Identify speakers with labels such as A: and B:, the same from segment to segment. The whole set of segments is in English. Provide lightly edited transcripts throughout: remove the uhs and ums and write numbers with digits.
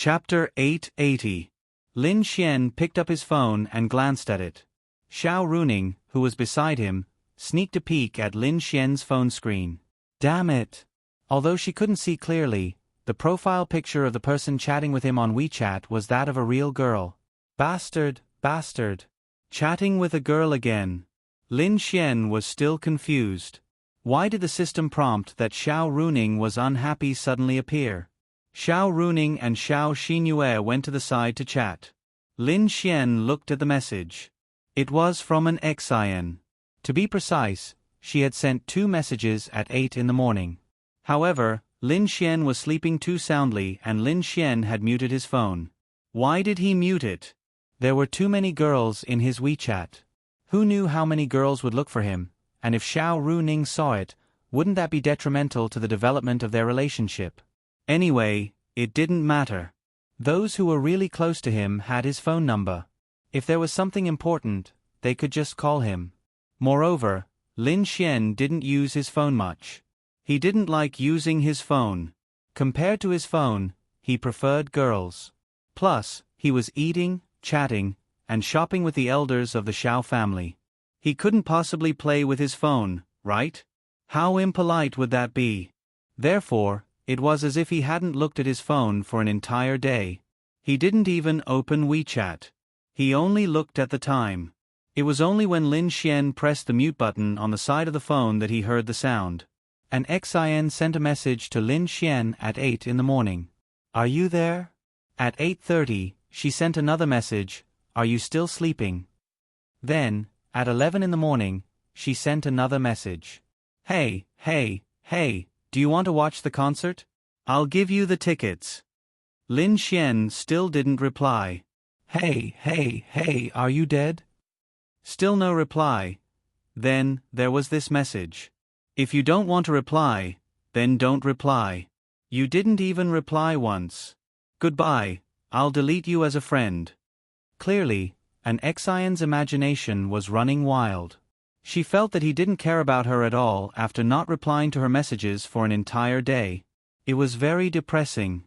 A: Chapter 880. Lin Xian picked up his phone and glanced at it. Xiao Runing, who was beside him, sneaked a peek at Lin Xian's phone screen. Damn it! Although she couldn't see clearly, the profile picture of the person chatting with him on WeChat was that of a real girl. Bastard, bastard. Chatting with a girl again. Lin Xian was still confused. Why did the system prompt that Xiao Runing was unhappy suddenly appear? Xiao Runing and Xiao Xinyue went to the side to chat. Lin Xian looked at the message. It was from an Xian. To be precise, she had sent 2 messages at 8 in the morning. However, Lin Xian was sleeping too soundly and Lin Xian had muted his phone. Why did he mute it? There were too many girls in his WeChat. Who knew how many girls would look for him, and if Xiao Runing saw it, wouldn't that be detrimental to the development of their relationship? Anyway, it didn't matter. Those who were really close to him had his phone number. If there was something important, they could just call him. Moreover, Lin Xian didn't use his phone much. He didn't like using his phone. Compared to his phone, he preferred girls. Plus, he was eating, chatting, and shopping with the elders of the Xiao family. He couldn't possibly play with his phone, right? How impolite would that be? Therefore, it was as if he hadn't looked at his phone for an entire day. He didn't even open WeChat. He only looked at the time. It was only when Lin Xian pressed the mute button on the side of the phone that he heard the sound. An Xian sent a message to Lin Xian at 8 in the morning. Are you there? At 8:30, she sent another message, are you still sleeping? Then, at 11 in the morning, she sent another message. Hey, do you want to watch the concert? I'll give you the tickets. Lin Xian still didn't reply. Hey, are you dead? Still no reply. Then, there was this message. If you don't want to reply, then don't reply. You didn't even reply once. Goodbye, I'll delete you as a friend. Clearly, an Xian's imagination was running wild. She felt that he didn't care about her at all after not replying to her messages for an entire day. It was very depressing.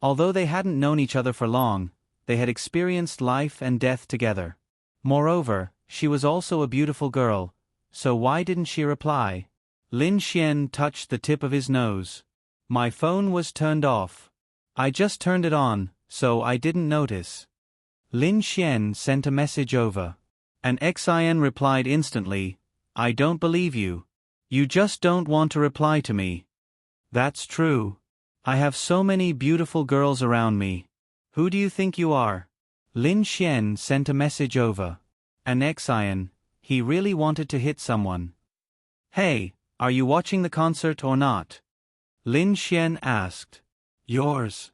A: Although they hadn't known each other for long, they had experienced life and death together. Moreover, she was also a beautiful girl, so why didn't she reply? Lin Xian touched the tip of his nose. My phone was turned off. I just turned it on, so I didn't notice. Lin Xian sent a message over. An Xian replied instantly, I don't believe you. You just don't want to reply to me. That's true. I have so many beautiful girls around me. Who do you think you are? Lin Xian sent a message over. An Xian, he really wanted to hit someone. Hey, are you watching the concert or not? Lin Xian asked. Yours.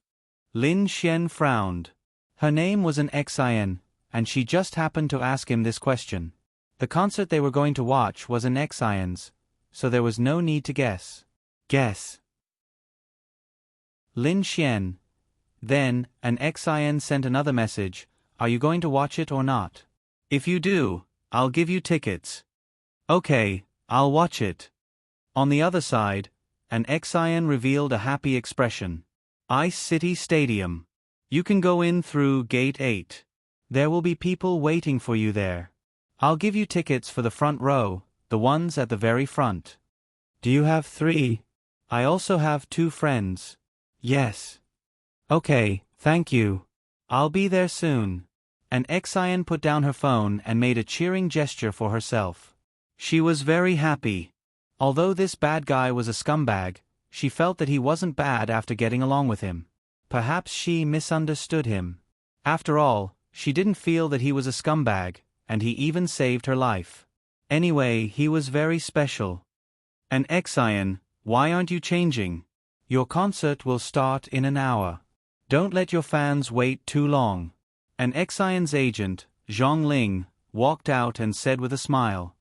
A: Lin Xian frowned. Her name was an Xian, and she just happened to ask him this question. The concert they were going to watch was an Xian's, so there was no need to guess. Guess. Lin Xian. Then, an Xian sent another message, are you going to watch it or not? If you do, I'll give you tickets. Okay, I'll watch it. On the other side, an Xian revealed a happy expression. Ice City Stadium. You can go in through Gate 8. There will be people waiting for you there. I'll give you tickets for the front row, the ones at the very front. Do you have 3? I also have 2 friends. Yes. Okay, thank you. I'll be there soon. An Xian put down her phone and made a cheering gesture for herself. She was very happy. Although this bad guy was a scumbag, she felt that he wasn't bad after getting along with him. Perhaps she misunderstood him. After all, she didn't feel that he was a scumbag, and he even saved her life. Anyway, he was very special. An Xian, why aren't you changing? Your concert will start in an hour. Don't let your fans wait too long. An Xian's agent, Zhong Ling, walked out and said with a smile.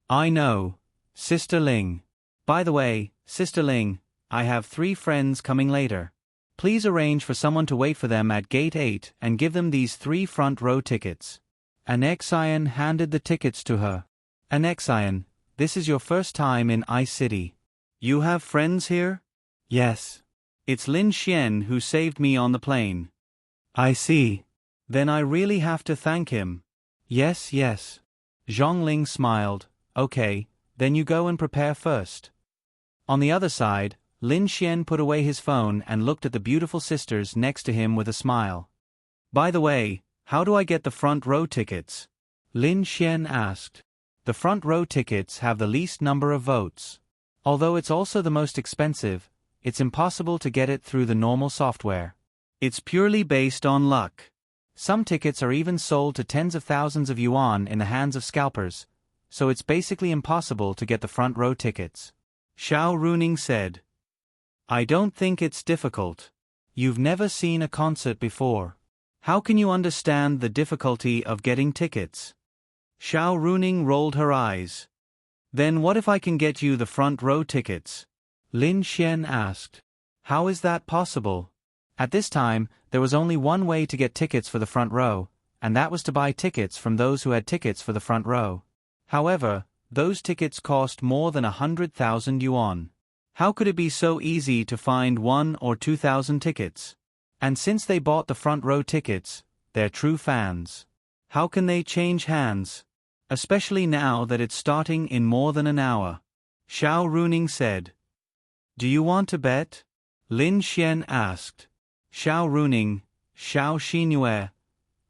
A: I know, Sister Ling. By the way, Sister Ling, I have 3 friends coming later. Please arrange for someone to wait for them at Gate 8 and give them these 3 front row tickets. An Xian handed the tickets to her. An Xian, this is your first time in Ice City. You have friends here? Yes. It's Lin Xian who saved me on the plane. I see. Then I really have to thank him. Yes, yes. Zhongling smiled. Okay, then you go and prepare first. On the other side, Lin Xian put away his phone and looked at the beautiful sisters next to him with a smile. By the way, how do I get the front row tickets? Lin Xian asked. The front row tickets have the least number of votes. Although it's also the most expensive, it's impossible to get it through the normal software. It's purely based on luck. Some tickets are even sold to tens of thousands of yuan in the hands of scalpers, so it's basically impossible to get the front row tickets. Xiao Runing said. I don't think it's difficult. You've never seen a concert before. How can you understand the difficulty of getting tickets? Xiao Runing rolled her eyes. Then what if I can get you the front row tickets? Lin Xian asked. How is that possible? At this time, there was only one way to get tickets for the front row, and that was to buy tickets from those who had tickets for the front row. However, those tickets cost more than 100,000 yuan. How could it be so easy to find 1 or 2,000 tickets? And since they bought the front row tickets, they're true fans. How can they change hands? Especially now that it's starting in more than an hour. Xiao Runing said. Do you want to bet? Lin Xian asked. Xiao Runing, Xiao Xinyue.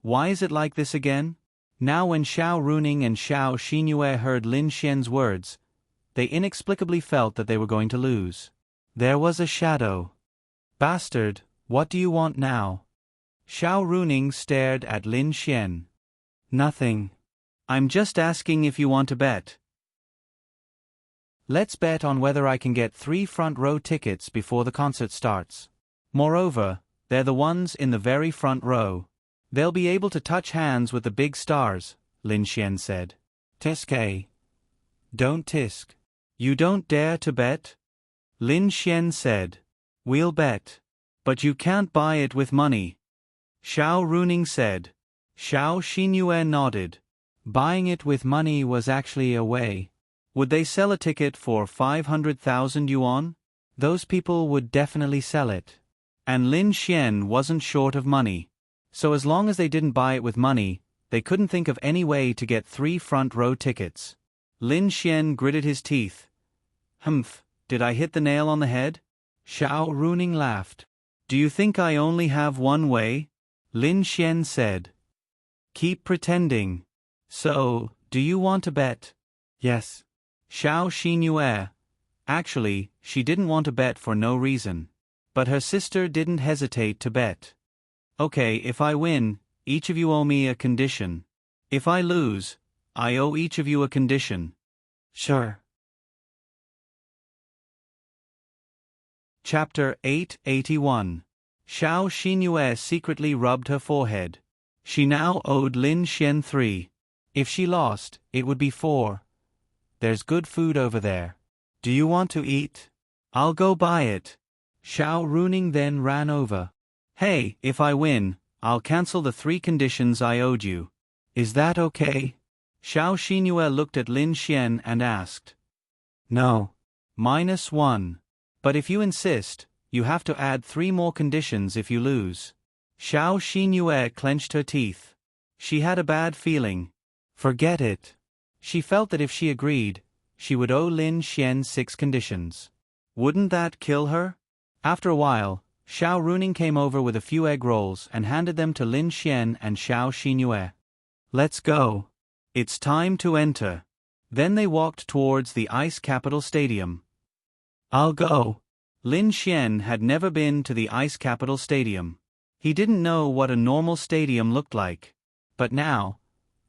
A: Why is it like this again? Now when Xiao Runing and Xiao Xinyue heard Lin Xian's words, they inexplicably felt that they were going to lose. There was a shadow. Bastard, what do you want now? Xiao Runing stared at Lin Xian. Nothing. I'm just asking if you want to bet. Let's bet on whether I can get 3 front row tickets before the concert starts. Moreover, they're the ones in the very front row. They'll be able to touch hands with the big stars, Lin Xian said. Tisk. Don't tisk. You don't dare to bet? Lin Xian said. We'll bet. But you can't buy it with money. Xiao Runing said. Xiao Xinyue nodded. Buying it with money was actually a way. Would they sell a ticket for 500,000 yuan? Those people would definitely sell it. And Lin Xian wasn't short of money. So as long as they didn't buy it with money, they couldn't think of any way to get 3 front row tickets. Lin Xian gritted his teeth. Humph, did I hit the nail on the head? Xiao Runing laughed. Do you think I only have one way? Lin Xian said. Keep pretending. So, do you want to bet? Yes. Xiao Xinyue. Actually, she didn't want to bet for no reason. But her sister didn't hesitate to bet. Okay, if I win, each of you owe me a condition. If I lose, I owe each of you a condition. Sure. Chapter 881. Xiao Xinyue secretly rubbed her forehead. She now owed Lin Xian 3. If she lost, it would be 4. There's good food over there. Do you want to eat? I'll go buy it. Xiao Runing then ran over. Hey, if I win, I'll cancel the 3 conditions I owed you. Is that okay? Xiao Xinyue looked at Lin Xian and asked. No. -1. But if you insist, you have to add 3 more conditions if you lose. Xiao Xinyue clenched her teeth. She had a bad feeling. Forget it. She felt that if she agreed, she would owe Lin Xian 6 conditions. Wouldn't that kill her? After a while, Xiao Runing came over with a few egg rolls and handed them to Lin Xian and Xiao Xinyue. Let's go. It's time to enter. Then they walked towards the Ice Capital Stadium. I'll go. Lin Xian had never been to the Ice Capital Stadium. He didn't know what a normal stadium looked like. But now,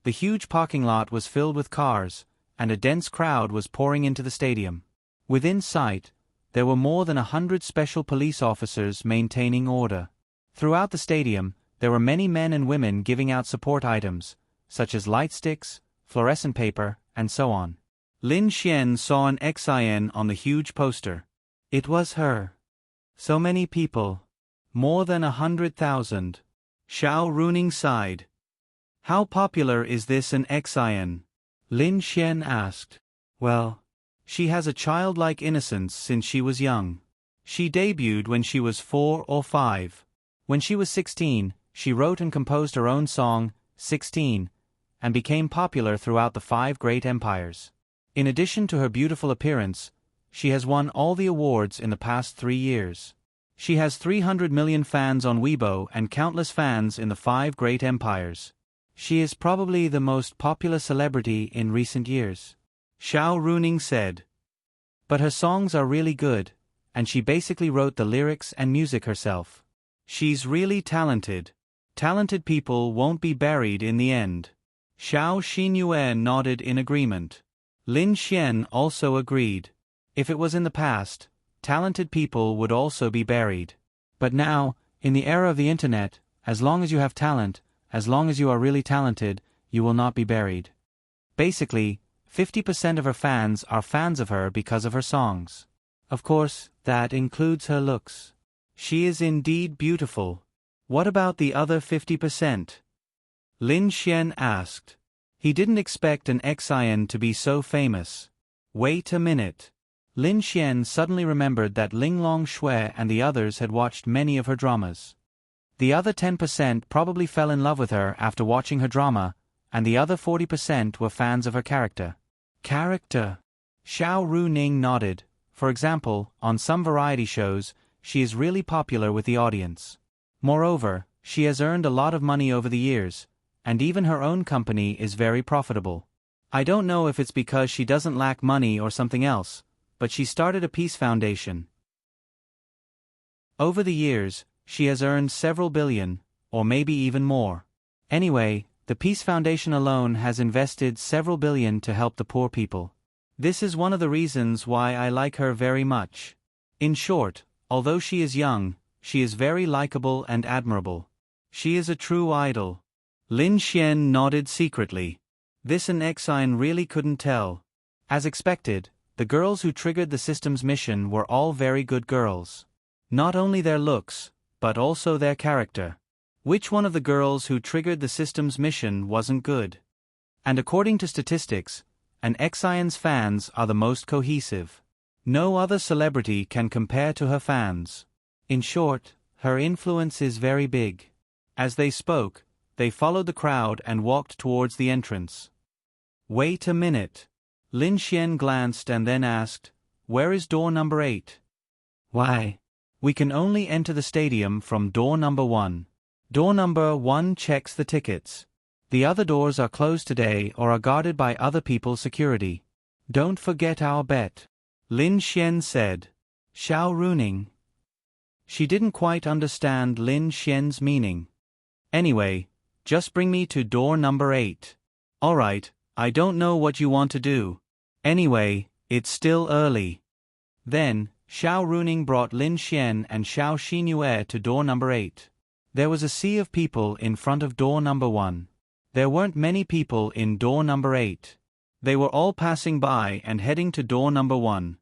A: the huge parking lot was filled with cars, and a dense crowd was pouring into the stadium. Within sight, there were more than 100 special police officers maintaining order. Throughout the stadium, there were many men and women giving out support items, such as light sticks, fluorescent paper, and so on. Lin Xian saw an XIN on the huge poster. It was her. So many people. More than 100,000. Xiao Runing sighed. How popular is this an XIN? Lin Xian asked. Well, she has a childlike innocence since she was young. She debuted when she was 4 or 5. When she was 16, she wrote and composed her own song, 16, and became popular throughout the 5 great empires. In addition to her beautiful appearance, she has won all the awards in the past 3 years. She has 300 million fans on Weibo and countless fans in the 5 great empires. She is probably the most popular celebrity in recent years. Xiao Runing said. But her songs are really good, and she basically wrote the lyrics and music herself. She's really talented. Talented people won't be buried in the end. Xiao Xinyue nodded in agreement. Lin Xian also agreed. If it was in the past, talented people would also be buried. But now, in the era of the internet, as long as you have talent, as long as you are really talented, you will not be buried. Basically, 50% of her fans are fans of her because of her songs. Of course, that includes her looks. She is indeed beautiful. What about the other 50%? Lin Xian asked. He didn't expect an Xian to be so famous. Wait a minute. Lin Xian suddenly remembered that Linglong Shui and the others had watched many of her dramas. The other 10% probably fell in love with her after watching her drama, and the other 40% were fans of her character. Character? Xiao Runing nodded. For example, on some variety shows, she is really popular with the audience. Moreover, she has earned a lot of money over the years, and even her own company is very profitable. I don't know if it's because she doesn't lack money or something else, but she started a peace foundation. Over the years, she has earned several billion, or maybe even more. Anyway, the Peace Foundation alone has invested several billion to help the poor people. This is one of the reasons why I like her very much. In short, although she is young, she is very likable and admirable. She is a true idol. Lin Xian nodded secretly. This an Xian really couldn't tell. As expected, the girls who triggered the system's mission were all very good girls. Not only their looks, but also their character. Which one of the girls who triggered the system's mission wasn't good? And according to statistics, an Xian's fans are the most cohesive. No other celebrity can compare to her fans. In short, her influence is very big. As they spoke, they followed the crowd and walked towards the entrance. Wait a minute. Lin Xian glanced and then asked, "Where is door number 8? Why? We can only enter the stadium from door number 1. Door number 1 checks the tickets. The other doors are closed today or are guarded by other people's security. Don't forget our bet," Lin Xian said. Xiao Runing. She didn't quite understand Lin Xian's meaning. Anyway, just bring me to door number 8. Alright, I don't know what you want to do. Anyway, it's still early. Then, Xiao Runing brought Lin Xian and Xiao Xinyue to door number 8. There was a sea of people in front of door number 1. There weren't many people in door number 8. They were all passing by and heading to door number 1.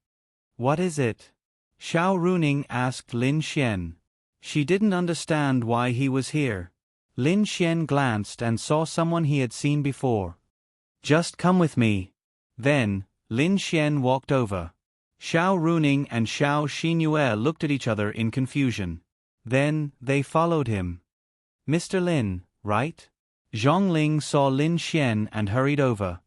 A: What is it? Xiao Runing asked Lin Xian. She didn't understand why he was here. Lin Xian glanced and saw someone he had seen before. Just come with me. Then, Lin Xian walked over. Xiao Runing and Xiao Xinyue looked at each other in confusion. Then, they followed him. Mr. Lin, right? Zhongling saw Lin Xian and hurried over.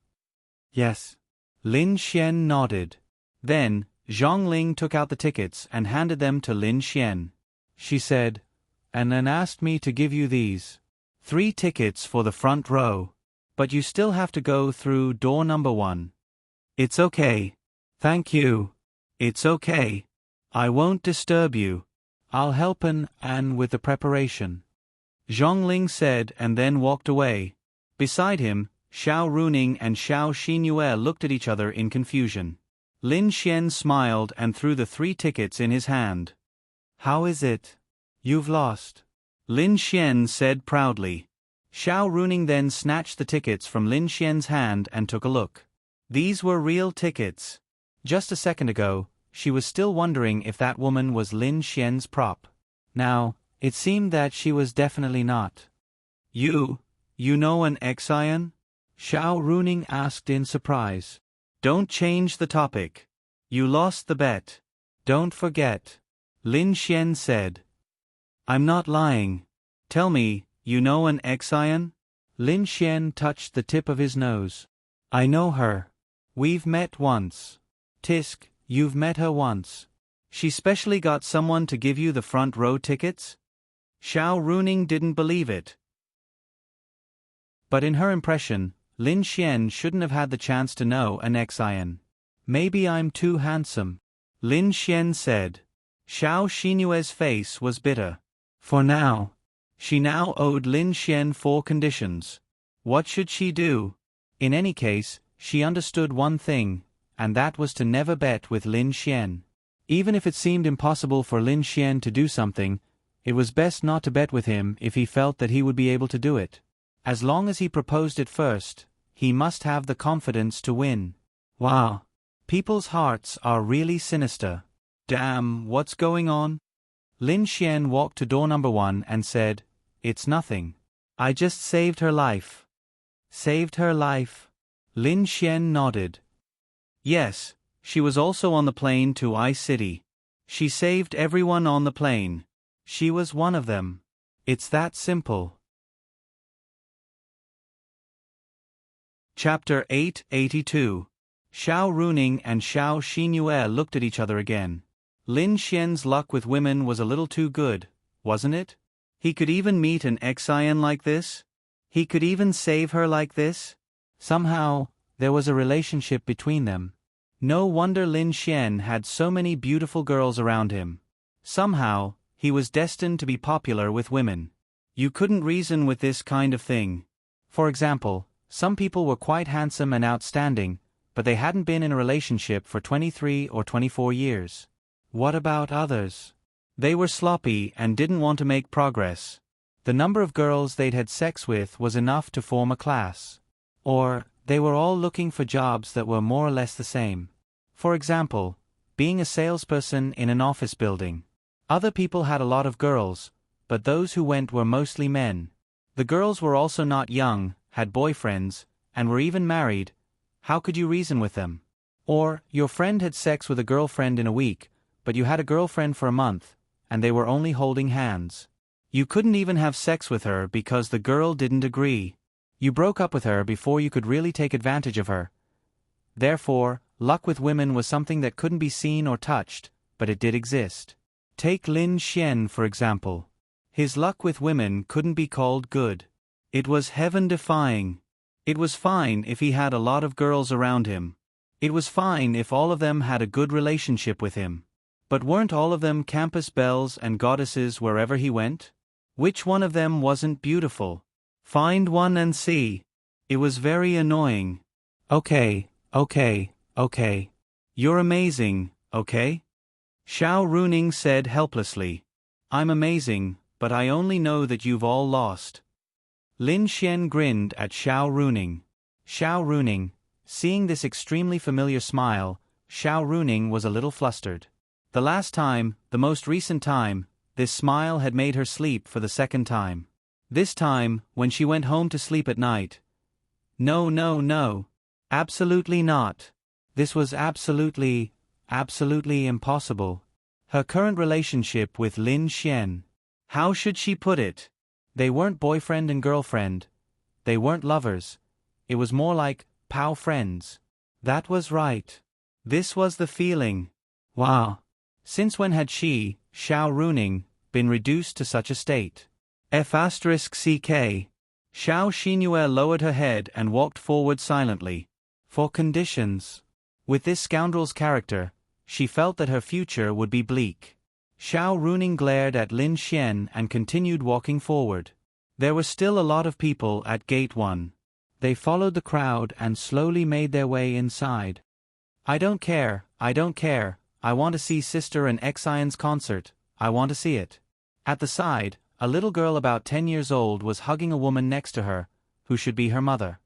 A: Yes. Lin Xian nodded. Then, Zhongling took out the tickets and handed them to Lin Xian. She said, "And then asked me to give you these 3 tickets for the front row. But you still have to go through door number 1. It's okay. Thank you. It's okay. I won't disturb you. I'll help An with the preparation," Zhongling said and then walked away. Beside him, Xiao Runing and Xiao Xinyue looked at each other in confusion. Lin Xian smiled and threw the 3 tickets in his hand. "How is it? You've lost," Lin Xian said proudly. Xiao Runing then snatched the tickets from Lin Xian's hand and took a look. These were real tickets. Just a second ago, she was still wondering if that woman was Lin Xian's prop. Now, it seemed that she was definitely not. You know an Xian?" Xiao Runing asked in surprise. "Don't change the topic. You lost the bet. Don't forget," Lin Xian said. "I'm not lying. Tell me, You know an Xian? Lin Xian touched the tip of his nose. I know her. We've met once. Tisk, you've met her once. She specially got someone to give you the front row tickets? Xiao Runing didn't believe it. But in her impression, Lin Xian shouldn't have had the chance to know an Xian. Maybe I'm too handsome, Lin Xian said. Xiao Xinyue's face was bitter. For now. She now owed Lin Xian 4 conditions. What should she do? In any case, she understood one thing, and that was to never bet with Lin Xian. Even if it seemed impossible for Lin Xian to do something, it was best not to bet with him if he felt that he would be able to do it. As long as he proposed it first, he must have the confidence to win. Wow. People's hearts are really sinister. Damn, what's going on? Lin Xian walked to door number 1 and said, It's nothing. I just saved her life. Saved her life? Lin Xian nodded. Yes, she was also on the plane to I-City. She saved everyone on the plane. She was one of them. It's that simple. Chapter 882. Xiao Runing and Xiao Xinyue looked at each other again. Lin Xian's luck with women was a little too good, wasn't it? He could even meet an Xian like this? He could even save her like this? Somehow, there was a relationship between them. No wonder Lin Xian had so many beautiful girls around him. Somehow, he was destined to be popular with women. You couldn't reason with this kind of thing. For example, some people were quite handsome and outstanding, but they hadn't been in a relationship for 23 or 24 years. What about others? They were sloppy and didn't want to make progress. The number of girls they'd had sex with was enough to form a class. Or, they were all looking for jobs that were more or less the same. For example, being a salesperson in an office building. Other people had a lot of girls, but those who went were mostly men. The girls were also not young, had boyfriends, and were even married. How could you reason with them? Or, your friend had sex with a girlfriend in a week, but you had a girlfriend for a month, and they were only holding hands. You couldn't even have sex with her because the girl didn't agree. You broke up with her before you could really take advantage of her. Therefore, luck with women was something that couldn't be seen or touched, but it did exist. Take Lin Xian for example. His luck with women couldn't be called good. It was heaven-defying. It was fine if he had a lot of girls around him. It was fine if all of them had a good relationship with him. But weren't all of them campus belles and goddesses wherever he went? Which one of them wasn't beautiful? Find one and see. It was very annoying. Okay. You're amazing, okay? Xiao Runing said helplessly. I'm amazing, but I only know that you've all lost. Lin Xian grinned at Xiao Runing. Xiao Runing, seeing this extremely familiar smile, Xiao Runing was a little flustered. The last time, the most recent time, this smile had made her sleep for the second time. This time, when she went home to sleep at night. No. Absolutely not. This was absolutely impossible. Her current relationship with Lin Xian. How should she put it? They weren't boyfriend and girlfriend. They weren't lovers. It was more like pal friends. That was right. This was the feeling. Wow. Since when had she, Xiao Runing, been reduced to such a state? F***ck. Xiao Xinyue lowered her head and walked forward silently. For conditions. With this scoundrel's character, she felt that her future would be bleak. Xiao Runing glared at Lin Xian and continued walking forward. There were still a lot of people at Gate 1. They followed the crowd and slowly made their way inside. I don't care. I want to see Sister and Xian's concert. I want to see it. At the side, a little girl about 10 years old was hugging a woman next to her, who should be her mother.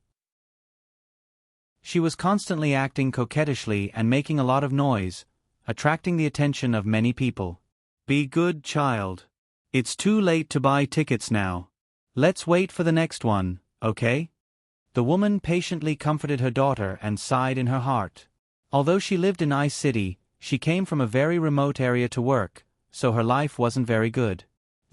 A: She was constantly acting coquettishly and making a lot of noise, attracting the attention of many people. Be good, child. It's too late to buy tickets now. Let's wait for the next one, okay? The woman patiently comforted her daughter and sighed in her heart. Although she lived in I-City, she came from a very remote area to work, so her life wasn't very good.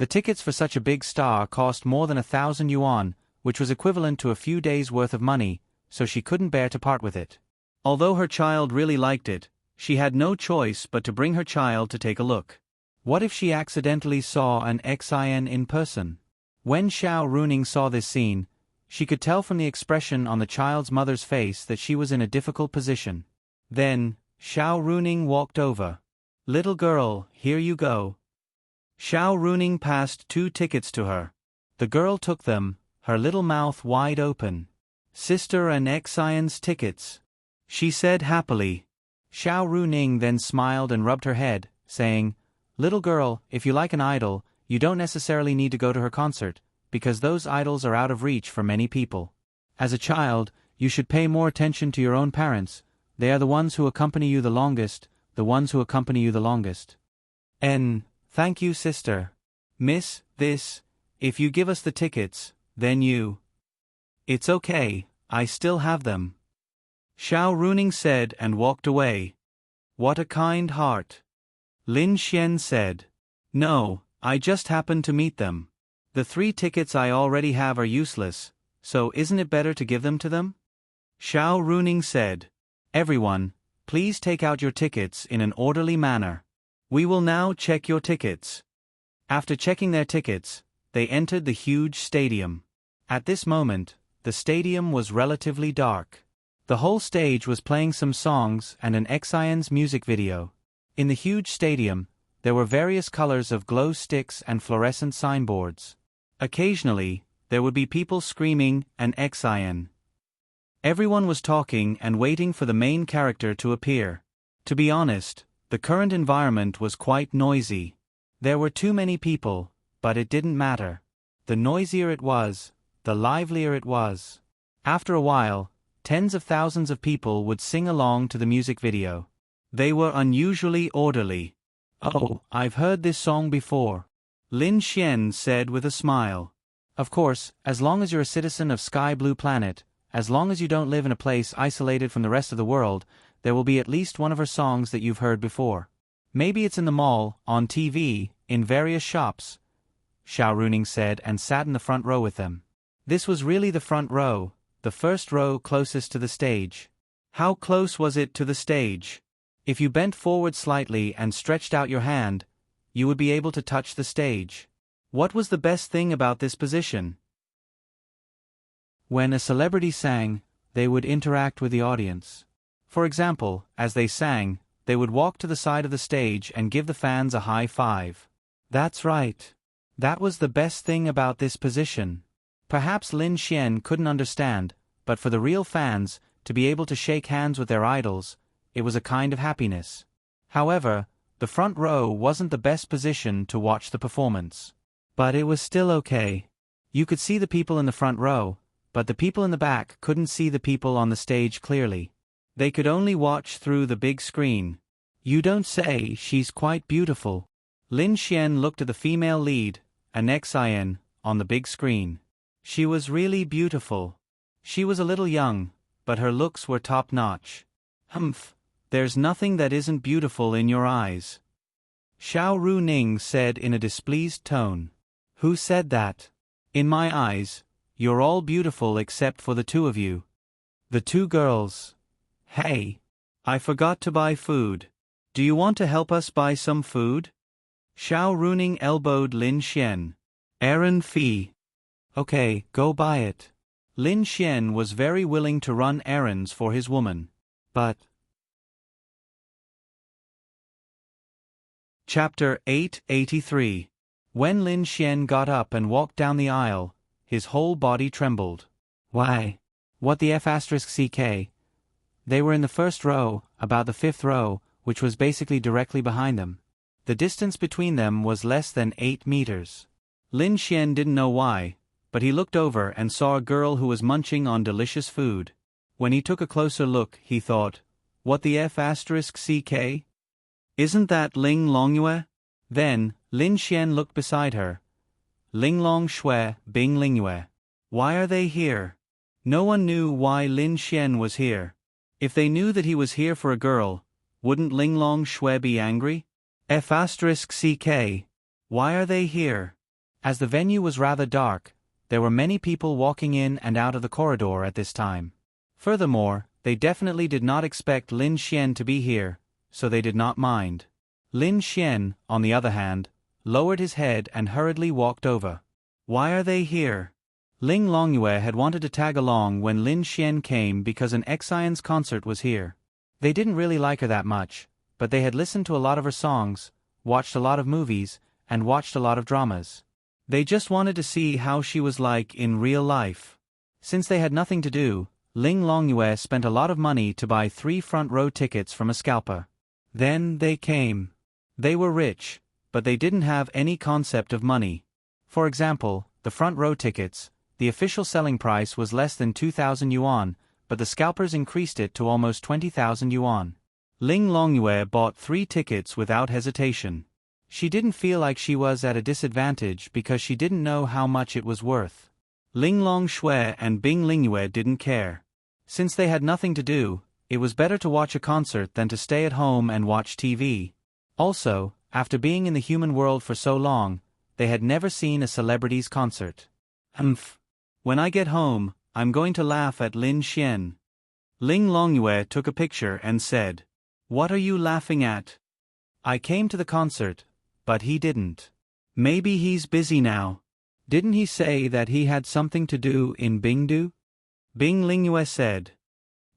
A: The tickets for such a big star cost more than 1,000 yuan, which was equivalent to a few days' worth of money, so she couldn't bear to part with it. Although her child really liked it, she had no choice but to bring her child to take a look. What if she accidentally saw an Xin in person? When Xiao Runing saw this scene, she could tell from the expression on the child's mother's face that she was in a difficult position. Then, Xiao Runing walked over. "Little girl, here you go." Xiao Runing passed 2 tickets to her. The girl took them, her little mouth wide open. "Sister and Xion's tickets," she said happily. Xiao Runing then smiled and rubbed her head, saying, "Little girl, if you like an idol, you don't necessarily need to go to her concert, because those idols are out of reach for many people. As a child, you should pay more attention to your own parents. They are the ones who accompany you the longest, the ones who accompany you the longest." Thank you, sister. Miss, if you give us the tickets, then you. It's okay, I still have them. Xiao Runing said and walked away. What a kind heart. Lin Xian said. No, I just happened to meet them. The 3 tickets I already have are useless, so isn't it better to give them to them? Xiao Runing said. Everyone, please take out your tickets in an orderly manner. We will now check your tickets. After checking their tickets, they entered the huge stadium. At this moment, the stadium was relatively dark. The whole stage was playing some songs and an Xion's music video. In the huge stadium, there were various colors of glow sticks and fluorescent signboards. Occasionally, there would be people screaming an Xion. Everyone was talking and waiting for the main character to appear. To be honest, the current environment was quite noisy. There were too many people, but it didn't matter. The noisier it was, the livelier it was. After a while, tens of thousands of people would sing along to the music video. They were unusually orderly. Oh, I've heard this song before. Lin Xian said with a smile. Of course, as long as you're a citizen of Sky Blue Planet, as long as you don't live in a place isolated from the rest of the world, there will be at least one of her songs that you've heard before. Maybe it's in the mall, on TV, in various shops, Xiao Runing said and sat in the front row with them. This was really the front row, the first row closest to the stage. How close was it to the stage? If you bent forward slightly and stretched out your hand, you would be able to touch the stage. What was the best thing about this position? When a celebrity sang, they would interact with the audience. For example, as they sang, they would walk to the side of the stage and give the fans a high five. That's right. That was the best thing about this position. Perhaps Lin Xian couldn't understand, but for the real fans, to be able to shake hands with their idols, it was a kind of happiness. However, the front row wasn't the best position to watch the performance. But it was still okay. You could see the people in the front row, but the people in the back couldn't see the people on the stage clearly. They could only watch through the big screen. You don't say, she's quite beautiful. Lin Xian looked at the female lead, an Xian, on the big screen. She was really beautiful. She was a little young, but her looks were top-notch. Humph, there's nothing that isn't beautiful in your eyes. Xiao Runing said in a displeased tone. Who said that? In my eyes, you're all beautiful except for the 2 of you. The 2 girls. Hey, I forgot to buy food. Do you want to help us buy some food? Xiao Runing elbowed Lin Xian. Errand fee. Okay, go buy it. Lin Xian was very willing to run errands for his woman. But... Chapter 883. When Lin Xian got up and walked down the aisle, his whole body trembled. Why? What the F***ck? They were in the first row, about the 5th row, which was basically directly behind them. The distance between them was less than 8 meters. Lin Xian didn't know why, but he looked over and saw a girl who was munching on delicious food. When he took a closer look, he thought, what the F***ck? Isn't that Ling Longyue? Then, Lin Xian looked beside her. Ling Long Shui, Bing Lingyue. Why are they here? No one knew why Lin Xian was here. If they knew that he was here for a girl, wouldn't Ling Long Shui be angry? F***ck. Why are they here? As the venue was rather dark, there were many people walking in and out of the corridor at this time. Furthermore, they definitely did not expect Lin Xian to be here, so they did not mind. Lin Xian, on the other hand, lowered his head and hurriedly walked over. Why are they here? Ling Longyue had wanted to tag along when Lin Xian came because an Xian's concert was here. They didn't really like her that much, but they had listened to a lot of her songs, watched a lot of movies, and watched a lot of dramas. They just wanted to see how she was like in real life. Since they had nothing to do, Ling Longyue spent a lot of money to buy 3 front-row tickets from a scalper. Then they came. They were rich, but they didn't have any concept of money. For example, the front-row tickets, the official selling price was less than 2,000 yuan, but the scalpers increased it to almost 20,000 yuan. Ling Longyue bought 3 tickets without hesitation. She didn't feel like she was at a disadvantage because she didn't know how much it was worth. Ling Longshui and Bing Lingyue didn't care. Since they had nothing to do, it was better to watch a concert than to stay at home and watch TV. Also, after being in the human world for so long, they had never seen a celebrity's concert. When I get home, I'm going to laugh at Lin Xian. Ling Longyue took a picture and said, "What are you laughing at? I came to the concert, but he didn't. Maybe he's busy now. Didn't he say that he had something to do in Bingdu?" Bing Lingyue said,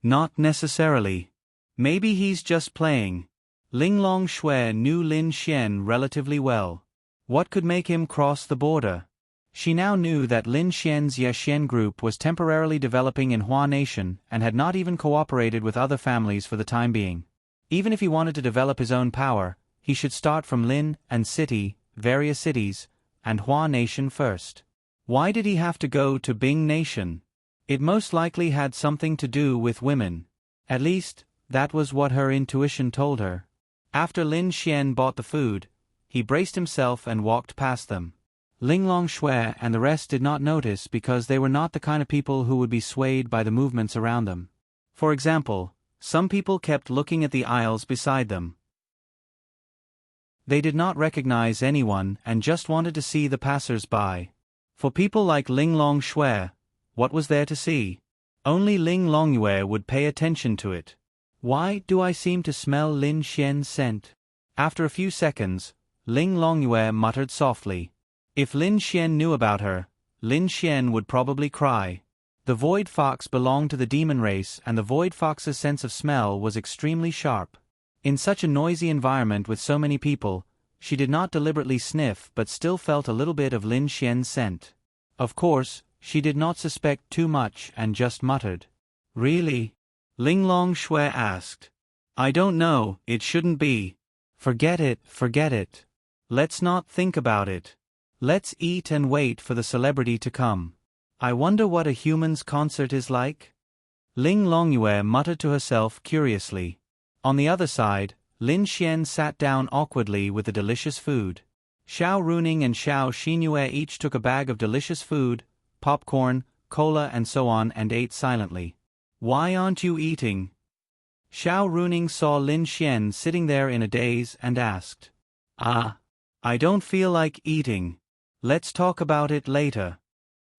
A: "Not necessarily. Maybe he's just playing." Ling Longshui knew Lin Xian relatively well. What could make him cross the border? She now knew that Lin Xian's Yexian group was temporarily developing in Hua Nation and had not even cooperated with other families for the time being. Even if he wanted to develop his own power, he should start from Lin and City, various cities, and Hua Nation first. Why did he have to go to Bing Nation? It most likely had something to do with women. At least, that was what her intuition told her. After Lin Xian bought the food, he braced himself and walked past them. Ling Longshui and the rest did not notice because they were not the kind of people who would be swayed by the movements around them. For example, some people kept looking at the aisles beside them. They did not recognize anyone and just wanted to see the passers-by. For people like Ling Longshui, what was there to see? Only Ling Longyue would pay attention to it. Why do I seem to smell Lin Xian's scent? After a few seconds, Ling Longyue muttered softly. If Lin Xian knew about her, Lin Xian would probably cry. The Void Fox belonged to the demon race and the Void Fox's sense of smell was extremely sharp. In such a noisy environment with so many people, she did not deliberately sniff but still felt a little bit of Lin Xian's scent. Of course, she did not suspect too much and just muttered. "Really?" Ling Longshui asked. "I don't know, it shouldn't be." Forget it. Let's not think about it. Let's eat and wait for the celebrity to come. I wonder what a human's concert is like? Ling Longyue muttered to herself curiously. On the other side, Lin Xian sat down awkwardly with the delicious food. Xiao Runing and Xiao Xinyue each took a bag of delicious food, popcorn, cola and so on and ate silently. "Why aren't you eating?" Xiao Runing saw Lin Xian sitting there in a daze and asked. I don't feel like eating. Let's talk about it later."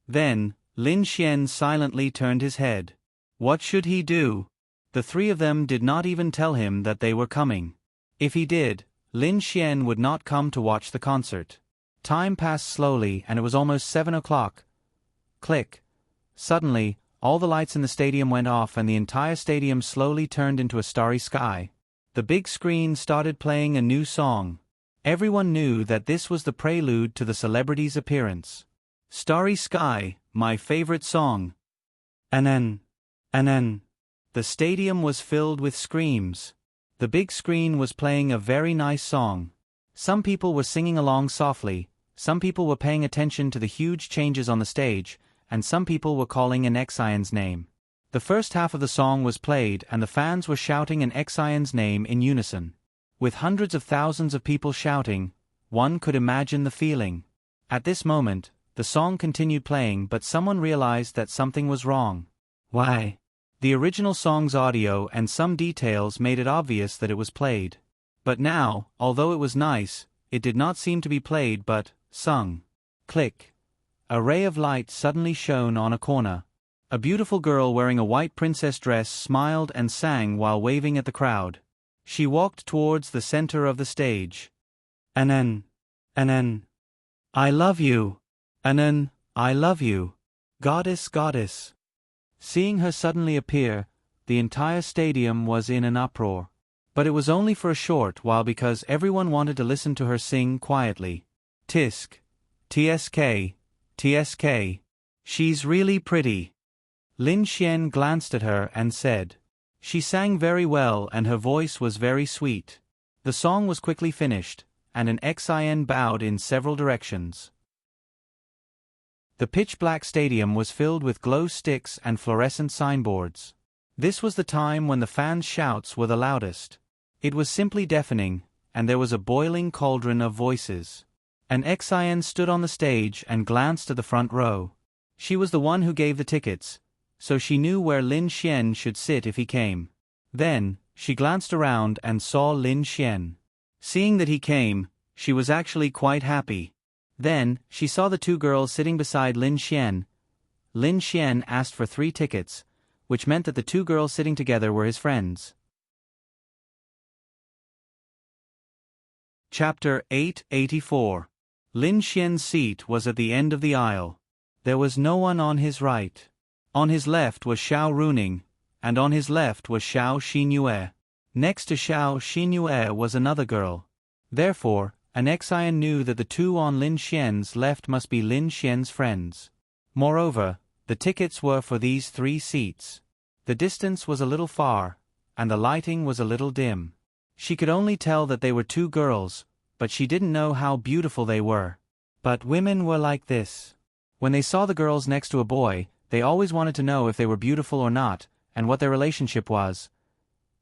A: Then, Lin Xian silently turned his head. What should he do? The 3 of them did not even tell him that they were coming. If he did, Lin Xian would not come to watch the concert. Time passed slowly and it was almost 7 o'clock. Click. Suddenly, all the lights in the stadium went off and the entire stadium slowly turned into a starry sky. The big screen started playing a new song. Everyone knew that this was the prelude to the celebrity's appearance. Starry Sky, my favorite song. Anan. The stadium was filled with screams. The big screen was playing a very nice song. Some people were singing along softly, some people were paying attention to the huge changes on the stage, and some people were calling an Xian's name. The first half of the song was played and the fans were shouting an Xian's name in unison. With hundreds of thousands of people shouting, one could imagine the feeling. At this moment, the song continued playing but someone realized that something was wrong. Why? The original song's audio and some details made it obvious that it was played. But now, although it was nice, it did not seem to be played but sung. Click. A ray of light suddenly shone on a corner. A beautiful girl wearing a white princess dress smiled and sang while waving at the crowd. She walked towards the center of the stage. Anan. Anan. I love you. Anan, I love you. Goddess, goddess. Seeing her suddenly appear, the entire stadium was in an uproar. But it was only for a short while because everyone wanted to listen to her sing quietly. Tisk. TSK. TSK. She's really pretty. Lin Xian glanced at her and said. She sang very well and her voice was very sweet. The song was quickly finished, and an Xin bowed in several directions. The pitch-black stadium was filled with glow sticks and fluorescent signboards. This was the time when the fans' shouts were the loudest. It was simply deafening, and there was a boiling cauldron of voices. An Xin stood on the stage and glanced at the front row. She was the one who gave the tickets, so she knew where Lin Xian should sit if he came. Then, she glanced around and saw Lin Xian. Seeing that he came, she was actually quite happy. Then, she saw the two girls sitting beside Lin Xian. Lin Xian asked for 3 tickets, which meant that the two girls sitting together were his friends. Chapter 884. Lin Xian's seat was at the end of the aisle. There was no one on his right. On his left was Xiao Runing, and on his left was Xiao Xinyue. Next to Xiao Xinyue was another girl. Therefore, an Xin knew that the two on Lin Xian's left must be Lin Xian's friends. Moreover, the tickets were for these 3 seats. The distance was a little far, and the lighting was a little dim. She could only tell that they were 2 girls, but she didn't know how beautiful they were. But women were like this. When they saw the girls next to a boy, they always wanted to know if they were beautiful or not, and what their relationship was.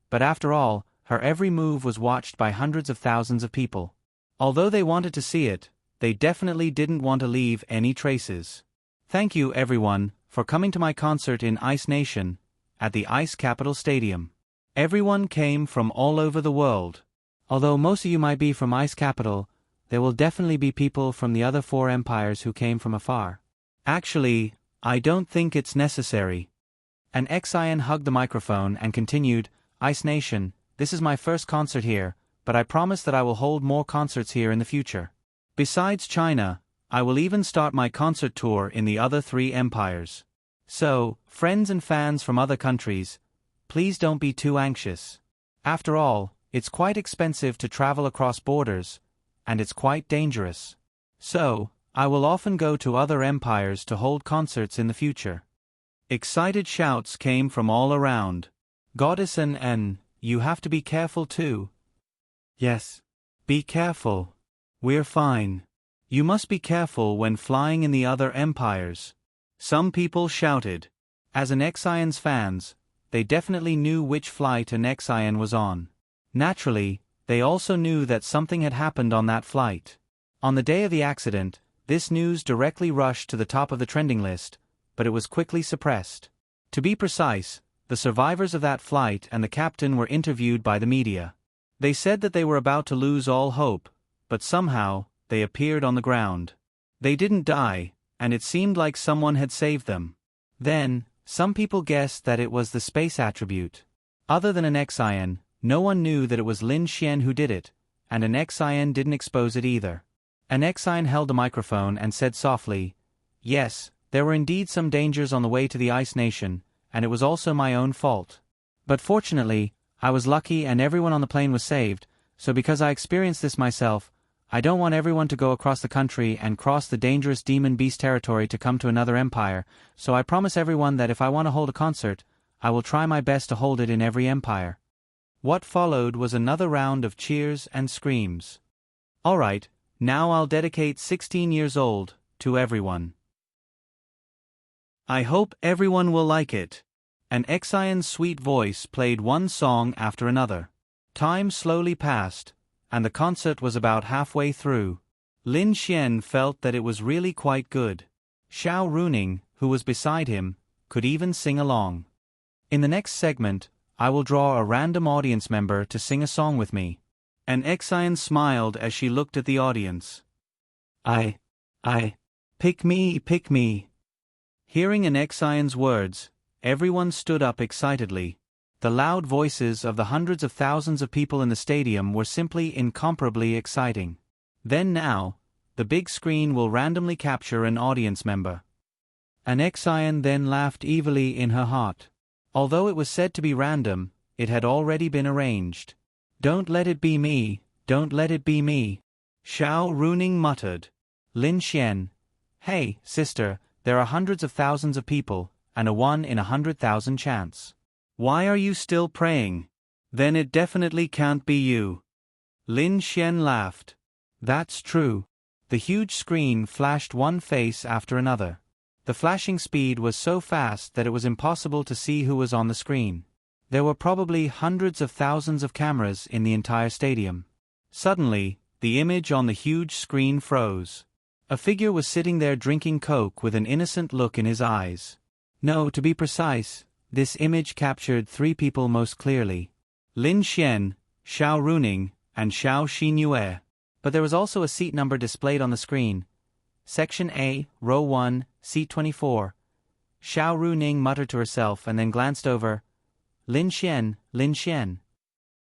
A: But after all, her every move was watched by hundreds of thousands of people. Although they wanted to see it, they definitely didn't want to leave any traces. Thank you everyone, for coming to my concert in Ice Nation, at the Ice Capital Stadium. Everyone came from all over the world. Although most of you might be from Ice Capital, there will definitely be people from the other 4 empires who came from afar. Actually, I don't think it's necessary. An Xin hugged the microphone and continued, Ice Nation, this is my first concert here, but I promise that I will hold more concerts here in the future. Besides China, I will even start my concert tour in the other 3 empires. So, friends and fans from other countries, please don't be too anxious. After all, it's quite expensive to travel across borders, and it's quite dangerous. So, I will often go to other empires to hold concerts in the future. Excited shouts came from all around. Goddess N, you have to be careful too. Yes. Be careful. We're fine. You must be careful when flying in the other empires. Some people shouted. As an Xion's fans, they definitely knew which flight an Xion was on. Naturally, they also knew that something had happened on that flight. On the day of the accident, this news directly rushed to the top of the trending list, but it was quickly suppressed. To be precise, the survivors of that flight and the captain were interviewed by the media. They said that they were about to lose all hope, but somehow, they appeared on the ground. They didn't die, and it seemed like someone had saved them. Then, some people guessed that it was the space attribute. Other than an Xion, no one knew that it was Lin Xian who did it, and an Xion didn't expose it either. An Xion held a microphone and said softly, "Yes, there were indeed some dangers on the way to the Ice Nation, and it was also my own fault. But fortunately, I was lucky and everyone on the plane was saved, so because I experienced this myself, I don't want everyone to go across the country and cross the dangerous demon beast territory to come to another empire, so I promise everyone that if I want to hold a concert, I will try my best to hold it in every empire." What followed was another round of cheers and screams. Alright, now I'll dedicate 16 years old to everyone. I hope everyone will like it. An Xion's sweet voice played one song after another. Time slowly passed, and the concert was about halfway through. Lin Xian felt that it was really quite good. Xiao Runing, who was beside him, could even sing along. In the next segment, I will draw a random audience member to sing a song with me. An Xion smiled as she looked at the audience. I Pick me, pick me. Hearing an Exion's words, everyone stood up excitedly. The loud voices of the hundreds of thousands of people in the stadium were simply incomparably exciting. Then now, the big screen will randomly capture an audience member. An Exion then laughed evilly in her heart. Although it was said to be random, it had already been arranged. Don't let it be me, don't let it be me. Xiao Runing muttered. Lin Xian. Hey, sister, there are hundreds of thousands of people, and a 1 in 100,000 chance. Why are you still praying? Then it definitely can't be you. Lin Xian laughed. That's true. The huge screen flashed one face after another. The flashing speed was so fast that it was impossible to see who was on the screen. There were probably hundreds of thousands of cameras in the entire stadium. Suddenly, the image on the huge screen froze. A figure was sitting there drinking Coke with an innocent look in his eyes. No, to be precise, this image captured 3 people most clearly. Lin Xian, Xiao Runing, and Xiao Xinyue. But there was also a seat number displayed on the screen. Section A, Row 1, Seat 24. Xiao Runing muttered to herself and then glanced over. Lin Xian, Lin Xian.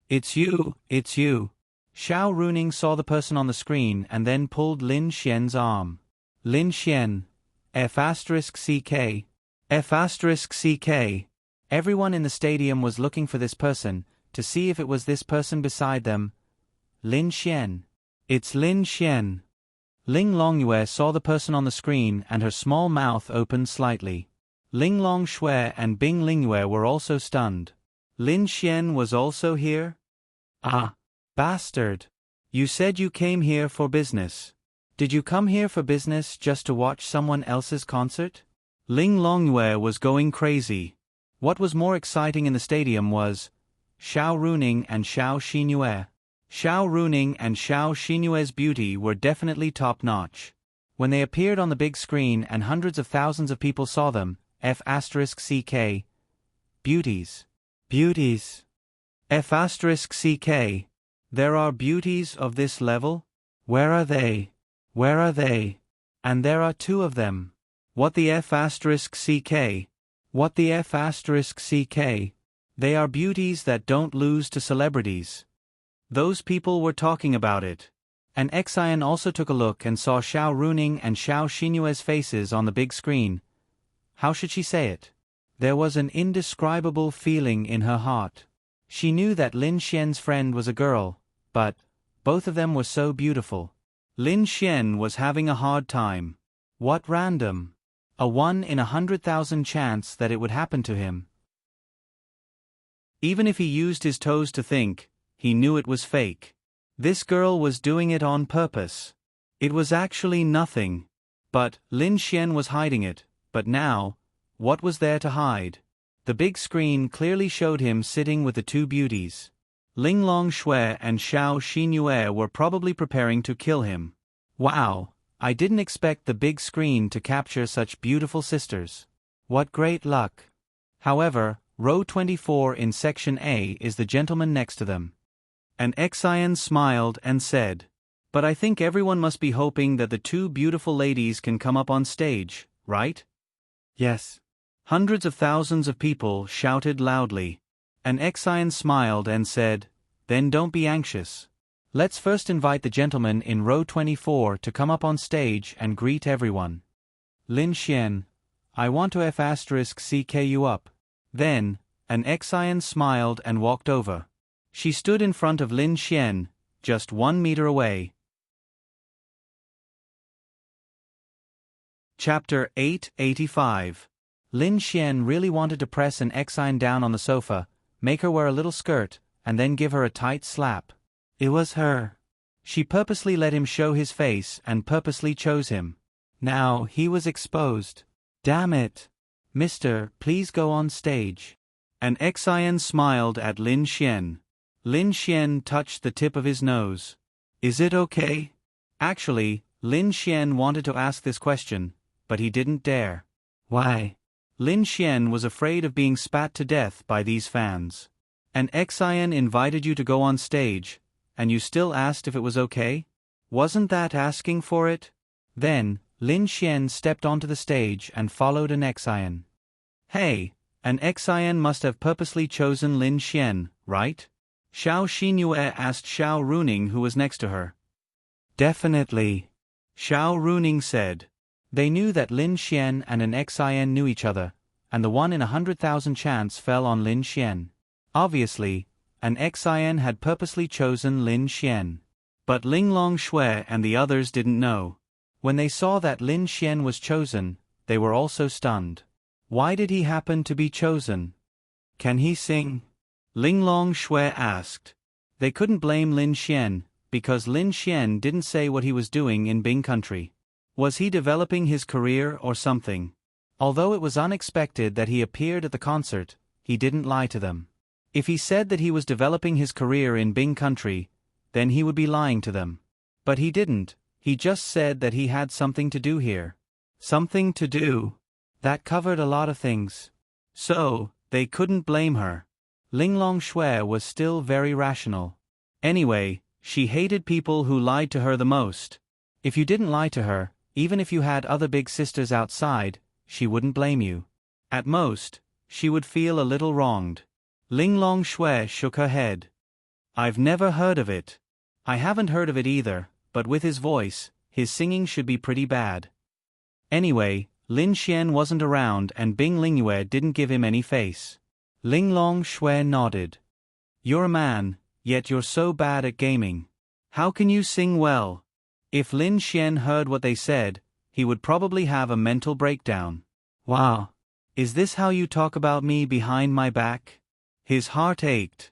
A: It's you, it's you. Xiao Runing saw the person on the screen and then pulled Lin Xian's arm. Lin Xian. F***CK. F***CK. Everyone in the stadium was looking for this person, to see if it was this person beside them. Lin Xian. It's Lin Xian. Ling Longyue saw the person on the screen and her small mouth opened slightly. Ling Longshui and Bing Lingyue were also stunned. Lin Xian was also here? Ah. Bastard. You said you came here for business. Did you come here for business just to watch someone else's concert? Ling Longyue was going crazy. What was more exciting in the stadium was Xiao Runing and Xiao Xinyue. Xiao Runing and Xiao Xinyue's beauty were definitely top-notch. When they appeared on the big screen and hundreds of thousands of people saw them, F***CK. Beauties. Beauties. F***CK. There are beauties of this level? Where are they? Where are they? And there are 2 of them. What the F***CK? What the F***CK? They are beauties that don't lose to celebrities. Those people were talking about it. An Exion also took a look and saw Xiao Runing and Xiao Xinyue's faces on the big screen. How should she say it? There was an indescribable feeling in her heart. She knew that Lin Xian's friend was a girl, but both of them were so beautiful. Lin Xian was having a hard time. What random? A 1 in 100,000 chance that it would happen to him. Even if he used his toes to think, he knew it was fake. This girl was doing it on purpose. It was actually nothing. But Lin Xian was hiding it, but now, what was there to hide? The big screen clearly showed him sitting with the 2 beauties. Ling Longshui and Xiao Xinyue were probably preparing to kill him. Wow, I didn't expect the big screen to capture such beautiful sisters. What great luck. However, row 24 in section A is the gentleman next to them. An Exion smiled and said, "But I think everyone must be hoping that the 2 beautiful ladies can come up on stage, right?" Yes. Hundreds of thousands of people shouted loudly. An Exion smiled and said, "Then don't be anxious. Let's first invite the gentleman in row 24 to come up on stage and greet everyone. Lin Xian, I want to F***CK you up." Then, an Exion smiled and walked over. She stood in front of Lin Xian, just 1 meter away. Chapter 885. Lin Xian really wanted to press an Exion down on the sofa, make her wear a little skirt, and then give her a tight slap. It was her. She purposely let him show his face and purposely chose him. Now he was exposed. Damn it. Mister, please go on stage. An Exion smiled at Lin Xian. Lin Xian touched the tip of his nose. Is it okay? Actually, Lin Xian wanted to ask this question, but he didn't dare. Why? Lin Xian was afraid of being spat to death by these fans. An Exion invited you to go on stage, and you still asked if it was okay? Wasn't that asking for it? Then, Lin Xian stepped onto the stage and followed an Xian. Hey, an Xian must have purposely chosen Lin Xian, right? Xiao Xinyue asked Xiao Runing, who was next to her. Definitely, Xiao Runing said. They knew that Lin Xian and an Xian knew each other, and the 1 in 100,000 chance fell on Lin Xian. Obviously, an Xian had purposely chosen Lin Xian. But Linglong Shui and the others didn't know. When they saw that Lin Xian was chosen, they were also stunned. Why did he happen to be chosen? Can he sing? Linglong Shui asked. They couldn't blame Lin Xian, because Lin Xian didn't say what he was doing in Bing country. Was he developing his career or something? Although it was unexpected that he appeared at the concert, he didn't lie to them. If he said that he was developing his career in Bing country, then he would be lying to them. But he didn't, he just said that he had something to do here. Something to do. That covered a lot of things. So, they couldn't blame her. Linglong Shui was still very rational. Anyway, she hated people who lied to her the most. If you didn't lie to her, even if you had other big sisters outside, she wouldn't blame you. At most, she would feel a little wronged. Linglong Shui shook her head. I've never heard of it. I haven't heard of it either, but with his voice, his singing should be pretty bad. Anyway, Lin Xian wasn't around and Bing Lingyue didn't give him any face. Linglong Shui nodded. You're a man, yet you're so bad at gaming. How can you sing well? If Lin Xian heard what they said, he would probably have a mental breakdown. Wow. Is this how you talk about me behind my back? His heart ached.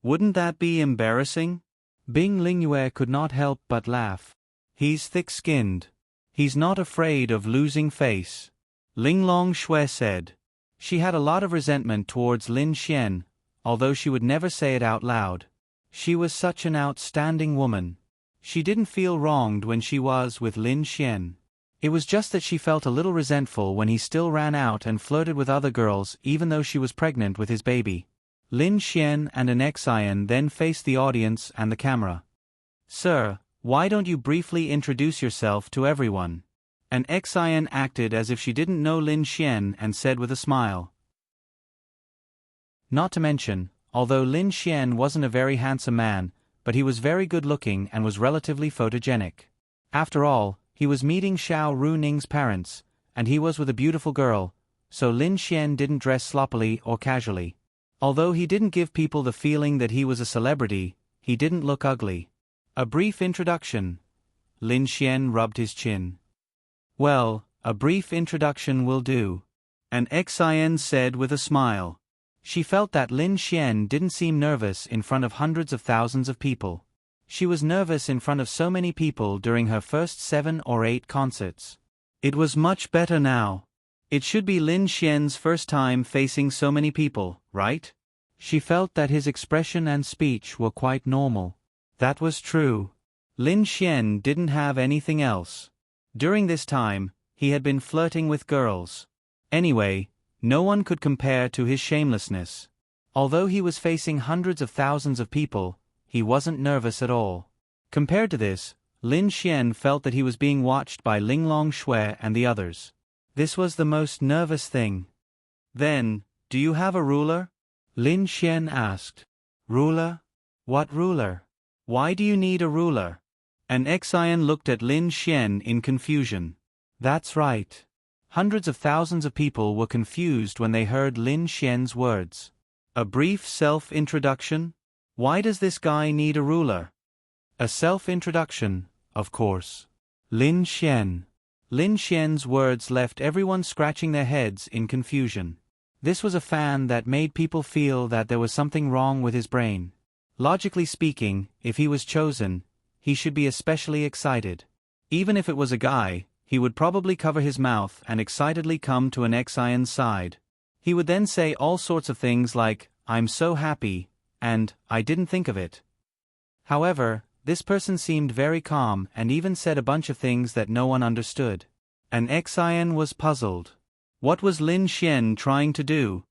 A: Wouldn't that be embarrassing? Bing Lingyue could not help but laugh. He's thick-skinned. He's not afraid of losing face. Linglong Shui said. She had a lot of resentment towards Lin Xian, although she would never say it out loud. She was such an outstanding woman. She didn't feel wronged when she was with Lin Xian. It was just that she felt a little resentful when he still ran out and flirted with other girls even though she was pregnant with his baby. Lin Xian and an Xian then faced the audience and the camera. Sir, why don't you briefly introduce yourself to everyone? An Xian acted as if she didn't know Lin Xian and said with a smile. Not to mention, although Lin Xian wasn't a very handsome man, but he was very good-looking and was relatively photogenic. After all, he was meeting Xiao Runing's parents, and he was with a beautiful girl, so Lin Xian didn't dress sloppily or casually. Although he didn't give people the feeling that he was a celebrity, he didn't look ugly. A brief introduction. Lin Xian rubbed his chin. Well, a brief introduction will do. An Xian said with a smile. She felt that Lin Xian didn't seem nervous in front of hundreds of thousands of people. She was nervous in front of so many people during her first 7 or 8 concerts. It was much better now. It should be Lin Xian's first time facing so many people, right? She felt that his expression and speech were quite normal. That was true. Lin Xian didn't have anything else. During this time, he had been flirting with girls. Anyway, no one could compare to his shamelessness. Although he was facing hundreds of thousands of people, he wasn't nervous at all. Compared to this, Lin Xian felt that he was being watched by Linglong Shui and the others. This was the most nervous thing. Then, do you have a ruler? Lin Xian asked. Ruler? What ruler? Why do you need a ruler? An Xian looked at Lin Xian in confusion. That's right. Hundreds of thousands of people were confused when they heard Lin Xian's words. A brief self-introduction? Why does this guy need a ruler? A self-introduction, of course. Lin Xian. Lin Xian's words left everyone scratching their heads in confusion. This was a fan that made people feel that there was something wrong with his brain. Logically speaking, if he was chosen, he should be especially excited. Even if it was a guy, he would probably cover his mouth and excitedly come to an Xian's side. He would then say all sorts of things like, "I'm so happy," and "I didn't think of it." However, this person seemed very calm and even said a bunch of things that no one understood. An Xian was puzzled. What was Lin Xian trying to do?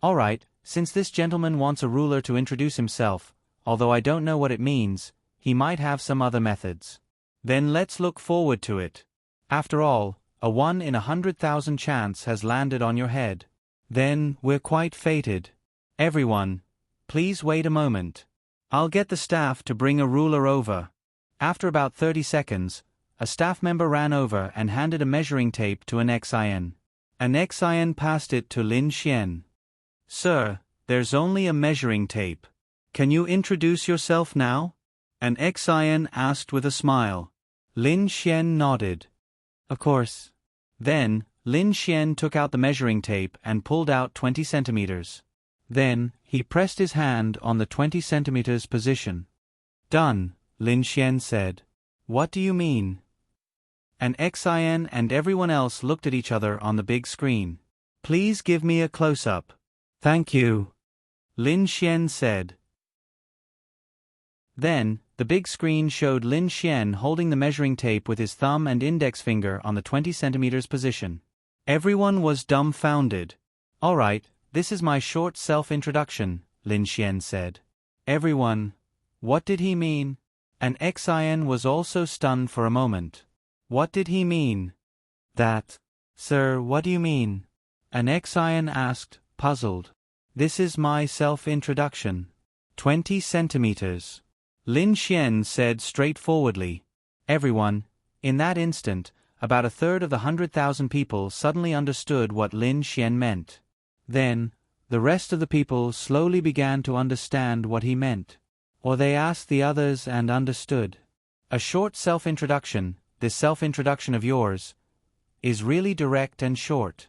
A: Alright, since this gentleman wants a ruler to introduce himself, although I don't know what it means, he might have some other methods. Then let's look forward to it. After all, a 1 in 100,000 chance has landed on your head. Then, we're quite fated. Everyone, please wait a moment. I'll get the staff to bring a ruler over. After about 30 seconds, a staff member ran over and handed a measuring tape to an XIN. An XIN passed it to Lin Xian. Sir, there's only a measuring tape. Can you introduce yourself now? An XIN asked with a smile. Lin Xian nodded. Of course. Then, Lin Xian took out the measuring tape and pulled out 20 centimeters. Then, he pressed his hand on the 20 centimeters position. Done, Lin Xian said. What do you mean? An XIN and everyone else looked at each other on the big screen. Please give me a close-up. Thank you, Lin Xian said. Then, the big screen showed Lin Xian holding the measuring tape with his thumb and index finger on the 20 centimeters position. Everyone was dumbfounded. All right, this is my short self-introduction, Lin Xian said. Everyone, what did he mean? An XIN was also stunned for a moment. What did he mean? That. Sir, what do you mean? An XIN asked, puzzled. This is my self-introduction. 20 centimeters. Lin Xian said straightforwardly. Everyone, in that instant, about a third of the 100,000 people suddenly understood what Lin Xian meant. Then, the rest of the people slowly began to understand what he meant. Or they asked the others and understood. A short self-introduction, this self-introduction of yours, is really direct and short.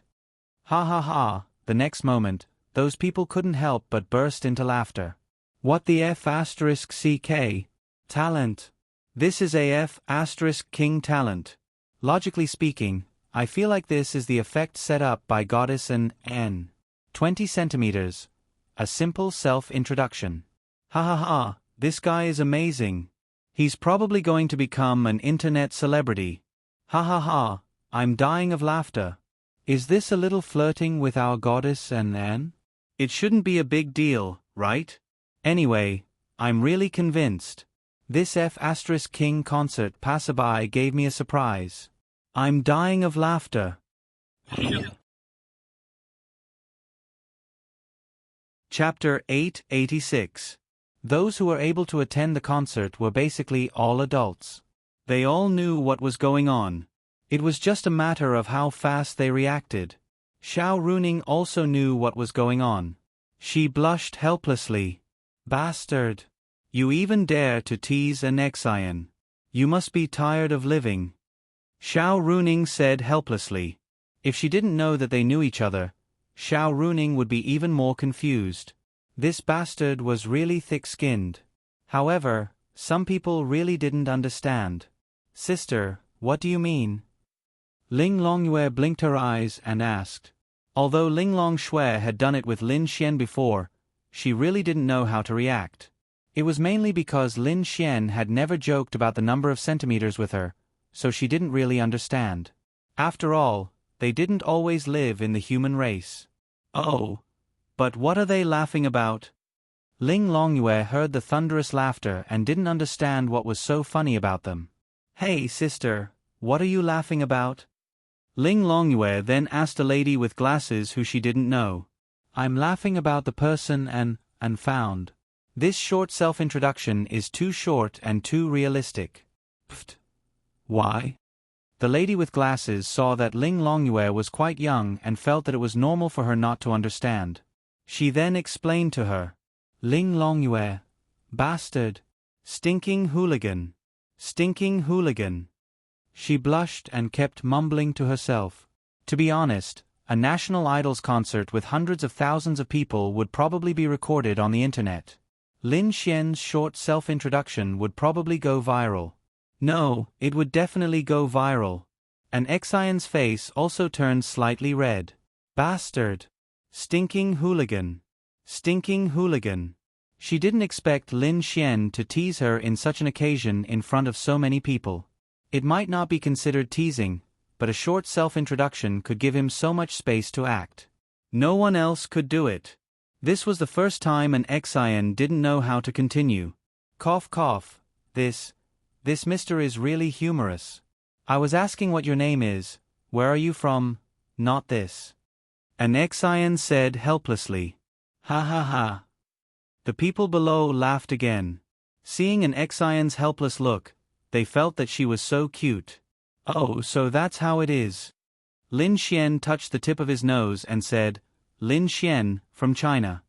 A: Ha ha ha, the next moment, those people couldn't help but burst into laughter. What the F***CK? Talent. This is AF**King talent. Logically speaking, I feel like this is the effect set up by Goddess and N. 20 centimeters. A simple self-introduction. Ha ha ha, this guy is amazing. He's probably going to become an internet celebrity. Ha ha ha, I'm dying of laughter. Is this a little flirting with our Goddess and N? It shouldn't be a big deal, right? Anyway, I'm really convinced. This F***King concert passerby gave me a surprise. I'm dying of laughter. Chapter 886. Those who were able to attend the concert were basically all adults. They all knew what was going on. It was just a matter of how fast they reacted. Xiao Runing also knew what was going on. She blushed helplessly. Bastard. You even dare to tease an XIN. You must be tired of living. Xiao Runing said helplessly. If she didn't know that they knew each other, Xiao Runing would be even more confused. This bastard was really thick-skinned. However, some people really didn't understand. Sister, what do you mean? Ling Longyue blinked her eyes and asked. Although Ling Longxue had done it with Lin Xian before, she really didn't know how to react. It was mainly because Lin Xian had never joked about the number of centimeters with her, so she didn't really understand. After all, they didn't always live in the human race. Oh, but what are they laughing about? Ling Longyue heard the thunderous laughter and didn't understand what was so funny about them. Hey sister, what are you laughing about? Ling Longyue then asked a lady with glasses who she didn't know. I'm laughing about the person and found. This short self-introduction is too short and too realistic. Pfft. Why? The lady with glasses saw that Ling Longyue was quite young and felt that it was normal for her not to understand. She then explained to her. Ling Longyue. Bastard. Stinking hooligan. Stinking hooligan. She blushed and kept mumbling to herself. To be honest, a national idols concert with hundreds of thousands of people would probably be recorded on the internet. Lin Xian's short self-introduction would probably go viral. No, it would definitely go viral. An XIN's face also turned slightly red. Bastard. Stinking hooligan. Stinking hooligan. She didn't expect Lin Xian to tease her in such an occasion in front of so many people. It might not be considered teasing, but a short self-introduction could give him so much space to act. No one else could do it. This was the first time an XIN didn't know how to continue. Cough cough. This mister is really humorous. I was asking what your name is. Where are you from? Not this. An Xian said helplessly. Ha ha ha. The people below laughed again. Seeing an Xian's helpless look, they felt that she was so cute. Oh, so that's how it is. Lin Xian touched the tip of his nose and said, Lin Xian, from China.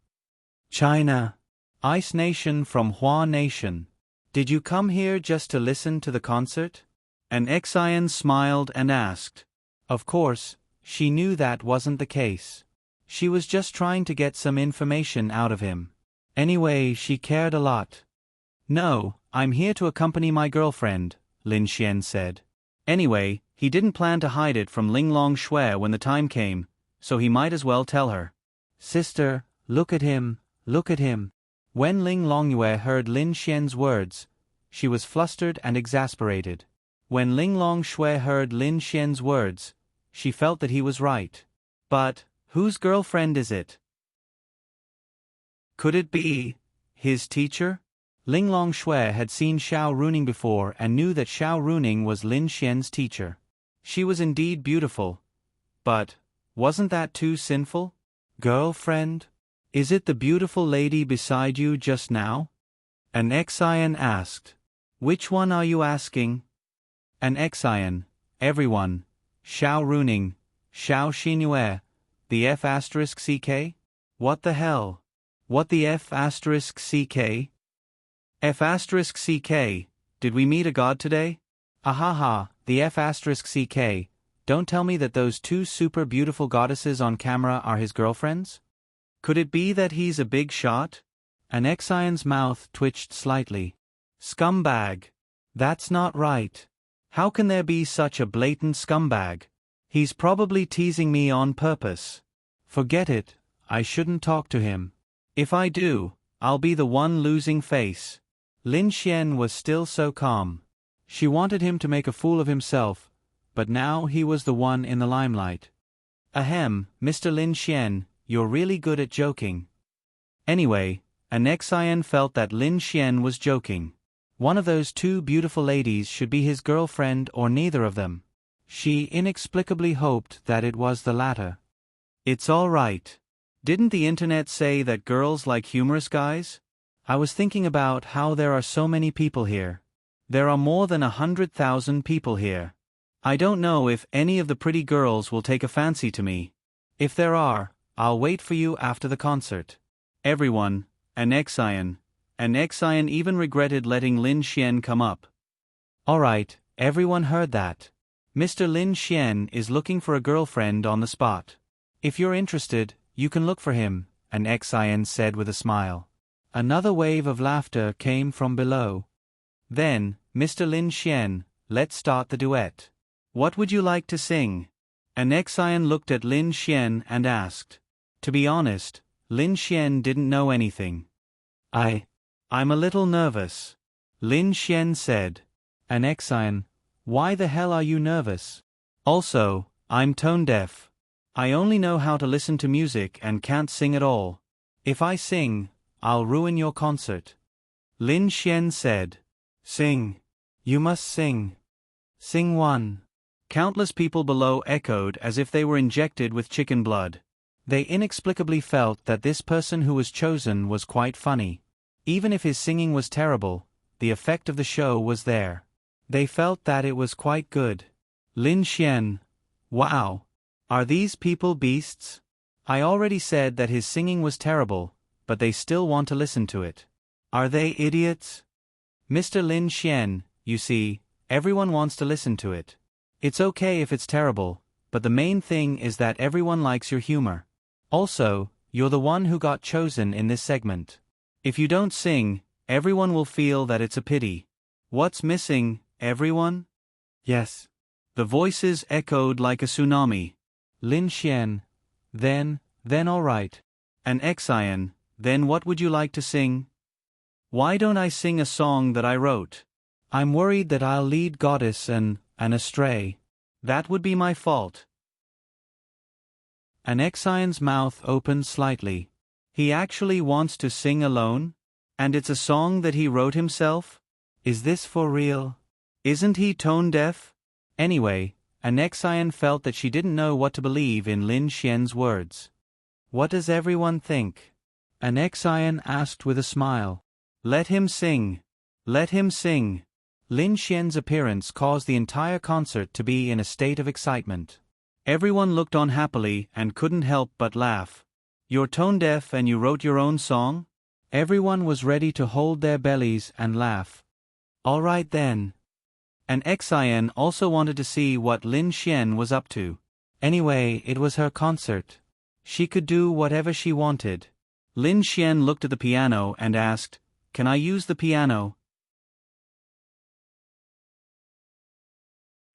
A: China. Ice Nation from Hua Nation. Did you come here just to listen to the concert? An Xian smiled and asked. Of course, she knew that wasn't the case. She was just trying to get some information out of him. Anyway, she cared a lot. No, I'm here to accompany my girlfriend, Lin Xian said. Anyway, he didn't plan to hide it from Ling Long Shui when the time came, so he might as well tell her. Sister, look at him, look at him. When Ling Longyue heard Lin Xian's words, she was flustered and exasperated. When Ling Long Shui heard Lin Xian's words, she felt that he was right. But, whose girlfriend is it? Could it be his teacher? Ling Long Shui had seen Xiao Runing before and knew that Xiao Runing was Lin Xian's teacher. She was indeed beautiful. But, wasn't that too sinful? Girlfriend? Is it the beautiful lady beside you just now? An Xian asked. Which one are you asking? An Xian, everyone. Xiao Runing, Xiao Xinue, the F*ck? What the hell? What the F*ck? F*ck, did we meet a god today? Ahaha, the F*ck. Don't tell me that those two super beautiful goddesses on camera are his girlfriends? Could it be that he's a big shot? An Xian's mouth twitched slightly. Scumbag. That's not right. How can there be such a blatant scumbag? He's probably teasing me on purpose. Forget it, I shouldn't talk to him. If I do, I'll be the one losing face. Lin Xian was still so calm. She wanted him to make a fool of himself, but now he was the one in the limelight. Ahem, Mr. Lin Xian, you're really good at joking. Anyway, an Xian felt that Lin Xian was joking. One of those two beautiful ladies should be his girlfriend or neither of them. She inexplicably hoped that it was the latter. It's all right. Didn't the internet say that girls like humorous guys? I was thinking about how there are so many people here. There are more than 100,000 people here. I don't know if any of the pretty girls will take a fancy to me. If there are, I'll wait for you after the concert. Everyone, an Xian even regretted letting Lin Xian come up. Alright, everyone heard that. Mr. Lin Xian is looking for a girlfriend on the spot. If you're interested, you can look for him, an Xian said with a smile. Another wave of laughter came from below. Then, Mr. Lin Xian, let's start the duet. What would you like to sing? An Xian looked at Lin Xian and asked. To be honest, Lin Xian didn't know anything. I'm a little nervous. Lin Xian said. An Xian, why the hell are you nervous? Also, I'm tone deaf. I only know how to listen to music and can't sing at all. If I sing, I'll ruin your concert. Lin Xian said. Sing. You must sing. Sing one. Countless people below echoed as if they were injected with chicken blood. They inexplicably felt that this person who was chosen was quite funny. Even if his singing was terrible, the effect of the show was there. They felt that it was quite good. Lin Xian. Wow. Are these people beasts? I already said that his singing was terrible, but they still want to listen to it. Are they idiots? Mr. Lin Xian, you see, everyone wants to listen to it. It's okay if it's terrible, but the main thing is that everyone likes your humor. Also, you're the one who got chosen in this segment. If you don't sing, everyone will feel that it's a pity. What's missing, everyone? Yes. The voices echoed like a tsunami. Lin Xian. Then all right. An Xian, then what would you like to sing? Why don't I sing a song that I wrote? I'm worried that I'll lead Goddess and astray. That would be my fault. An Xian's mouth opened slightly. He actually wants to sing alone? And it's a song that he wrote himself? Is this for real? Isn't he tone deaf? Anyway, Anexian felt that she didn't know what to believe in Lin Xian's words. What does everyone think? Anexian asked with a smile. Let him sing. Let him sing. Lin Xian's appearance caused the entire concert to be in a state of excitement. Everyone looked on happily and couldn't help but laugh. You're tone deaf and you wrote your own song? Everyone was ready to hold their bellies and laugh. All right then. Anexian also wanted to see what Lin Xian was up to. Anyway, it was her concert. She could do whatever she wanted. Lin Xian looked at the piano and asked, Can I use the piano?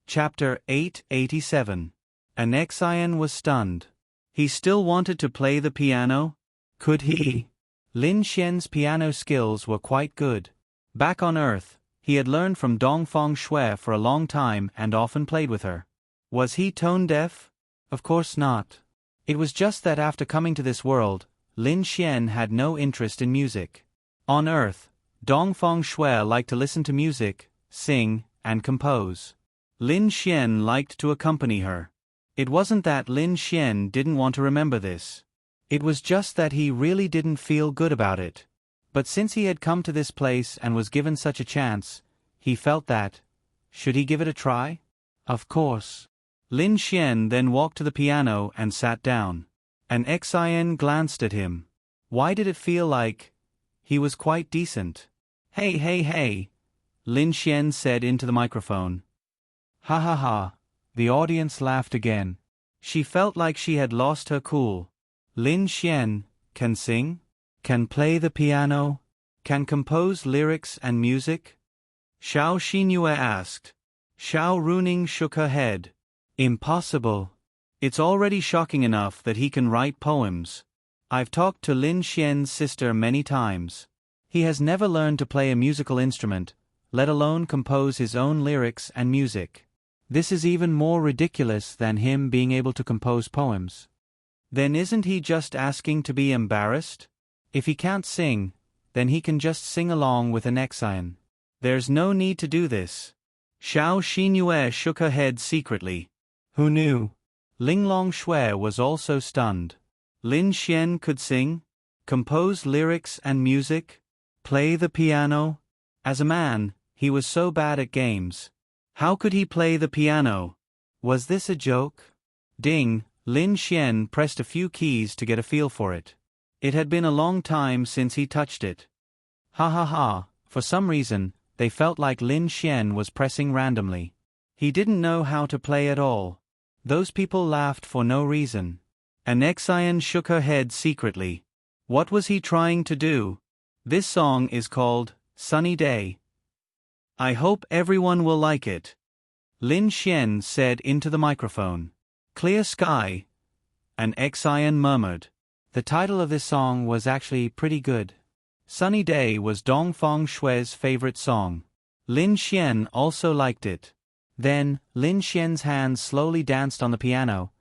A: Chapter 887. Anexian was stunned. He still wanted to play the piano? Could he? Lin Xian's piano skills were quite good. Back on Earth, he had learned from Dongfang Shui for a long time and often played with her. Was he tone deaf? Of course not. It was just that after coming to this world, Lin Xian had no interest in music. On Earth, Dongfang Shui liked to listen to music, sing, and compose. Lin Xian liked to accompany her. It wasn't that Lin Xian didn't want to remember this. It was just that he really didn't feel good about it. But since he had come to this place and was given such a chance, he felt that, should he give it a try? Of course. Lin Xian then walked to the piano and sat down. Anexian glanced at him. Why did it feel like he was quite decent? Hey, hey, hey, Lin Xian said into the microphone. Ha ha ha. The audience laughed again. She felt like she had lost her cool. Lin Xian can sing, can play the piano, can compose lyrics and music? Xiao Xingyue asked. Xiao Runing shook her head. Impossible. It's already shocking enough that he can write poems. I've talked to Lin Xian's sister many times. He has never learned to play a musical instrument, let alone compose his own lyrics and music. This is even more ridiculous than him being able to compose poems. Then isn't he just asking to be embarrassed? If he can't sing, then he can just sing along with Anexian. There's no need to do this. Xiao Xingyue shook her head secretly. Who knew? Linglong Shui was also stunned. Lin Xian could sing, compose lyrics and music, play the piano. As a man, he was so bad at games. How could he play the piano? Was this a joke? Ding, Lin Xian pressed a few keys to get a feel for it. It had been a long time since he touched it. Ha ha ha, for some reason, they felt like Lin Xian was pressing randomly. He didn't know how to play at all. Those people laughed for no reason. Anexian shook her head secretly. What was he trying to do? This song is called Sunny Day. I hope everyone will like it. Lin Xian said into the microphone. Clear sky. Anexian murmured. The title of this song was actually pretty good. Sunny Day was Dongfang Shui's favorite song. Lin Xian also liked it. Then, Lin Xian's hands slowly danced on the piano.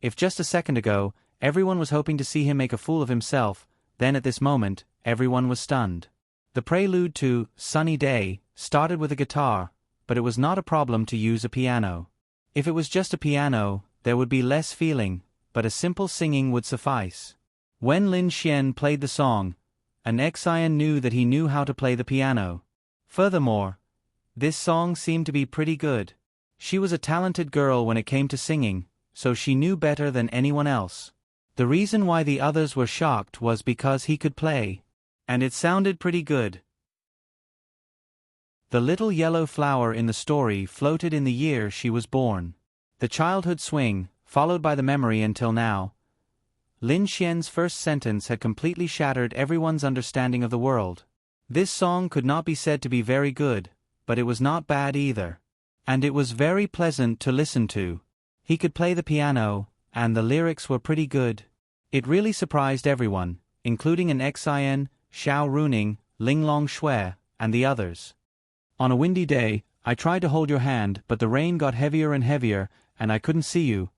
A: If just a second ago, everyone was hoping to see him make a fool of himself, then at this moment, everyone was stunned. The prelude to Sunny Day started with a guitar, but it was not a problem to use a piano. If it was just a piano, there would be less feeling, but a simple singing would suffice. When Lin Xian played the song, Anexian knew that he knew how to play the piano. Furthermore, this song seemed to be pretty good. She was a talented girl when it came to singing, so she knew better than anyone else. The reason why the others were shocked was because he could play. And it sounded pretty good. The little yellow flower in the story floated in the year she was born. The childhood swing, followed by the memory until now. Lin Xian's first sentence had completely shattered everyone's understanding of the world. This song could not be said to be very good, but it was not bad either. And it was very pleasant to listen to. He could play the piano, and the lyrics were pretty good. It really surprised everyone, including Anexian, Xiao Runing, Linglong Shui, and the others. On a windy day, I tried to hold your hand, but the rain got heavier and heavier, and I couldn't see you.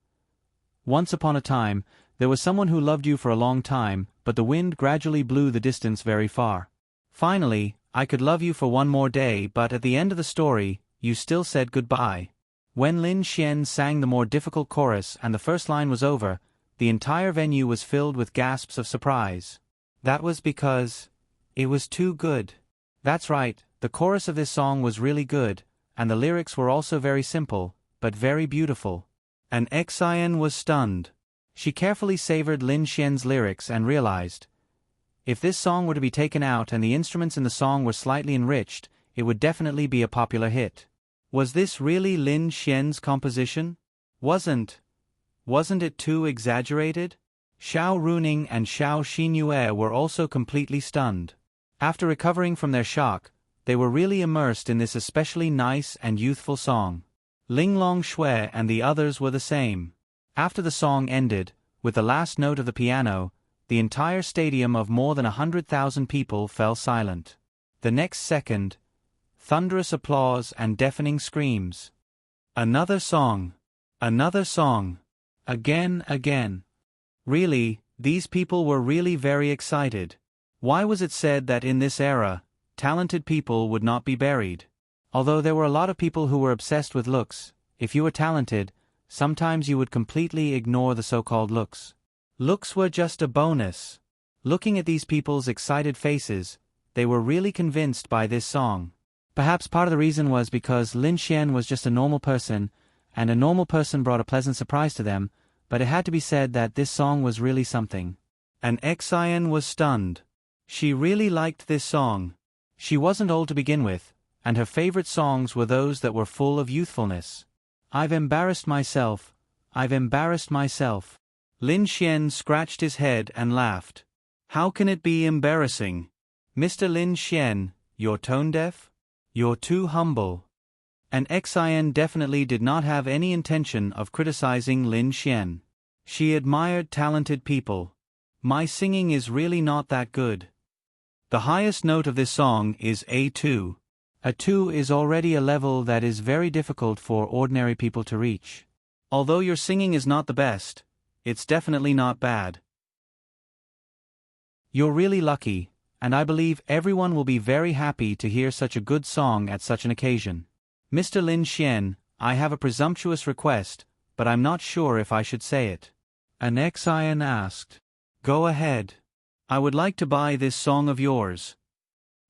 A: Once upon a time, there was someone who loved you for a long time, but the wind gradually blew the distance very far. Finally, I could love you for one more day, but at the end of the story, you still said goodbye. When Lin Xian sang the more difficult chorus and the first line was over, the entire venue was filled with gasps of surprise. That was because it was too good. That's right, the chorus of this song was really good, and the lyrics were also very simple, but very beautiful. And Xian was stunned. She carefully savored Lin Xian's lyrics and realized, if this song were to be taken out and the instruments in the song were slightly enriched, it would definitely be a popular hit. Was this really Lin Xian's composition? Wasn't it too exaggerated? Xiao Runing and Xiao Xinyue were also completely stunned. After recovering from their shock, they were really immersed in this especially nice and youthful song. Linglong Shui and the others were the same. After the song ended, with the last note of the piano, the entire stadium of more than 100,000 people fell silent. The next second, thunderous applause and deafening screams. Another song. Another song. Again. Really, these people were really very excited. Why was it said that in this era, talented people would not be buried? Although there were a lot of people who were obsessed with looks, if you were talented, sometimes you would completely ignore the so-called looks. Looks were just a bonus. Looking at these people's excited faces, they were really convinced by this song. Perhaps part of the reason was because Lin Xian was just a normal person, and a normal person brought a pleasant surprise to them, but it had to be said that this song was really something. And Xian was stunned. She really liked this song. She wasn't old to begin with, and her favorite songs were those that were full of youthfulness. I've embarrassed myself. Lin Xian scratched his head and laughed. How can it be embarrassing? Mr. Lin Xian, you're tone deaf? You're too humble. And Xian definitely did not have any intention of criticizing Lin Xian. She admired talented people. My singing is really not that good. The highest note of this song is A2. A2 is already a level that is very difficult for ordinary people to reach. Although your singing is not the best, it's definitely not bad. You're really lucky, and I believe everyone will be very happy to hear such a good song at such an occasion. Mr. Lin Xian, I have a presumptuous request, but I'm not sure if I should say it. An Xian asked. Go ahead. I would like to buy this song of yours.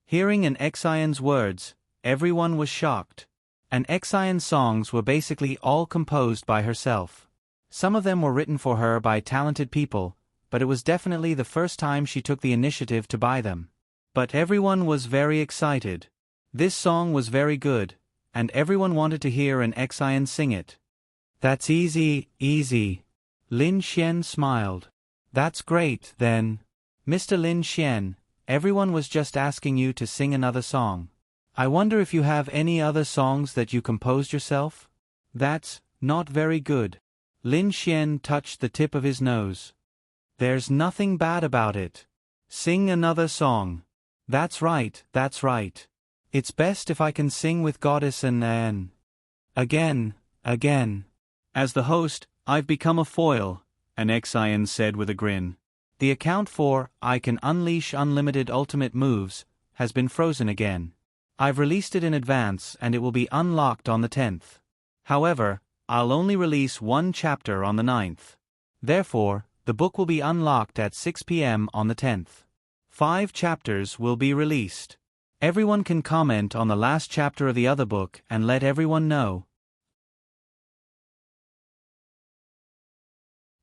A: Hearing an Xian's words, everyone was shocked. An Xian's songs were basically all composed by herself. Some of them were written for her by talented people, but it was definitely the first time she took the initiative to buy them. But everyone was very excited. This song was very good, and everyone wanted to hear an Xian sing it. That's easy. Lin Xian smiled. That's great, then. Mr. Lin Xian, everyone was just asking you to sing another song. I wonder if you have any other songs that you composed yourself? That's not very good. Lin Xian touched the tip of his nose. There's nothing bad about it. Sing another song. That's right. It's best if I can sing with Goddess and Again. As the host, I've become a foil, an Xian said with a grin. The account for I Can Unleash Unlimited Ultimate Moves has been frozen again. I've released it in advance and it will be unlocked on the 10th. However, I'll only release one chapter on the 9th. Therefore, the book will be unlocked at 6 p.m. on the 10th. 5 chapters will be released. Everyone can comment on the last chapter of the other book and let everyone know.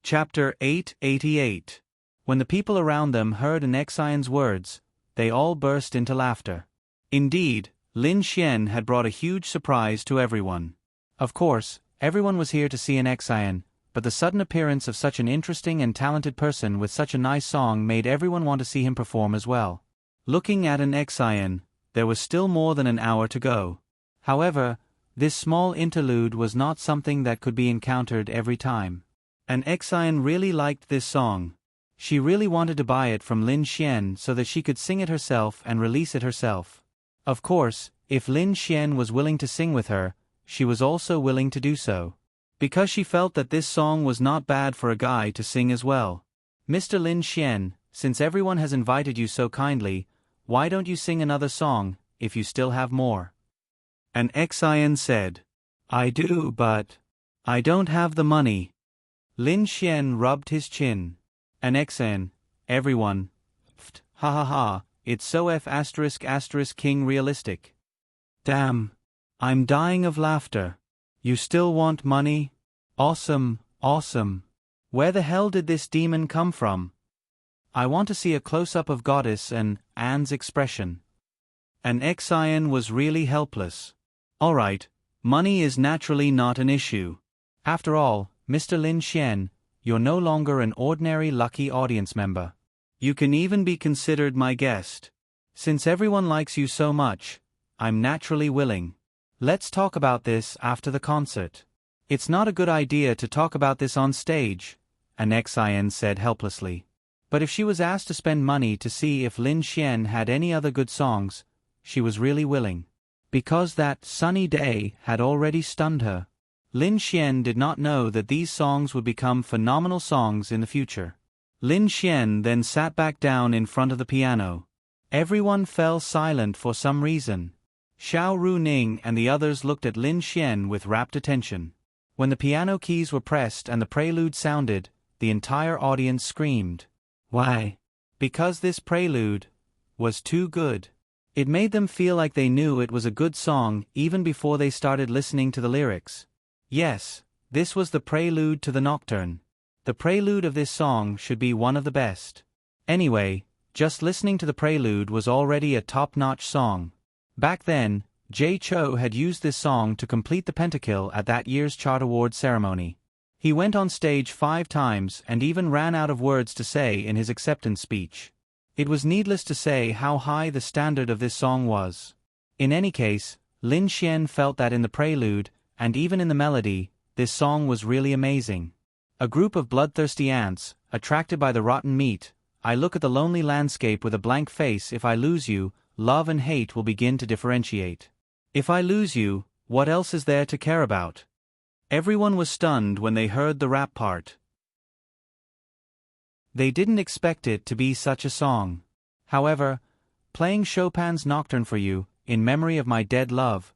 A: Chapter 888. When the people around them heard an Xian's words, they all burst into laughter. Indeed, Lin Xian had brought a huge surprise to everyone. Of course, everyone was here to see an Xian, but the sudden appearance of such an interesting and talented person with such a nice song made everyone want to see him perform as well. Looking at an Xian, there was still more than an hour to go. However, this small interlude was not something that could be encountered every time. An Xian really liked this song. She really wanted to buy it from Lin Xian so that she could sing it herself and release it herself. Of course, if Lin Xian was willing to sing with her, she was also willing to do so. Because she felt that this song was not bad for a guy to sing as well. Mr. Lin Xian, since everyone has invited you so kindly, why don't you sing another song, if you still have more? An Xian said. I do, but I don't have the money. Lin Xian rubbed his chin. An XN, everyone. Pft, ha ha ha, it's so F asterisk asterisk king realistic. Damn. I'm dying of laughter. You still want money? Awesome, awesome. Where the hell did this demon come from? I want to see a close-up of Goddess and Anne's expression. An Xian was really helpless. Alright, money is naturally not an issue. After all, Mr. Lin Xian, you're no longer an ordinary lucky audience member. You can even be considered my guest. Since everyone likes you so much, I'm naturally willing. Let's talk about this after the concert. It's not a good idea to talk about this on stage, an Xian said helplessly. But if she was asked to spend money to see if Lin Xian had any other good songs, she was really willing. Because that sunny day had already stunned her. Lin Xian did not know that these songs would become phenomenal songs in the future. Lin Xian then sat back down in front of the piano. Everyone fell silent for some reason. Xiao Runing and the others looked at Lin Xian with rapt attention. When the piano keys were pressed and the prelude sounded, the entire audience screamed. Why? Because this prelude was too good. It made them feel like they knew it was a good song even before they started listening to the lyrics. Yes, this was the prelude to the Nocturne. The prelude of this song should be one of the best. Anyway, just listening to the prelude was already a top-notch song. Back then, Jay Cho had used this song to complete the pentakill at that year's Chart Award ceremony. He went on stage 5 times and even ran out of words to say in his acceptance speech. It was needless to say how high the standard of this song was. In any case, Lin Xian felt that in the prelude, and even in the melody, this song was really amazing. A group of bloodthirsty ants, attracted by the rotten meat, I look at the lonely landscape with a blank face. If I lose you, love and hate will begin to differentiate. If I lose you, what else is there to care about? Everyone was stunned when they heard the rap part. They didn't expect it to be such a song. However, playing Chopin's Nocturne for you, in memory of my dead love,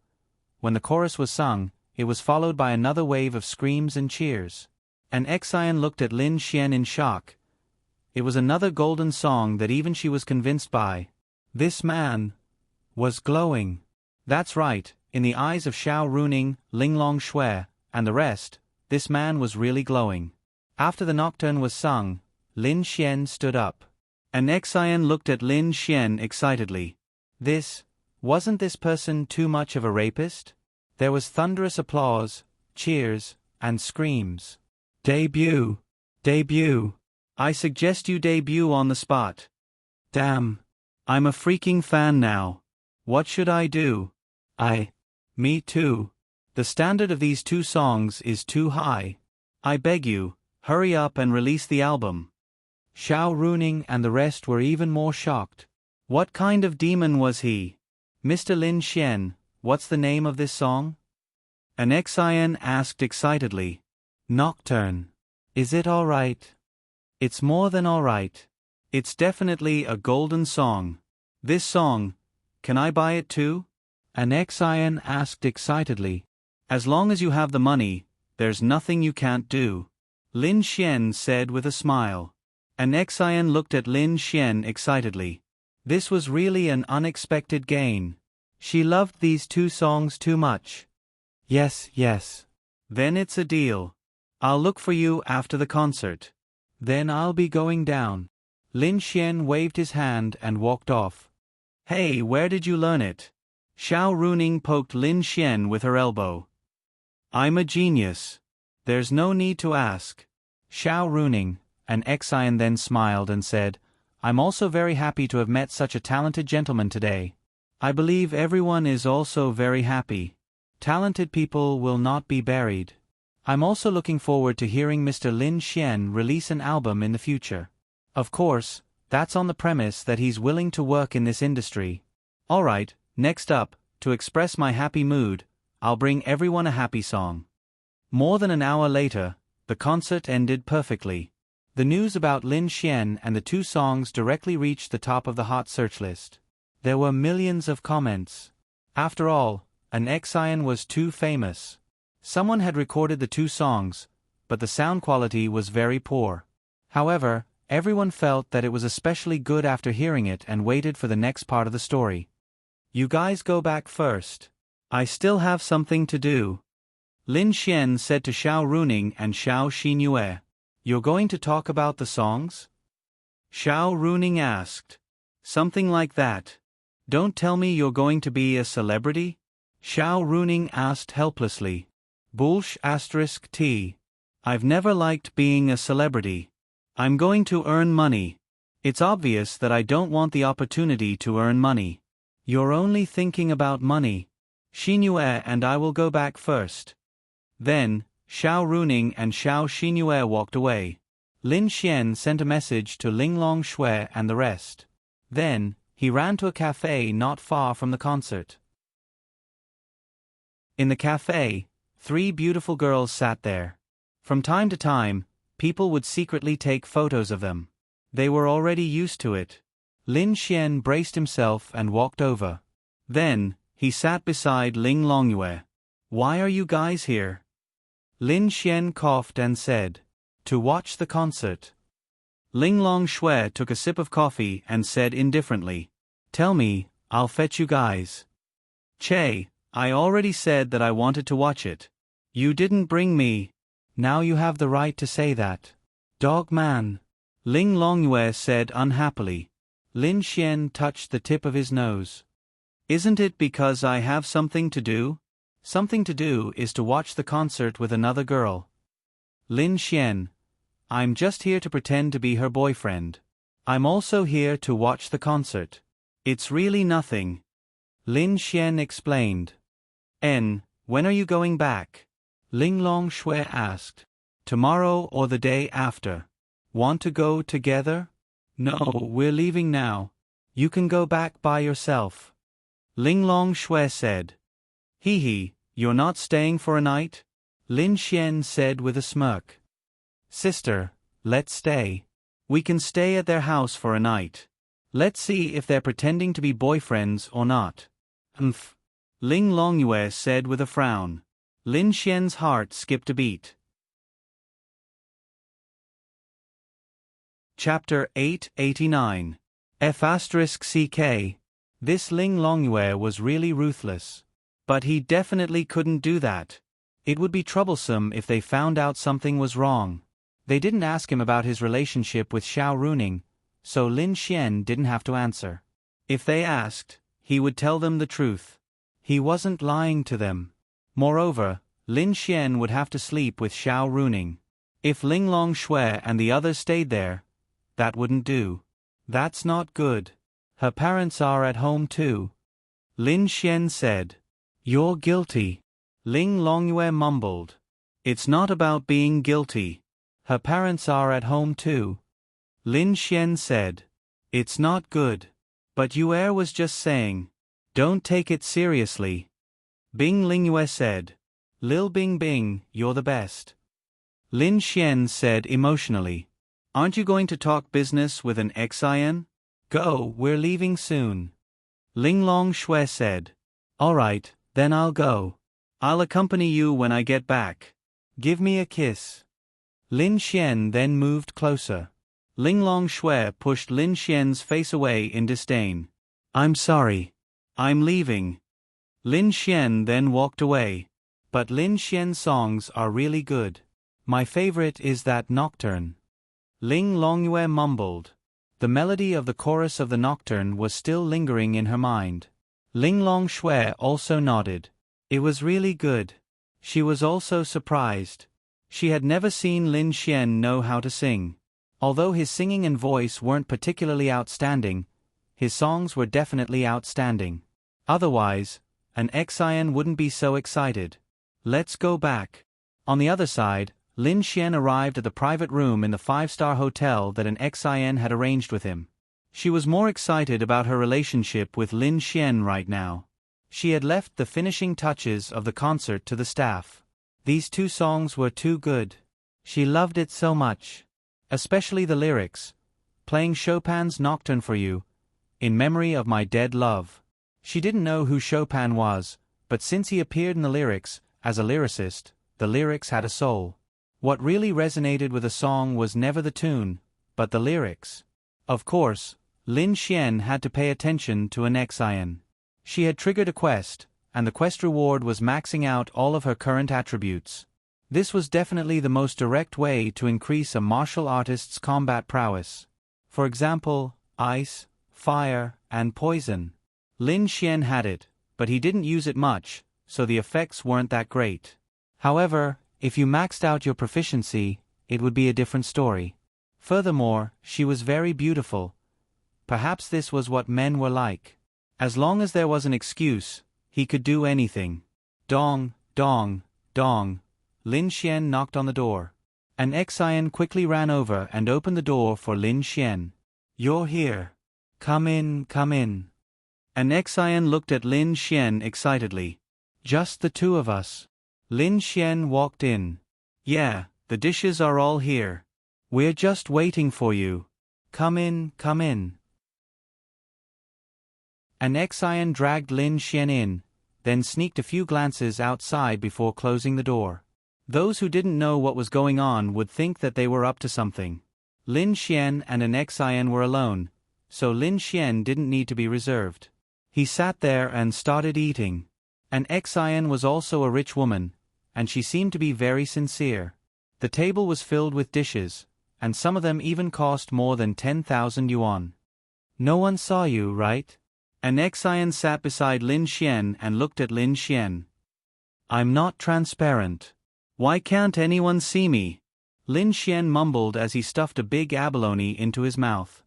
A: when the chorus was sung, it was followed by another wave of screams and cheers. An Xian looked at Lin Xian in shock. It was another golden song that even she was convinced by. This man was glowing. That's right, in the eyes of Xiao Runing, Linglong Shui, and the rest, this man was really glowing. After the Nocturne was sung, Lin Xian stood up. An Xian looked at Lin Xian excitedly. Wasn't this person too much of a rapist? There was thunderous applause, cheers, and screams. Debut! Debut! I suggest you debut on the spot. Damn! I'm a freaking fan now. What should I do? Me too. The standard of these 2 songs is too high. I beg you, hurry up and release the album. Xiao Runing and the rest were even more shocked. What kind of demon was he? Mr. Lin Xian, what's the name of this song? An Xian asked excitedly. Nocturne. Is it alright? It's more than alright. It's definitely a golden song. This song, can I buy it too? An Xian asked excitedly. As long as you have the money, there's nothing you can't do. Lin Xian said with a smile. An Xian looked at Lin Xian excitedly. This was really an unexpected gain. She loved these 2 songs too much. Yes. Then it's a deal. I'll look for you after the concert. Then I'll be going down. Lin Xian waved his hand and walked off. Hey, where did you learn it? Xiao Runing poked Lin Xian with her elbow. I'm a genius. There's no need to ask. Xiao Runing, an Xian then smiled and said, I'm also very happy to have met such a talented gentleman today. I believe everyone is also very happy. Talented people will not be buried. I'm also looking forward to hearing Mr. Lin Xian release an album in the future. Of course, that's on the premise that he's willing to work in this industry. Alright, next up, to express my happy mood, I'll bring everyone a happy song. More than an hour later, the concert ended perfectly. The news about Lin Xian and the 2 songs directly reached the top of the hot search list. There were millions of comments. After all, an Xian was too famous. Someone had recorded the two songs, but the sound quality was very poor. However, everyone felt that it was especially good after hearing it and waited for the next part of the story. You guys go back first. I still have something to do. Lin Xian said to Xiao Runing and Xiao Xinyue. You're going to talk about the songs? Xiao Runing asked. Something like that. Don't tell me you're going to be a celebrity? Xiao Runing asked helplessly. Bullsh*T. I've never liked being a celebrity. I'm going to earn money. It's obvious that I don't want the opportunity to earn money. You're only thinking about money. Xinyue and I will go back first. Then, Xiao Runing and Xiao Xinyue walked away. Lin Xian sent a message to Linglong Shui and the rest. Then, he ran to a cafe not far from the concert. In the cafe, 3 beautiful girls sat there. From time to time, people would secretly take photos of them. They were already used to it. Lin Xian braced himself and walked over. Then, he sat beside Ling Longyue. Why are you guys here? Lin Xian coughed and said, to watch the concert. Ling Long Shui took a sip of coffee and said indifferently, tell me, I'll fetch you guys. Che, I already said that I wanted to watch it. You didn't bring me. Now you have the right to say that. Dog man. Ling Longyue said unhappily. Lin Xian touched the tip of his nose. Isn't it because I have something to do? Something to do is to watch the concert with another girl. Lin Xian. I'm just here to pretend to be her boyfriend. I'm also here to watch the concert. It's really nothing. Lin Xian explained. When are you going back? Ling Long Shui asked. Tomorrow or the day after. Want to go together? No, we're leaving now. You can go back by yourself. Ling Long Shui said. Hee, you're not staying for a night? Lin Xian said with a smirk. Sister, let's stay. We can stay at their house for a night. Let's see if they're pretending to be boyfriends or not. Ling Longyue said with a frown. Lin Xian's heart skipped a beat. Chapter 889. F***ck. This Ling Longyue was really ruthless. But he definitely couldn't do that. It would be troublesome if they found out something was wrong. They didn't ask him about his relationship with Xiao Runing, so Lin Xian didn't have to answer. If they asked, he would tell them the truth. He wasn't lying to them. Moreover, Lin Xian would have to sleep with Xiao Runing. If Ling Long Shui and the others stayed there, that wouldn't do. That's not good. Her parents are at home too. Lin Xian said. You're guilty. Ling Longyue mumbled. It's not about being guilty. Her parents are at home too. Lin Xian said. It's not good. But Yue was just saying. Don't take it seriously. Bing Lingyue said. Lil Bing Bing, you're the best. Lin Xian said emotionally. Aren't you going to talk business with an Xin? Go, we're leaving soon. Ling Long Shui said. Alright, then I'll go. I'll accompany you when I get back. Give me a kiss. Lin Xian then moved closer. Ling Long Shui pushed Lin Xian's face away in disdain. I'm sorry. I'm leaving. Lin Xian then walked away. But Lin Xian's songs are really good. My favorite is that nocturne. Ling Longyue mumbled. The melody of the chorus of the nocturne was still lingering in her mind. Ling Long Shui also nodded. It was really good. She was also surprised. She had never seen Lin Xian know how to sing. Although his singing and voice weren't particularly outstanding, his songs were definitely outstanding. Otherwise, an Xin wouldn't be so excited. Let's go back. On the other side, Lin Xian arrived at the private room in the 5-star hotel that an Xin had arranged with him. She was more excited about her relationship with Lin Xian right now. She had left the finishing touches of the concert to the staff. These 2 songs were too good. She loved it so much. Especially the lyrics. Playing Chopin's Nocturne for you, in memory of my dead love. She didn't know who Chopin was, but since he appeared in the lyrics, as a lyricist, the lyrics had a soul. What really resonated with a song was never the tune, but the lyrics. Of course, Lin Xian had to pay attention to an Xian. She had triggered a quest, and the quest reward was maxing out all of her current attributes. This was definitely the most direct way to increase a martial artist's combat prowess. For example, ice, fire, and poison. Lin Xian had it, but he didn't use it much, so the effects weren't that great. However, if you maxed out your proficiency, it would be a different story. Furthermore, she was very beautiful. Perhaps this was what men were like. As long as there was an excuse, he could do anything. Dong, dong, dong. Lin Xian knocked on the door. An Xian quickly ran over and opened the door for Lin Xian. "You're here. Come in, come in." An Xian looked at Lin Xian excitedly. "Just the two of us." Lin Xian walked in. "Yeah, the dishes are all here. We're just waiting for you. Come in, come in." An Xian dragged Lin Xian in, then sneaked a few glances outside before closing the door. Those who didn't know what was going on would think that they were up to something. Lin Xian and an Xian were alone, so Lin Xian didn't need to be reserved. He sat there and started eating. An Xian was also a rich woman, and she seemed to be very sincere. The table was filled with dishes, and some of them even cost more than 10,000 yuan. "No one saw you, right?" An Xian sat beside Lin Xian and looked at Lin Xian. "I'm not transparent. Why can't anyone see me?" Lin Xian mumbled as he stuffed a big abalone into his mouth.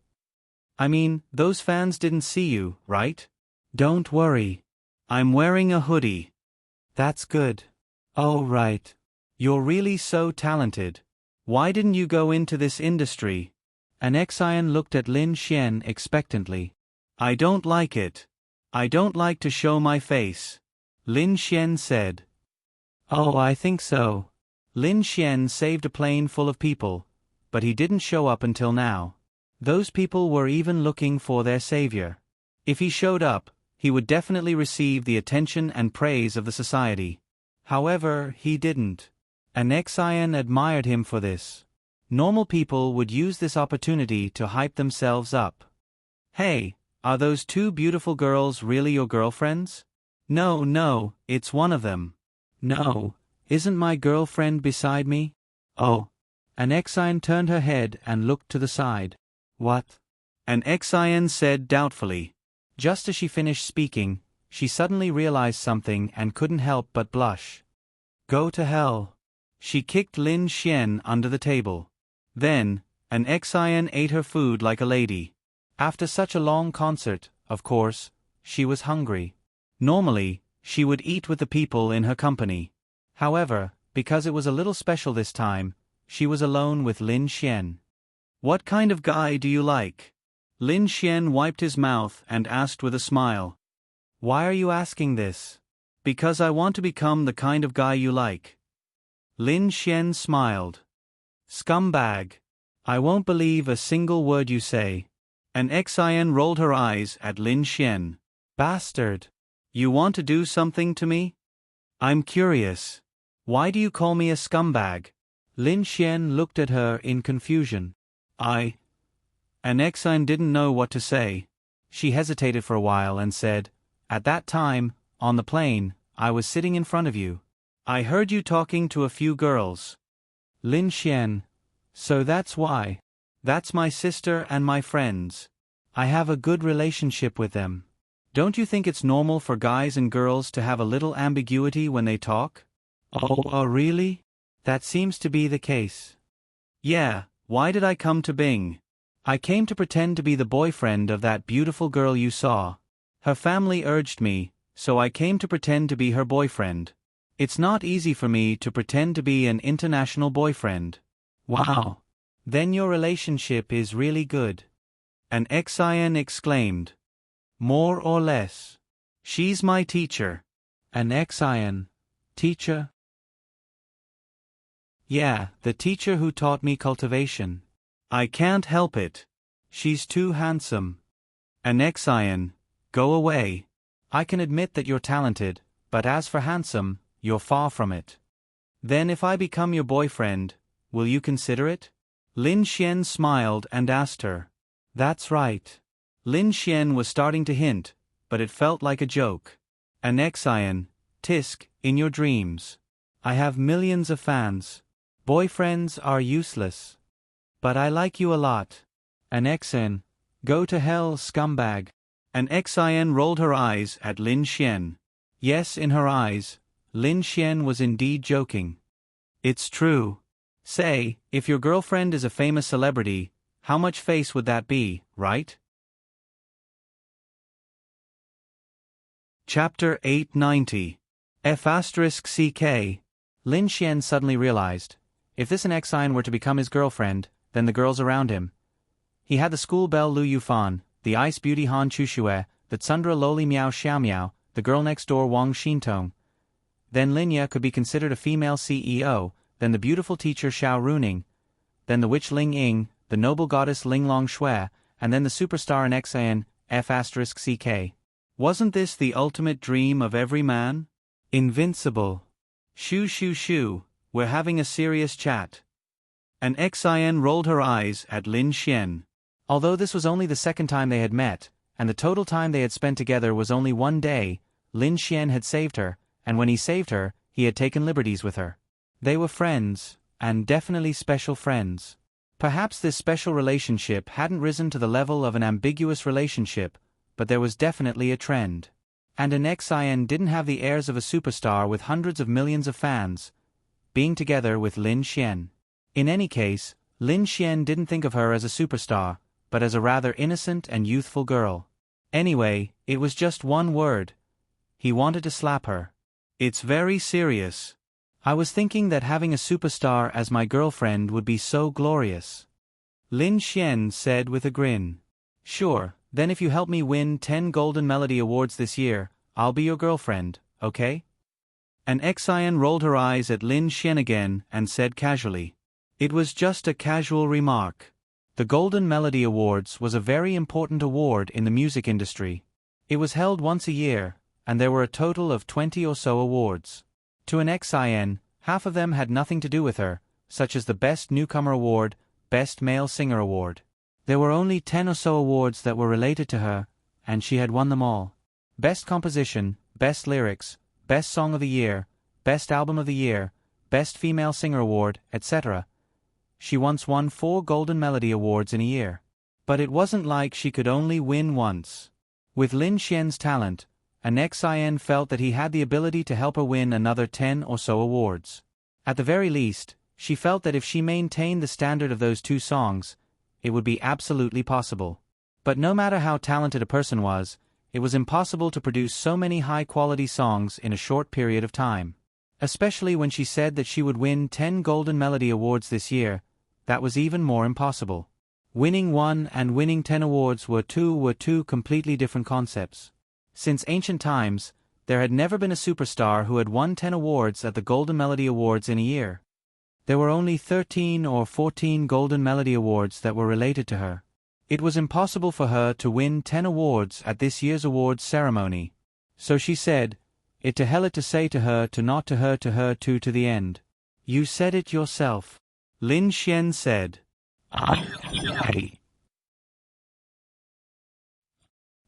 A: "I mean, those fans didn't see you, right?" "Don't worry. I'm wearing a hoodie." "That's good." "Oh right. You're really so talented. Why didn't you go into this industry?" An Xian looked at Lin Xian expectantly. "I don't like it. I don't like to show my face," Lin Xian said. "Oh, I think so." Lin Xian saved a plane full of people, but he didn't show up until now. Those people were even looking for their savior. If he showed up, he would definitely receive the attention and praise of the society. However, he didn't. An Xian admired him for this. Normal people would use this opportunity to hype themselves up. "Hey, are those two beautiful girls really your girlfriends?" "No, no, it's one of them." "No, isn't my girlfriend beside me?" "Oh." An Xian turned her head and looked to the side. "What?" An Xian said doubtfully. Just as she finished speaking, she suddenly realized something and couldn't help but blush. "Go to hell." She kicked Lin Xian under the table. Then, an Xian ate her food like a lady. After such a long concert, of course, she was hungry. Normally, she would eat with the people in her company. However, because it was a little special this time, she was alone with Lin Xian. "What kind of guy do you like?" Lin Xian wiped his mouth and asked with a smile. "Why are you asking this?" "Because I want to become the kind of guy you like." Lin Xian smiled. "Scumbag. I won't believe a single word you say." An Xian rolled her eyes at Lin Xian. "Bastard. You want to do something to me?" "I'm curious. Why do you call me a scumbag?" Lin Xian looked at her in confusion. An Xian didn't know what to say. She hesitated for a while and said, "At that time, on the plane, I was sitting in front of you. I heard you talking to a few girls." Lin Xian. "So that's why." "That's my sister and my friends. I have a good relationship with them." "Don't you think it's normal for guys and girls to have a little ambiguity when they talk?" Oh, really? That seems to be the case." "Yeah, why did I come to Bing?" "I came to pretend to be the boyfriend of that beautiful girl you saw. Her family urged me, so I came to pretend to be her boyfriend. It's not easy for me to pretend to be an international boyfriend." "Wow. Then your relationship is really good." An Xian exclaimed. "More or less. She's my teacher." An Xian. "Teacher?" "Yeah, the teacher who taught me cultivation. I can't help it. She's too handsome." An Xian. "Go away. I can admit that you're talented, but as for handsome, you're far from it." Then if I become your boyfriend, will you consider it? Lin Xian smiled and asked her. That's right. Lin Xian was starting to hint, but it felt like a joke. Anexian, tisk, in your dreams. I have millions of fans. Boyfriends are useless. But I like you a lot. Anexian, go to hell, scumbag. Anexian rolled her eyes at Lin Xian. Yes, in her eyes, Lin Xian was indeed joking. It's true. Say, if your girlfriend is a famous celebrity, how much face would that be, right? Chapter 890. F***CK. Lin Xian suddenly realized, if this Anexian were to become his girlfriend, then the girls around him. He had the school belle Lu Yufan, the ice beauty Han Chushue, the tsundra loli Miao Xiaomiao, the girl next door Wang Xintong. Then Linya could be considered a female CEO, then the beautiful teacher Xiao Runing, then the witch Ling Ying, the noble goddess Ling Long Shui, and then the superstar Anexian, F***CK. Wasn't this the ultimate dream of every man? Invincible. Shoo shoo shoo, we're having a serious chat. Anexian rolled her eyes at Lin Xian. Although this was only the second time they had met, and the total time they had spent together was only 1 day, Lin Xian had saved her, and when he saved her, he had taken liberties with her. They were friends, and definitely special friends. Perhaps this special relationship hadn't risen to the level of an ambiguous relationship, but there was definitely a trend. And Anexian didn't have the airs of a superstar with hundreds of millions of fans, being together with Lin Xian. In any case, Lin Xian didn't think of her as a superstar, but as a rather innocent and youthful girl. Anyway, it was just one word. He wanted to slap her. It's very serious. I was thinking that having a superstar as my girlfriend would be so glorious. Lin Xian said with a grin. Sure, then if you help me win 10 Golden Melody Awards this year, I'll be your girlfriend, okay? Anexian rolled her eyes at Lin Xian again and said casually. It was just a casual remark. The Golden Melody Awards was a very important award in the music industry. It was held once a year, and there were a total of 20 or so awards. To Anexian, half of them had nothing to do with her, such as the Best Newcomer Award, Best Male Singer Award. There were only 10 or so awards that were related to her, and she had won them all. Best Composition, Best Lyrics, Best Song of the Year, Best Album of the Year, Best Female Singer Award, etc. She once won 4 Golden Melody Awards in a year. But it wasn't like she could only win once. With Lin Xian's talent, Anexian felt that he had the ability to help her win another 10 or so awards. At the very least, she felt that if she maintained the standard of those 2 songs, it would be absolutely possible. But no matter how talented a person was, it was impossible to produce so many high-quality songs in a short period of time. Especially when she said that she would win 10 Golden Melody Awards this year, that was even more impossible. Winning 1 and winning 10 awards were two completely different concepts. Since ancient times, there had never been a superstar who had won 10 awards at the Golden Melody Awards in a year. There were only 13 or 14 Golden Melody Awards that were related to her. It was impossible for her to win 10 awards at this year's awards ceremony. So she said, it to hell it to say to her to not to her to the end. You said it yourself. Lin Xian said.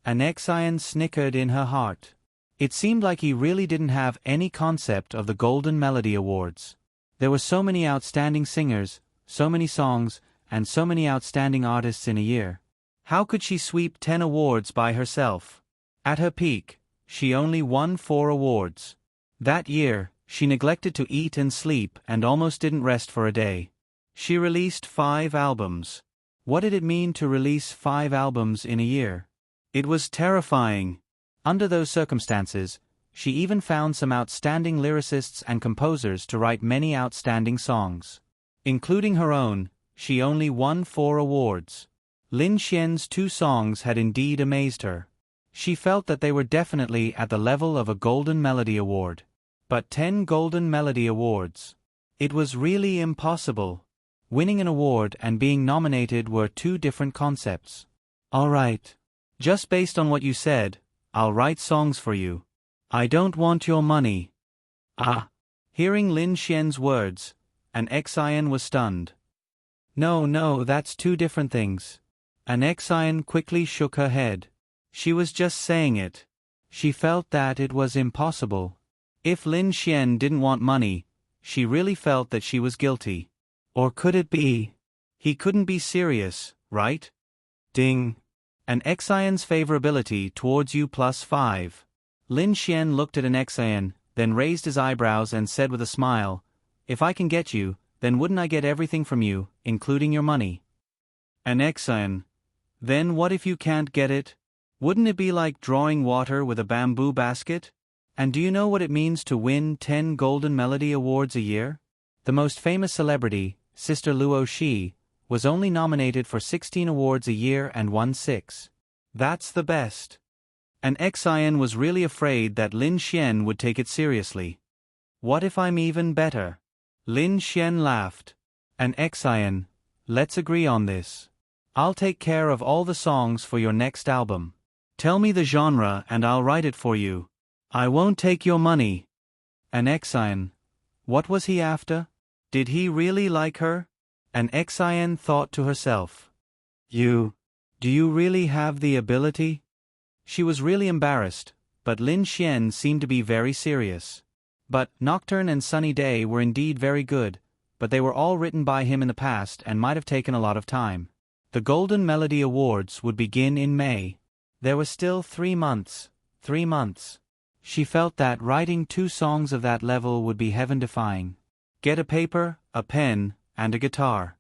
A: Anexian snickered in her heart. It seemed like he really didn't have any concept of the Golden Melody Awards. There were so many outstanding singers, so many songs, and so many outstanding artists in a year. How could she sweep 10 awards by herself? At her peak, she only won 4 awards. That year, she neglected to eat and sleep and almost didn't rest for a day. She released 5 albums. What did it mean to release 5 albums in a year? It was terrifying. Under those circumstances, she even found some outstanding lyricists and composers to write many outstanding songs. Including her own, she only won 4 awards. Lin Xian's 2 songs had indeed amazed her. She felt that they were definitely at the level of a Golden Melody Award. But 10 Golden Melody Awards. It was really impossible. Winning an award and being nominated were 2 different concepts. All right. Just based on what you said, I'll write songs for you. I don't want your money. Ah. Hearing Lin Xian's words, An Xian was stunned. No, that's two different things. An Xian quickly shook her head. She was just saying it. She felt that it was impossible. If Lin Xian didn't want money, she really felt that she was guilty. Or could it be? He couldn't be serious, right? Ding. An Xian's favorability towards you +5. Lin Xian looked at an Xian, then raised his eyebrows and said with a smile, If I can get you, then wouldn't I get everything from you, including your money? An Xian. Then what if you can't get it? Wouldn't it be like drawing water with a bamboo basket? And do you know what it means to win 10 Golden Melody Awards a year? The most famous celebrity, Sister Luo Shi, was only nominated for 16 awards a year and won 6. That's the best. An Xian was really afraid that Lin Xian would take it seriously. What if I'm even better? Lin Xian laughed. An Xian, let's agree on this. I'll take care of all the songs for your next album. Tell me the genre and I'll write it for you. I won't take your money. An Xian. What was he after? Did he really like her? An Xian thought to herself. Do you really have the ability? She was really embarrassed, but Lin Xian seemed to be very serious. But Nocturne and Sunny Day were indeed very good, but they were all written by him in the past and might have taken a lot of time. The Golden Melody Awards would begin in May. There was still 3 months. 3 months. She felt that writing 2 songs of that level would be heaven-defying. Get a paper, a pen, and a guitar.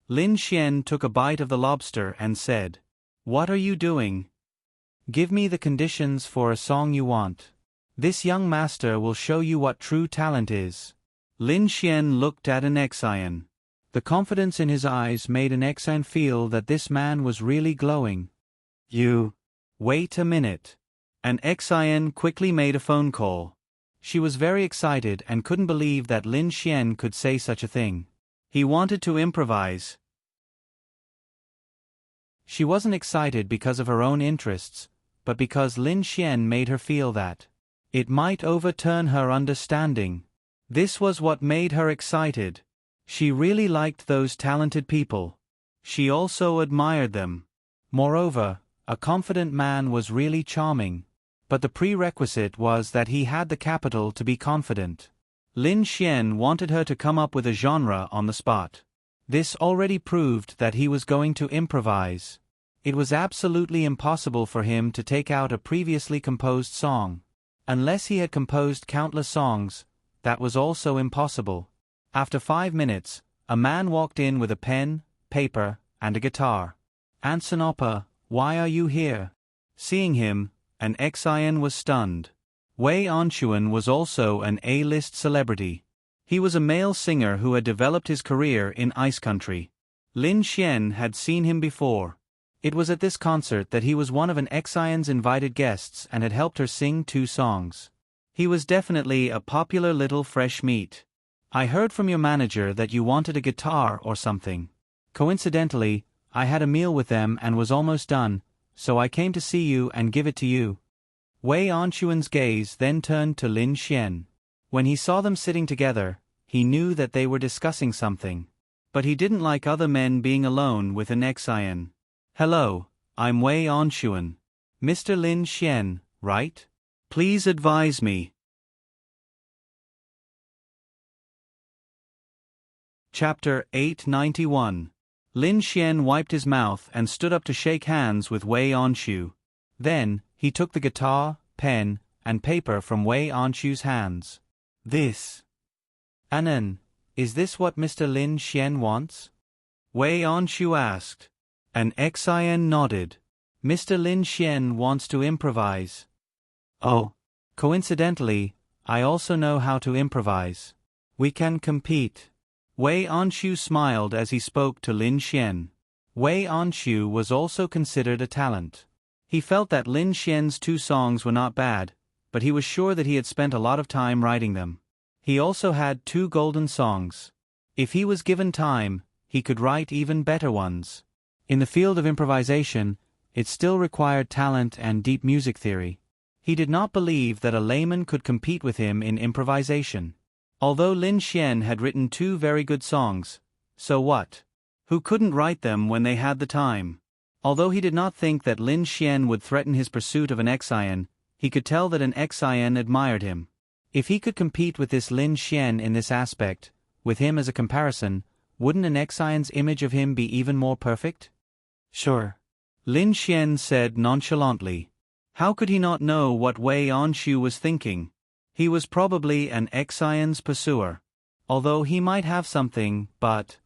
A: Lin Xian took a bite of the lobster and said, What are you doing? Give me the conditions for a song you want. This young master will show you what true talent is. Lin Xian looked at an Xian. The confidence in his eyes made an Xian feel that this man was really glowing. Wait a minute. An Xian quickly made a phone call. She was very excited and couldn't believe that Lin Xian could say such a thing. He wanted to improvise. She wasn't excited because of her own interests, but because Lin Xian made her feel that it might overturn her understanding. This was what made her excited. She really liked those talented people. She also admired them. Moreover, a confident man was really charming. But the prerequisite was that he had the capital to be confident. Lin Xian wanted her to come up with a genre on the spot. This already proved that he was going to improvise. It was absolutely impossible for him to take out a previously composed song. Unless he had composed countless songs, that was also impossible. After 5 minutes, a man walked in with a pen, paper, and a guitar. Anson Oppa, why are you here? Seeing him, an Xian was stunned. Wei Anxuan was also an A-list celebrity. He was a male singer who had developed his career in Ice Country. Lin Xian had seen him before. It was at this concert that he was one of an Xian's invited guests and had helped her sing 2 songs. He was definitely a popular little fresh meat. I heard from your manager that you wanted a guitar or something. Coincidentally, I had a meal with them and was almost done, so I came to see you and give it to you. Wei Anxuan's gaze then turned to Lin Xian. When he saw them sitting together, he knew that they were discussing something. But he didn't like other men being alone with an Xian. Hello, I'm Wei Anxuan. Mr. Lin Xian, right? Please advise me. Chapter 891. Lin Xian wiped his mouth and stood up to shake hands with Wei Anxu. Then, he took the guitar, pen, and paper from Wei Anxu's hands. Anan, is this what Mr. Lin Xian wants? Wei Anxu asked. An Xian nodded. Mr. Lin Xian wants to improvise. Oh. Coincidentally, I also know how to improvise. We can compete. Wei Anxu smiled as he spoke to Lin Xian. Wei Anxu was also considered a talent. He felt that Lin Xian's 2 songs were not bad, but he was sure that he had spent a lot of time writing them. He also had 2 golden songs. If he was given time, he could write even better ones. In the field of improvisation, it still required talent and deep music theory. He did not believe that a layman could compete with him in improvisation. Although Lin Xian had written 2 very good songs, so what? Who couldn't write them when they had the time? Although he did not think that Lin Xian would threaten his pursuit of an Xian, he could tell that an Xian admired him. If he could compete with this Lin Xian in this aspect, with him as a comparison, wouldn't an Xian's image of him be even more perfect? Sure. Lin Xian said nonchalantly. How could he not know what Wei Anshu was thinking? He was probably an Xian's pursuer. Although he might have something, but...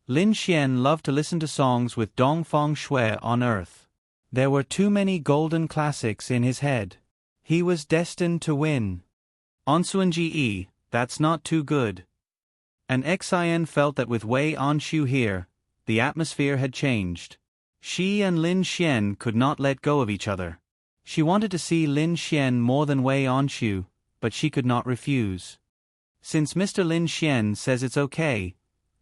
A: Lin Xian loved to listen to songs with Dongfang Shui on earth. There were too many golden classics in his head. He was destined to win. Onsuan-ji, that's not too good. An Xian felt that with Wei Anshu here, the atmosphere had changed. She and Lin Xian could not let go of each other. She wanted to see Lin Xian more than Wei Anshu, but she could not refuse. Since Mr. Lin Xian says it's okay,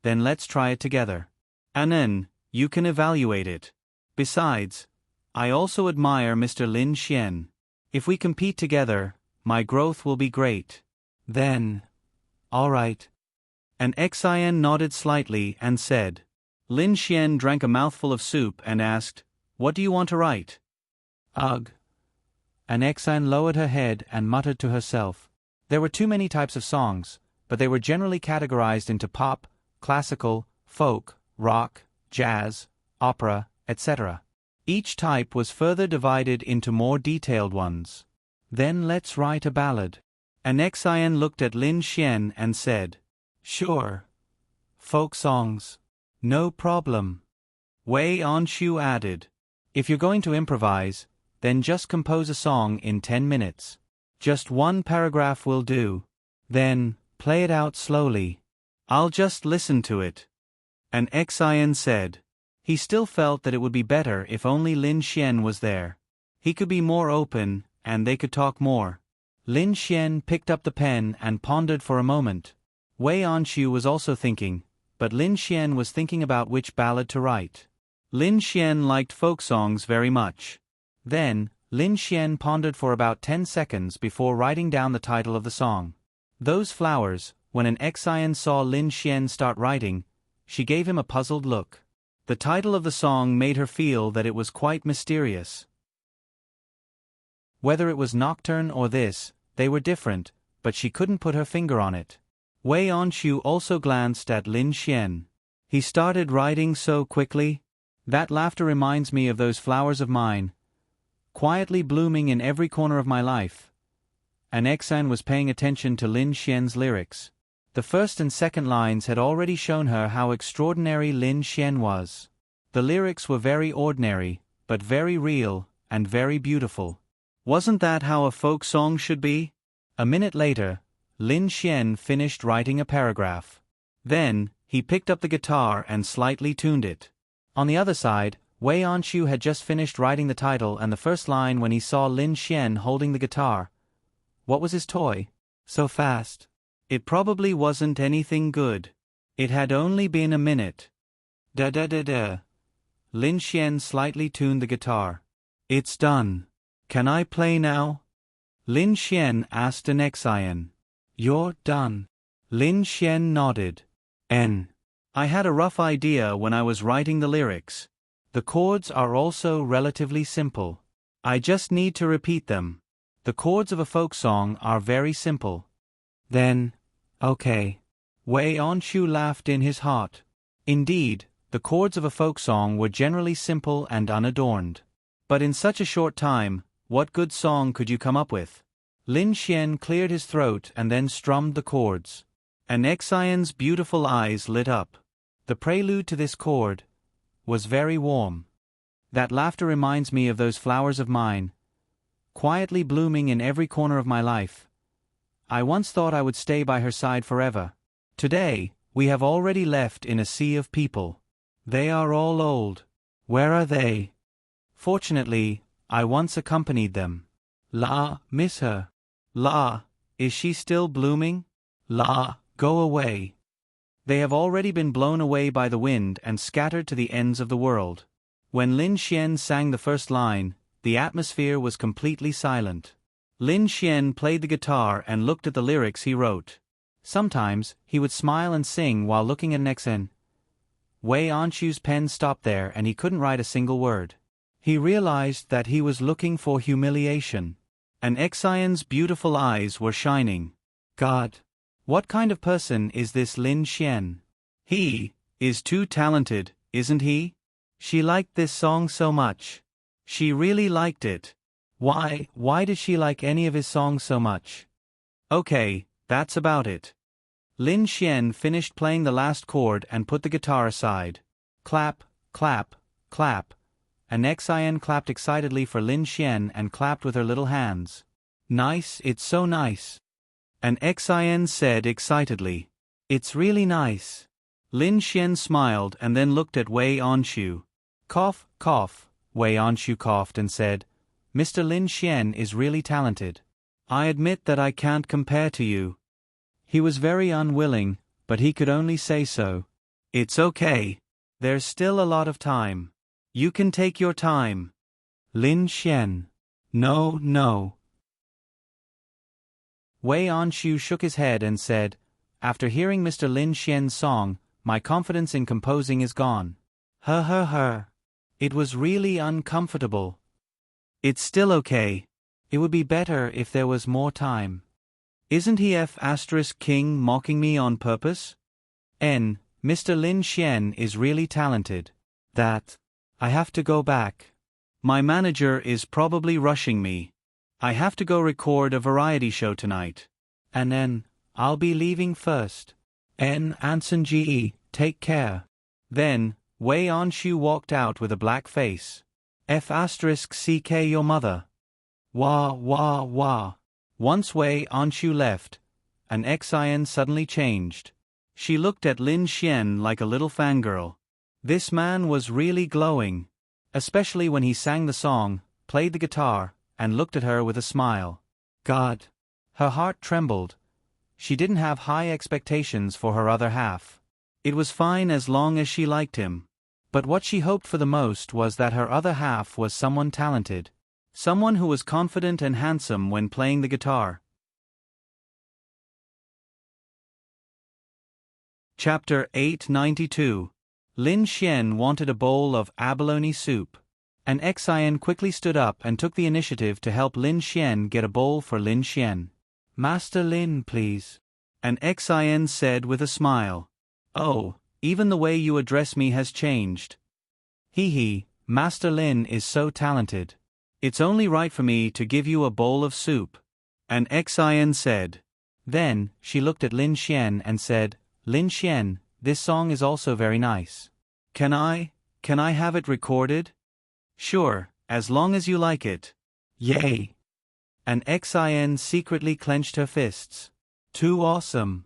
A: then let's try it together. Anan, you can evaluate it. Besides, I also admire Mr. Lin Xian. If we compete together, my growth will be great. Then, all right. An Xian nodded slightly and said. Lin Xian drank a mouthful of soup and asked, What do you want to write? Ugh. An Xian lowered her head and muttered to herself. There were too many types of songs, but they were generally categorized into pop, classical, folk, rock, jazz, opera, etc. Each type was further divided into more detailed ones. Then let's write a ballad. An Xian looked at Lin Xian and said, Sure. Folk songs. No problem. Wei Anshu added, If you're going to improvise, then just compose a song in 10 minutes. Just 1 paragraph will do. Then, play it out slowly. I'll just listen to it. An Xian said. He still felt that it would be better if only Lin Xian was there. He could be more open, and they could talk more. Lin Xian picked up the pen and pondered for a moment. Wei Anshu was also thinking, but Lin Xian was thinking about which ballad to write. Lin Xian liked folk songs very much. Then, Lin Xian pondered for about 10 seconds before writing down the title of the song. Those Flowers. When an Xian saw Lin Xian start writing, she gave him a puzzled look. The title of the song made her feel that it was quite mysterious. Whether it was Nocturne or this, they were different, but she couldn't put her finger on it. Wei Anshu also glanced at Lin Xian. He started writing so quickly. That laughter reminds me of those flowers of mine, quietly blooming in every corner of my life. An Xian was paying attention to Lin Xian's lyrics. The first and second lines had already shown her how extraordinary Lin Xian was. The lyrics were very ordinary, but very real, and very beautiful. Wasn't that how a folk song should be? A minute later, Lin Xian finished writing a paragraph. Then, he picked up the guitar and slightly tuned it. On the other side, Wei Anshu had just finished writing the title and the first line when he saw Lin Xian holding the guitar. What was his toy? So fast. It probably wasn't anything good. It had only been a minute. Da-da-da-da. Lin Xian slightly tuned the guitar. It's done. Can I play now? Lin Xian asked an Xian. You're done. Lin Xian nodded. I had a rough idea when I was writing the lyrics. The chords are also relatively simple. I just need to repeat them. The chords of a folk song are very simple. Then, okay. Wei Anshu laughed in his heart. Indeed, the chords of a folk song were generally simple and unadorned. But in such a short time, what good song could you come up with? Lin Xian cleared his throat and then strummed the chords. An Xian's beautiful eyes lit up. The prelude to this chord was very warm. That laughter reminds me of those flowers of mine, quietly blooming in every corner of my life. I once thought I would stay by her side forever. Today, we have already left in a sea of people. They are all old. Where are they? Fortunately, I once accompanied them. La, miss her. La, is she still blooming? La, go away. They have already been blown away by the wind and scattered to the ends of the world. When Lin Xian sang the first line, the atmosphere was completely silent. Lin Xian played the guitar and looked at the lyrics he wrote. Sometimes, he would smile and sing while looking at an XN. Wei Anshu's pen stopped there and he couldn't write a single word. He realized that he was looking for humiliation. And Xian's beautiful eyes were shining. God! What kind of person is this Lin Xian? He is too talented, isn't he? She liked this song so much. She really liked it. Why did she like any of his songs so much? Okay, that's about it. Lin Xian finished playing the last chord and put the guitar aside. Clap, clap, clap. And Xian clapped excitedly for Lin Xian and clapped with her little hands. Nice, it's so nice. And Xian said excitedly. It's really nice. Lin Xian smiled and then looked at Wei Anshu. Cough, cough. Wei Anshu coughed and said, Mr. Lin Xian is really talented. I admit that I can't compare to you. He was very unwilling, but he could only say so. It's okay. There's still a lot of time. You can take your time. Lin Xian. No. Wei Anshu shook his head and said, After hearing Mr. Lin Xian's song, my confidence in composing is gone. It was really uncomfortable. It's still okay. It would be better if there was more time. Isn't he King mocking me on purpose? Mr. Lin Xian is really talented. I have to go back. My manager is probably rushing me. I have to go record a variety show tonight. And then, I'll be leaving first. Anson Ge, take care. Then, Wei Anshu walked out with a black face. CK your mother. Wah. Once Wei Anshu left, and Xian suddenly changed. She looked at Lin Xian like a little fangirl. This man was really glowing. Especially when he sang the song, played the guitar, and looked at her with a smile. God! Her heart trembled. She didn't have high expectations for her other half. It was fine as long as she liked him. But what she hoped for the most was that her other half was someone talented. Someone who was confident and handsome when playing the guitar. Chapter 892. Lin Xian wanted a bowl of abalone soup. And Xian quickly stood up and took the initiative to help Lin Xian get a bowl for Lin Xian. Master Lin, please. And Xian said with a smile. Oh, even the way you address me has changed. Master Lin is so talented. It's only right for me to give you a bowl of soup. And Xian said. Then, she looked at Lin Xian and said, Lin Xian, this song is also very nice. Can I have it recorded? Sure, as long as you like it. Yay! And Xian secretly clenched her fists. Too awesome.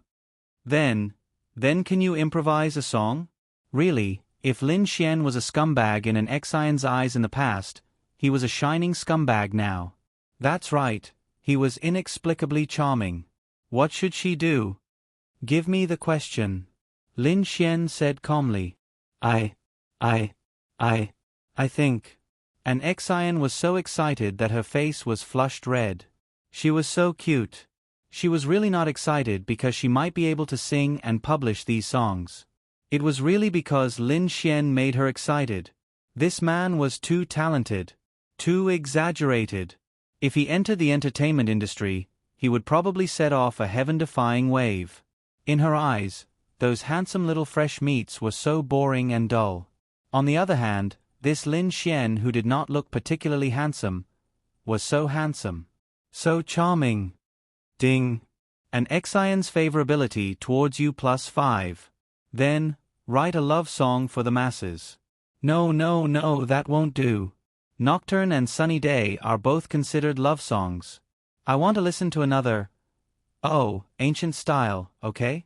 A: Then can you improvise a song? Really, if Lin Xian was a scumbag in an Xian's eyes in the past, he was a shining scumbag now. That's right, he was inexplicably charming. What should she do? Give me the question. Lin Xian said calmly. I think. And Xian was so excited that her face was flushed red. She was so cute. She was really not excited because she might be able to sing and publish these songs. It was really because Lin Xian made her excited. This man was too talented. Too exaggerated. If he entered the entertainment industry, he would probably set off a heaven-defying wave. In her eyes, those handsome little fresh meats were so boring and dull. On the other hand, this Lin Xian who did not look particularly handsome, was so handsome. So charming. Ding. And Xian's favorability towards you +5. Then, write a love song for the masses. No, that won't do. Nocturne and Sunny Day are both considered love songs. I want to listen to another. Oh, ancient style, okay?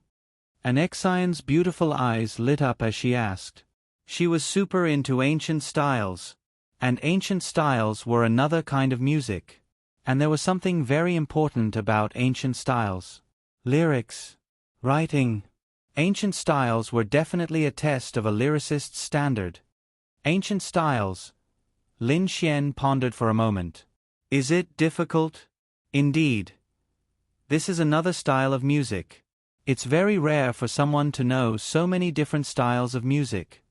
A: And Xian's beautiful eyes lit up as she asked. She was super into ancient styles. And ancient styles were another kind of music. And there was something very important about ancient styles. Lyrics. Writing. Ancient styles were definitely a test of a lyricist's standard. Ancient styles. Lin Xian pondered for a moment. Is it difficult? Indeed. This is another style of music. It's very rare for someone to know so many different styles of music.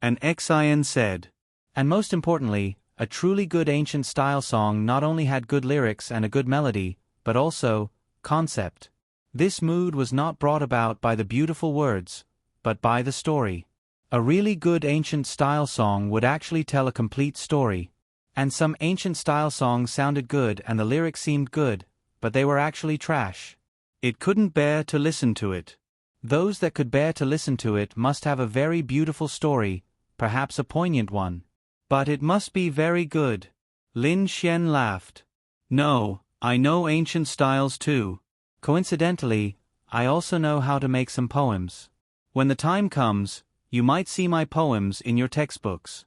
A: An Xian said. And most importantly, a truly good ancient style song not only had good lyrics and a good melody, but also concept. This mood was not brought about by the beautiful words, but by the story. A really good ancient style song would actually tell a complete story. And some ancient style songs sounded good and the lyrics seemed good, but they were actually trash. It couldn't bear to listen to it. Those that could bear to listen to it must have a very beautiful story, perhaps a poignant one. But it must be very good. Lin Xian laughed. No, I know ancient styles too. Coincidentally, I also know how to make some poems. When the time comes, you might see my poems in your textbooks.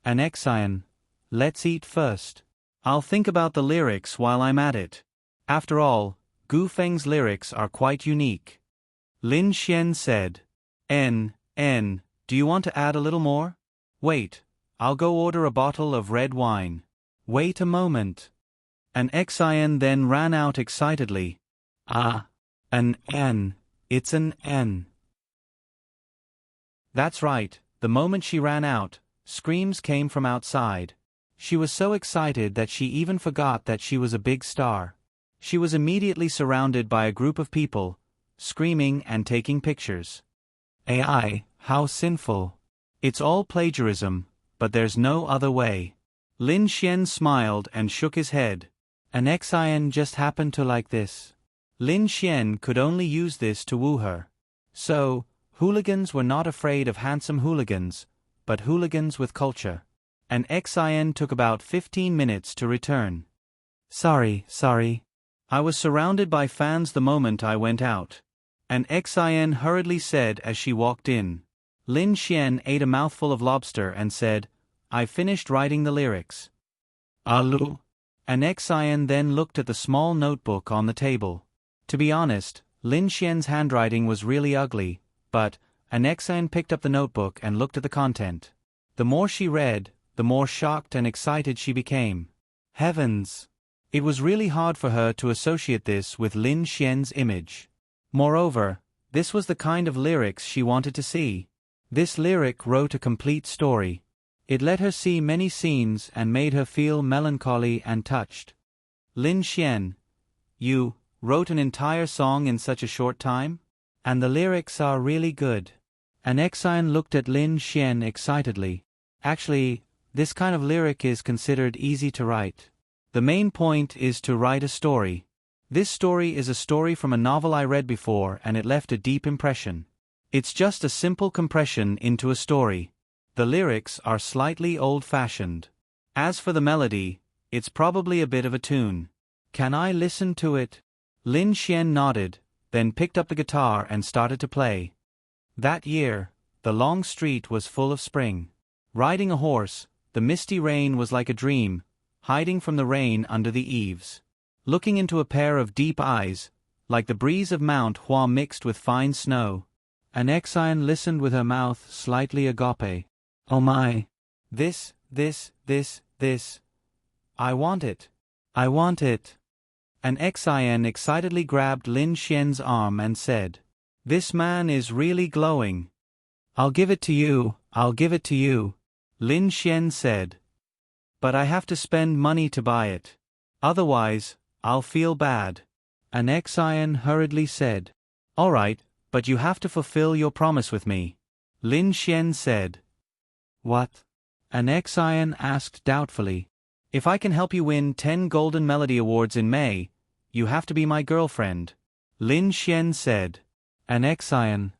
A: An Xian, let's eat first. I'll think about the lyrics while I'm at it. After all, Gu Feng's lyrics are quite unique. Lin Xian said. Do you want to add a little more? Wait, I'll go order a bottle of red wine. Wait a moment. An Xian then ran out excitedly. Ah, an N. It's an N. That's right, the moment she ran out, screams came from outside. She was so excited that she even forgot that she was a big star. She was immediately surrounded by a group of people, screaming and taking pictures. AI, how sinful. It's all plagiarism, but there's no other way. Lin Xian smiled and shook his head. An Xian just happened to like this. Lin Xian could only use this to woo her. So, hooligans were not afraid of handsome hooligans, but hooligans with culture. An Xian took about 15 minutes to return. Sorry. I was surrounded by fans the moment I went out. An Xian hurriedly said as she walked in. Lin Xian ate a mouthful of lobster and said, I finished writing the lyrics. Alu. An Xian then looked at the small notebook on the table. To be honest, Lin Xian's handwriting was really ugly, but an Xian picked up the notebook and looked at the content. The more she read, the more shocked and excited she became. Heavens! It was really hard for her to associate this with Lin Xian's image. Moreover, this was the kind of lyrics she wanted to see. This lyric wrote a complete story. It let her see many scenes and made her feel melancholy and touched. Lin Xian, you wrote an entire song in such a short time? And the lyrics are really good. An Xian looked at Lin Xian excitedly. Actually, this kind of lyric is considered easy to write. The main point is to write a story. This story is a story from a novel I read before and it left a deep impression. It's just a simple compression into a story. The lyrics are slightly old-fashioned. As for the melody, it's probably a bit of a tune. Can I listen to it? Lin Xian nodded, then picked up the guitar and started to play. That year, the long street was full of spring. Riding a horse, the misty rain was like a dream, hiding from the rain under the eaves. Looking into a pair of deep eyes, like the breeze of Mount Hua mixed with fine snow. An Xian listened with her mouth slightly agape. Oh my! This. I want it. An Xian excitedly grabbed Lin Xian's arm and said, This man is really glowing. I'll give it to you, Lin Xian said. But I have to spend money to buy it. Otherwise, I'll feel bad. An Xian hurriedly said. All right, but you have to fulfill your promise with me. Lin Xian said. What? An Xian asked doubtfully. If I can help you win 10 Golden Melody Awards in May, you have to be my girlfriend. Lin Xian said. An Xian.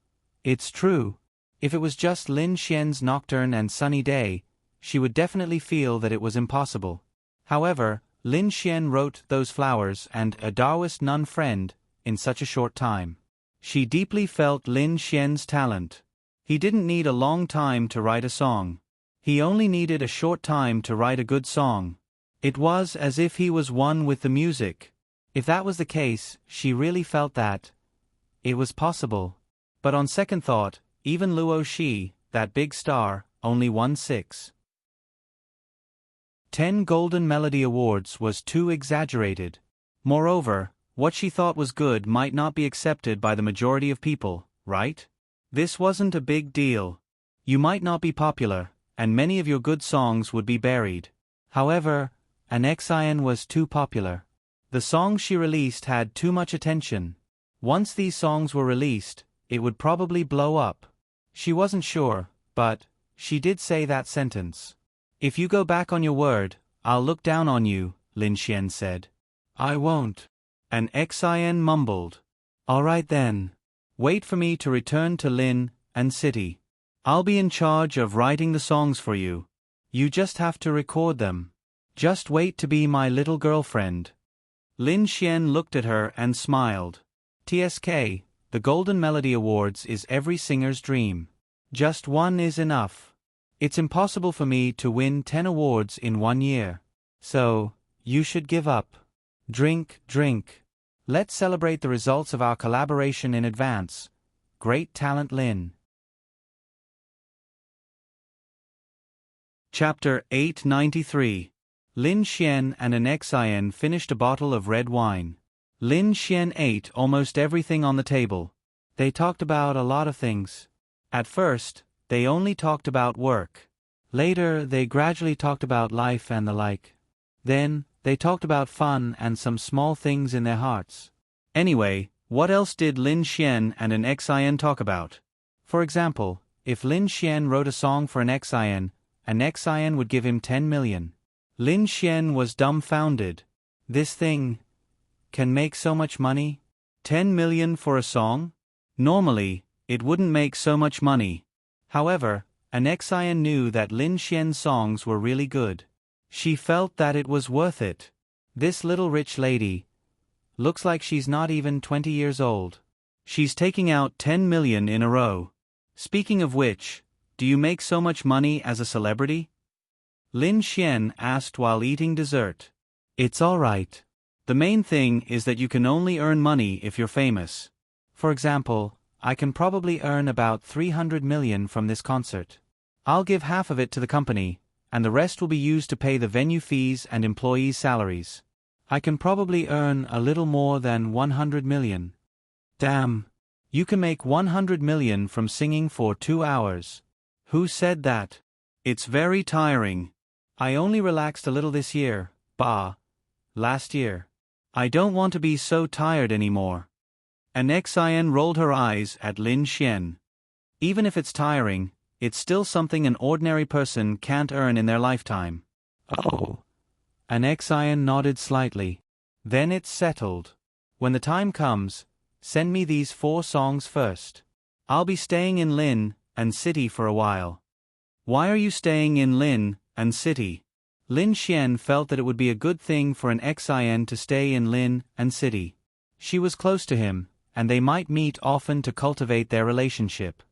A: It's true. If it was just Lin Xian's nocturne and sunny day, she would definitely feel that it was impossible. However, Lin Xian wrote Those Flowers and A Taoist Nun Friend in such a short time. She deeply felt Lin Xian's talent. He didn't need a long time to write a song. He only needed a short time to write a good song. It was as if he was one with the music. If that was the case, she really felt that it was possible. But on second thought, even Luo Shi, that big star, only won 6. 10 Golden Melody Awards was too exaggerated. Moreover, What she thought was good might not be accepted by the majority of people, right? This wasn't a big deal. You might not be popular, and many of your good songs would be buried. However, Xian was too popular. The songs she released had too much attention. Once these songs were released, it would probably blow up. She wasn't sure, but she did say that sentence. If you go back on your word, I'll look down on you, Lin Xian said. I won't. Xian mumbled. All right then. Wait for me to return to Lin and City. I'll be in charge of writing the songs for you. You just have to record them. Just wait to be my little girlfriend. Lin Xian looked at her and smiled. TSK, the Golden Melody Awards is every singer's dream. Just one is enough. It's impossible for me to win 10 awards in 1 year. So, you should give up. Drink, drink. Let's celebrate the results of our collaboration in advance. Great talent, Lin. Chapter 893. Lin Xian and Xian finished a bottle of red wine. Lin Xian ate almost everything on the table. They talked about a lot of things. At first, they only talked about work. Later, they gradually talked about life and the like. Then, they talked about fun and some small things in their hearts. Anyway, what else did Lin Xian and Xian talk about? For example, if Lin Xian wrote a song for Xian would give him 10 million. Lin Xian was dumbfounded. This thing can make so much money? 10 million for a song? Normally, it wouldn't make so much money. However, Xian knew that Lin Xian's songs were really good. She felt that it was worth it. This little rich lady looks like she's not even 20 years old. She's taking out 10 million in a row. Speaking of which, do you make so much money as a celebrity? Lin Xian asked while eating dessert. It's all right. The main thing is that you can only earn money if you're famous. For example, I can probably earn about 300 million from this concert. I'll give half of it to the company, and the rest will be used to pay the venue fees and employees' salaries. I can probably earn a little more than 100 million. Damn. You can make 100 million from singing for 2 hours. Who said that? It's very tiring. I only relaxed a little this year, last year. I don't want to be so tired anymore. Xian rolled her eyes at Lin Xian. Even if it's tiring, it's still something an ordinary person can't earn in their lifetime. Oh. Xian nodded slightly. Then it's settled. When the time comes, send me these 4 songs first. I'll be staying in Lin and City for a while. Why are you staying in Lin and City? Lin Xian felt that it would be a good thing for Xian to stay in Lin and City. She was close to him, and they might meet often to cultivate their relationship.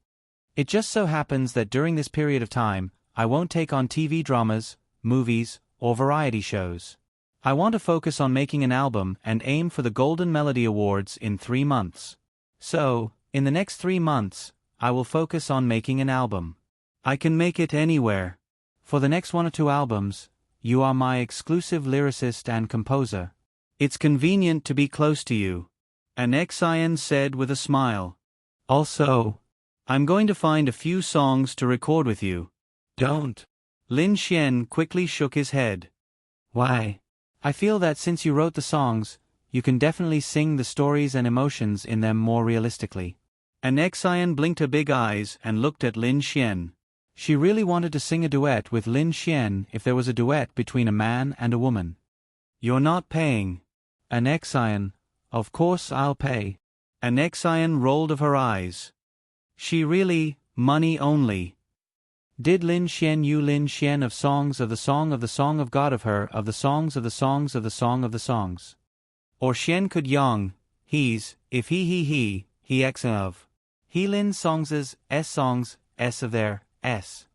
A: It just so happens that during this period of time, I won't take on TV dramas, movies, or variety shows. I want to focus on making an album and aim for the Golden Melody Awards in 3 months. So, in the next 3 months, I will focus on making an album. I can make it anywhere. For the next 1 or 2 albums, you are my exclusive lyricist and composer. It's convenient to be close to you. Xian said with a smile. Also, I'm going to find a few songs to record with you. Don't. Lin Xian quickly shook his head. Why? I feel that since you wrote the songs, you can definitely sing the stories and emotions in them more realistically. Xian blinked her big eyes and looked at Lin Xian. She really wanted to sing a duet with Lin Xian if there was a duet between a man and a woman. You're not paying. Xian, of course I'll pay. Xian rolled of her eyes. She really, money only. Did Lin Xian you Lin Xian of songs of the song of the song of God of her of the songs of the songs of the song of the songs. Or Xian could yang, he's, if he x of. He Lin songs songs, s of their, s.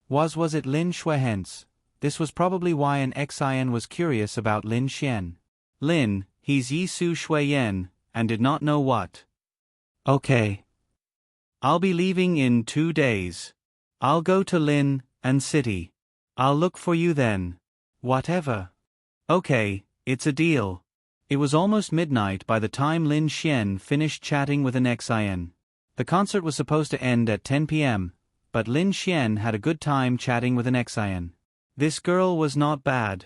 A: Was it Lin Shui hence? This was probably why Xian was curious about Lin Xian. Lin, he's Yi Su Shui Yen, and did not know what. Okay. I'll be leaving in 2 days. I'll go to Lin and City. I'll look for you then. Whatever. Okay, It's a deal. It was almost midnight by the time Lin Xian finished chatting with an Xin. The concert was supposed to end at 10 p.m., but Lin Xian had a good time chatting with an Xin. This girl was not bad.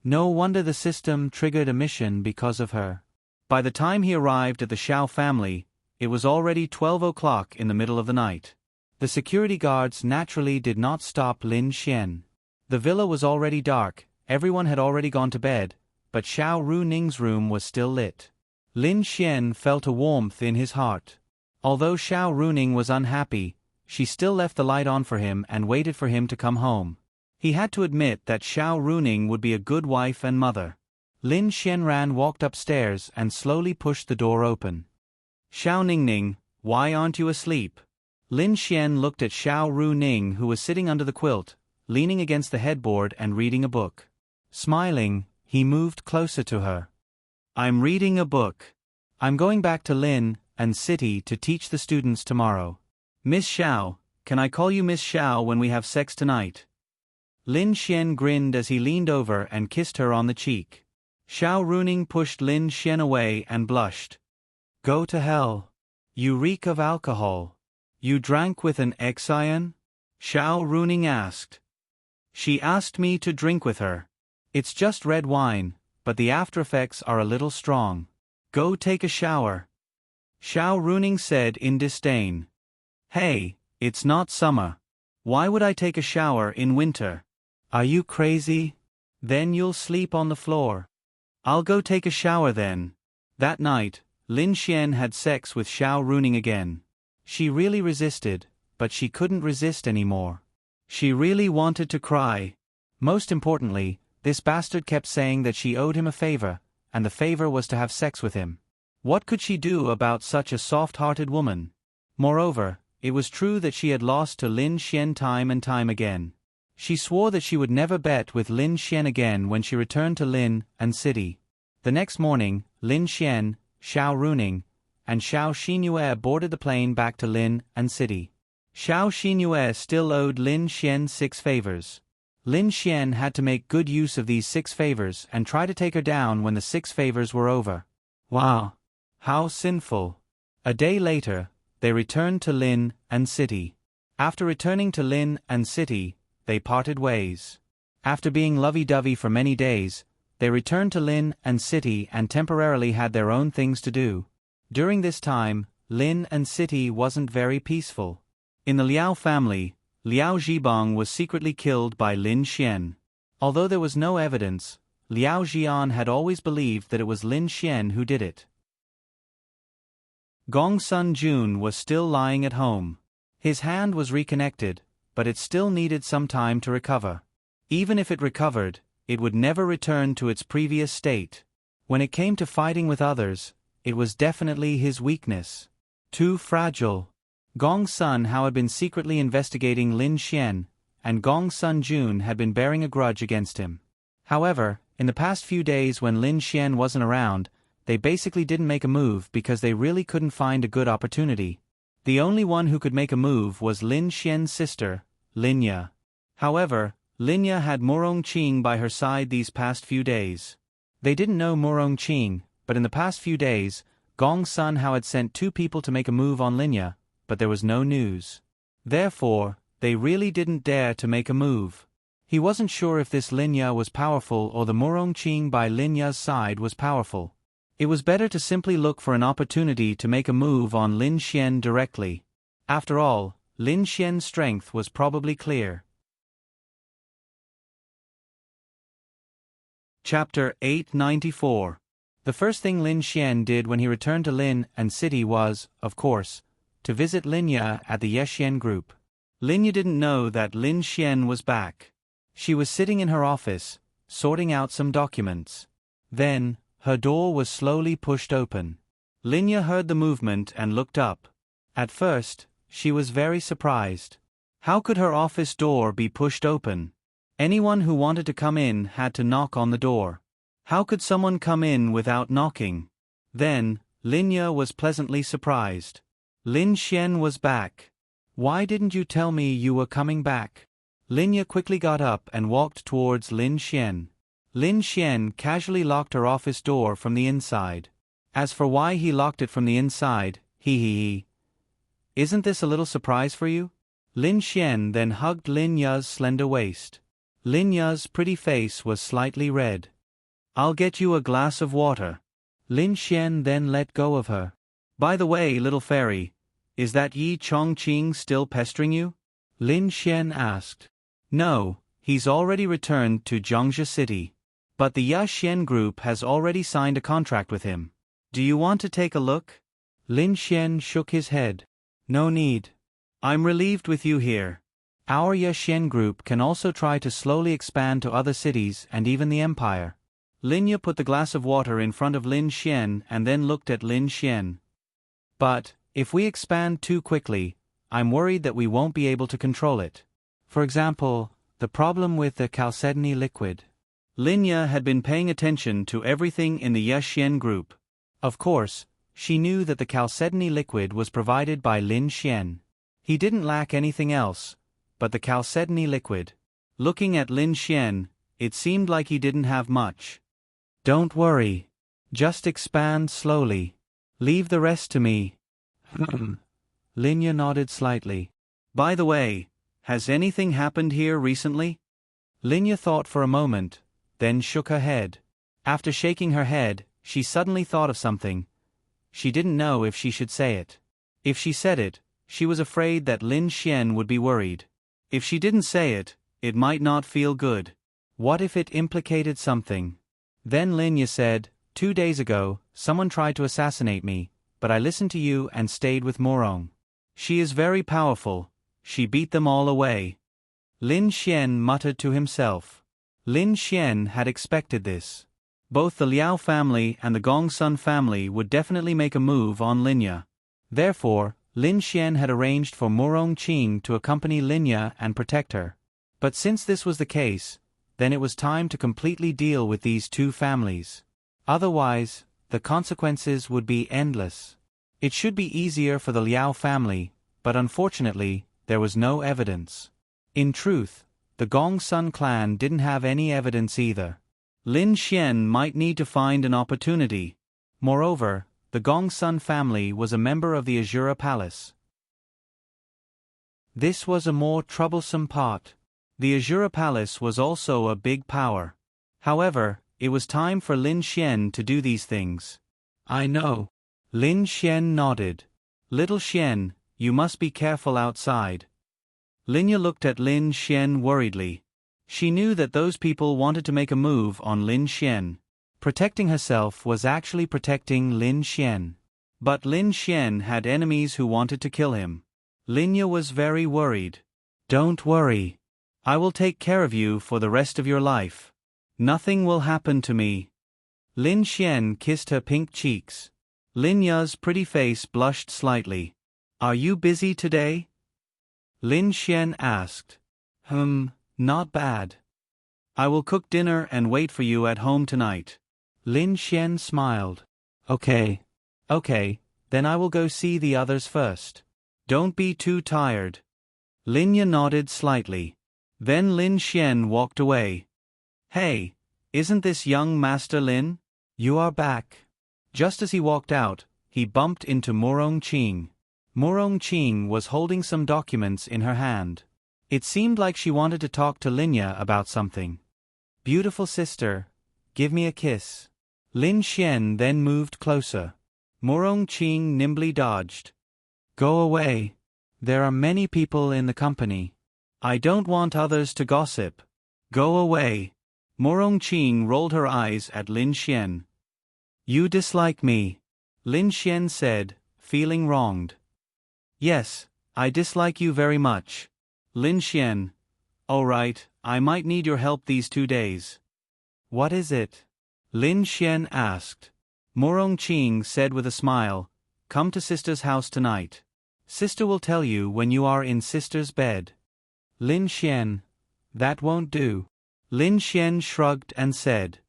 A: No wonder the system triggered a mission because of her. By the time he arrived at the Xiao family, it was already 12 o'clock in the middle of the night. The security guards naturally did not stop Lin Xian. The villa was already dark, everyone had already gone to bed, but Xiao Runing's room was still lit. Lin Xian felt a warmth in his heart. Although Xiao Runing was unhappy, she still left the light on for him and waited for him to come home. He had to admit that Xiao Runing would be a good wife and mother. Lin Xianran walked upstairs and slowly pushed the door open. Xiao Ningning, why aren't you asleep? Lin Xian looked at Xiao Runing, who was sitting under the quilt, leaning against the headboard and reading a book. Smiling, he moved closer to her. I'm reading a book. I'm going back to Lin and City to teach the students tomorrow. Miss Xiao, can I call you Miss Xiao when we have sex tonight? Lin Xian grinned as he leaned over and kissed her on the cheek. Xiao Runing pushed Lin Xian away and blushed. Go to hell. You reek of alcohol. You drank with an Xin? Xiao Runing asked. She asked me to drink with her. It's just red wine, but the after effects are a little strong. Go take a shower. Xiao Runing said in disdain. Hey, it's not summer. Why would I take a shower in winter? Are you crazy? Then you'll sleep on the floor. I'll go take a shower then. That night, Lin Xian had sex with Xiao Runing again. She really resisted, but she couldn't resist anymore. She really wanted to cry. Most importantly, this bastard kept saying that she owed him a favor, and the favor was to have sex with him. What could she do about such a soft-hearted woman? Moreover, it was true that she had lost to Lin Xian time and time again. She swore that she would never bet with Lin Xian again when she returned to Lin and City. The next morning, Lin Xian, Xiao Runing, and Xiao Xinyue boarded the plane back to Lin and City. Xiao Xinyue still owed Lin Xian 6 favors. Lin Xian had to make good use of these 6 favors and try to take her down when the 6 favors were over. Wow! How sinful! A day later, they returned to Lin and City. After returning to Lin and City, they parted ways. After being lovey-dovey for many days, they returned to Lin and City and temporarily had their own things to do. During this time, Lin and City wasn't very peaceful. In the Liao family, Liao Zhibang was secretly killed by Lin Xian. Although there was no evidence, Liao Jian had always believed that it was Lin Xian who did it. Gong Sun Jun was still lying at home. His hand was reconnected, but it still needed some time to recover. Even if it recovered, it would never return to its previous state. When it came to fighting with others, it was definitely his weakness. Too fragile. Gong Sun Hao had been secretly investigating Lin Xian, and Gong Sun Jun had been bearing a grudge against him. However, in the past few days when Lin Xian wasn't around, they basically didn't make a move because they really couldn't find a good opportunity. The only one who could make a move was Lin Xian's sister, Linya. However, Linya had Murong Qing by her side these past few days. They didn't know Murong Qing, but in the past few days, Gong Sun Hao had sent 2 people to make a move on Linya, but there was no news. Therefore, they really didn't dare to make a move. He wasn't sure if this Linya was powerful or the Murong Qing by Linya's side was powerful. It was better to simply look for an opportunity to make a move on Lin Xian directly. After all, Lin Xian's strength was probably clear. Chapter 894. The first thing Lin Xian did when he returned to Lin and City was, of course, to visit Linya at the Yexian group. Linya didn't know that Lin Xian was back. She was sitting in her office, sorting out some documents. Then, her door was slowly pushed open. Linya heard the movement and looked up. At first, she was very surprised. How could her office door be pushed open? Anyone who wanted to come in had to knock on the door. How could someone come in without knocking? Then, Linya was pleasantly surprised. Lin Xian was back. Why didn't you tell me you were coming back? Linya quickly got up and walked towards Lin Xian. Lin Xian casually locked her office door from the inside. As for why he locked it from the inside, isn't this a little surprise for you? Lin Xian then hugged Lin Ya's slender waist. Lin Ya's pretty face was slightly red. I'll get you a glass of water. Lin Xian then let go of her. By the way, little fairy, is that Yi Chongqing still pestering you? Lin Xian asked. No, he's already returned to Zhangzhou City. But the Ya Xian group has already signed a contract with him. Do you want to take a look? Lin Xian shook his head. No need. I'm relieved with you here. Our Ya Xian group can also try to slowly expand to other cities and even the empire. Lin Ya put the glass of water in front of Lin Xian and then looked at Lin Xian. But, if we expand too quickly, I'm worried that we won't be able to control it. For example, the problem with the chalcedony liquid. Lin Ya had been paying attention to everything in the Ya Xian group. Of course, she knew that the chalcedony liquid was provided by Lin Xian. He didn't lack anything else, but the chalcedony liquid. Looking at Lin Xian, it seemed like he didn't have much. Don't worry. Just expand slowly. Leave the rest to me. Lin Ya nodded slightly. By the way, has anything happened here recently? Lin Ya thought for a moment, then shook her head. After shaking her head, she suddenly thought of something. She didn't know if she should say it. If she said it, she was afraid that Lin Xian would be worried. If she didn't say it, it might not feel good. What if it implicated something? Then Lin Ya said, 2 days ago, someone tried to assassinate me, but I listened to you and stayed with Morong. She is very powerful. She beat them all away. Lin Xian muttered to himself. Lin Xian had expected this. Both the Liao family and the Gongsun family would definitely make a move on Lin Ya. Therefore, Lin Xian had arranged for Morong Qing to accompany Lin Ya and protect her. But since this was the case, then it was time to completely deal with these two families. Otherwise, the consequences would be endless. It should be easier for the Liao family, but unfortunately, there was no evidence. In truth, the Gongsun clan didn't have any evidence either. Lin Xian might need to find an opportunity. Moreover, the Gongsun family was a member of the Azura Palace. This was a more troublesome part. The Azura Palace was also a big power. However, it was time for Lin Xian to do these things. I know. Lin Xian nodded. Little Xian, you must be careful outside. Lin Ya looked at Lin Xian worriedly. She knew that those people wanted to make a move on Lin Xian. Protecting herself was actually protecting Lin Xian. But Lin Xian had enemies who wanted to kill him. Lin Ya was very worried. Don't worry. I will take care of you for the rest of your life. Nothing will happen to me. Lin Xian kissed her pink cheeks. Lin Ya's pretty face blushed slightly. Are you busy today? Lin Xian asked. Not bad. I will cook dinner and wait for you at home tonight. Lin Xian smiled. Okay, then I will go see the others first. Don't be too tired. Lin Ya nodded slightly. Then Lin Xian walked away. Hey, isn't this young Master Lin? You are back. Just as he walked out, he bumped into Morong Qing. Morong Qing was holding some documents in her hand. It seemed like she wanted to talk to Lin Ya about something. Beautiful sister, give me a kiss. Lin Xian then moved closer. Morong Qing nimbly dodged. Go away. There are many people in the company. I don't want others to gossip. Go away. Morong Qing rolled her eyes at Lin Xian. You dislike me, Lin Xian said, feeling wronged. Yes, I dislike you very much. Lin Xian. All right, I might need your help these 2 days. What is it? Lin Xian asked. Morong Qing said with a smile, come to sister's house tonight. Sister will tell you when you are in sister's bed. Lin Xian. That won't do. Lin Xian shrugged and said.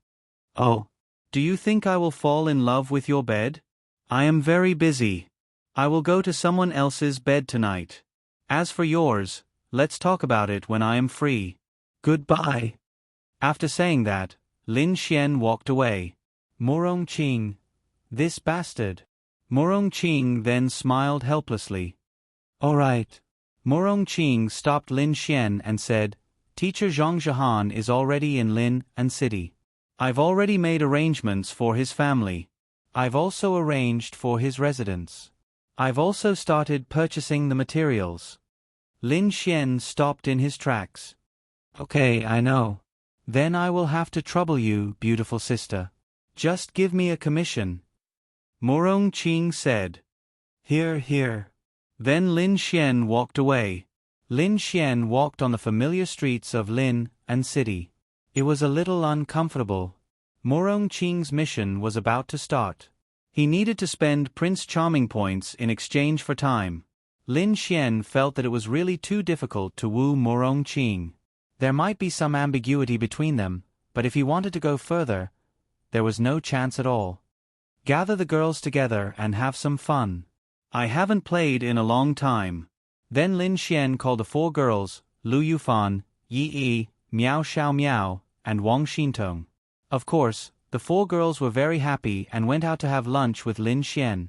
A: Oh. Do you think I will fall in love with your bed? I am very busy. I will go to someone else's bed tonight. As for yours, let's talk about it when I am free. Goodbye. After saying that, Lin Xian walked away. Morong Qing. This bastard. Morong Qing then smiled helplessly. All right. Morong Qing stopped Lin Xian and said, Teacher Zhang Zhehan is already in Lin and City. I've already made arrangements for his family. I've also arranged for his residence. I've also started purchasing the materials. Lin Xian stopped in his tracks. Okay, I know. Then I will have to trouble you, beautiful sister. Just give me a commission. Morong Qing said. Here, here. Then Lin Xian walked away. Lin Xian walked on the familiar streets of Lin and City. It was a little uncomfortable. Morong Qing's mission was about to start. He needed to spend Prince Charming points in exchange for time. Lin Xian felt that it was really too difficult to woo Morong Qing. There might be some ambiguity between them, but if he wanted to go further, there was no chance at all. Gather the girls together and have some fun. I haven't played in a long time. Then Lin Xian called the 4 girls, Lu Yufan, Yi Yi, Miao Xiao Miao, and Wang Xintong. Of course, the 4 girls were very happy and went out to have lunch with Lin Xian.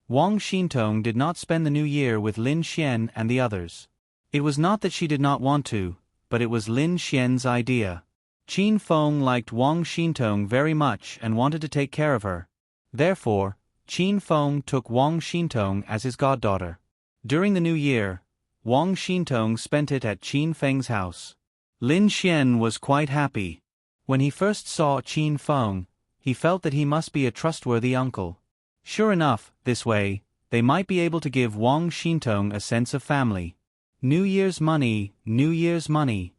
A: Wang Xintong did not spend the new year with Lin Xian and the others. It was not that she did not want to, but it was Lin Xian's idea. Qin Feng liked Wang Xintong very much and wanted to take care of her. Therefore, Qin Feng took Wang Xintong as his goddaughter. During the new year, Wang Xintong spent it at Qin Feng's house. Lin Xian was quite happy. When he first saw Qin Feng, he felt that he must be a trustworthy uncle. Sure enough, this way, they might be able to give Wang Xintong a sense of family. New Year's money, New Year's money.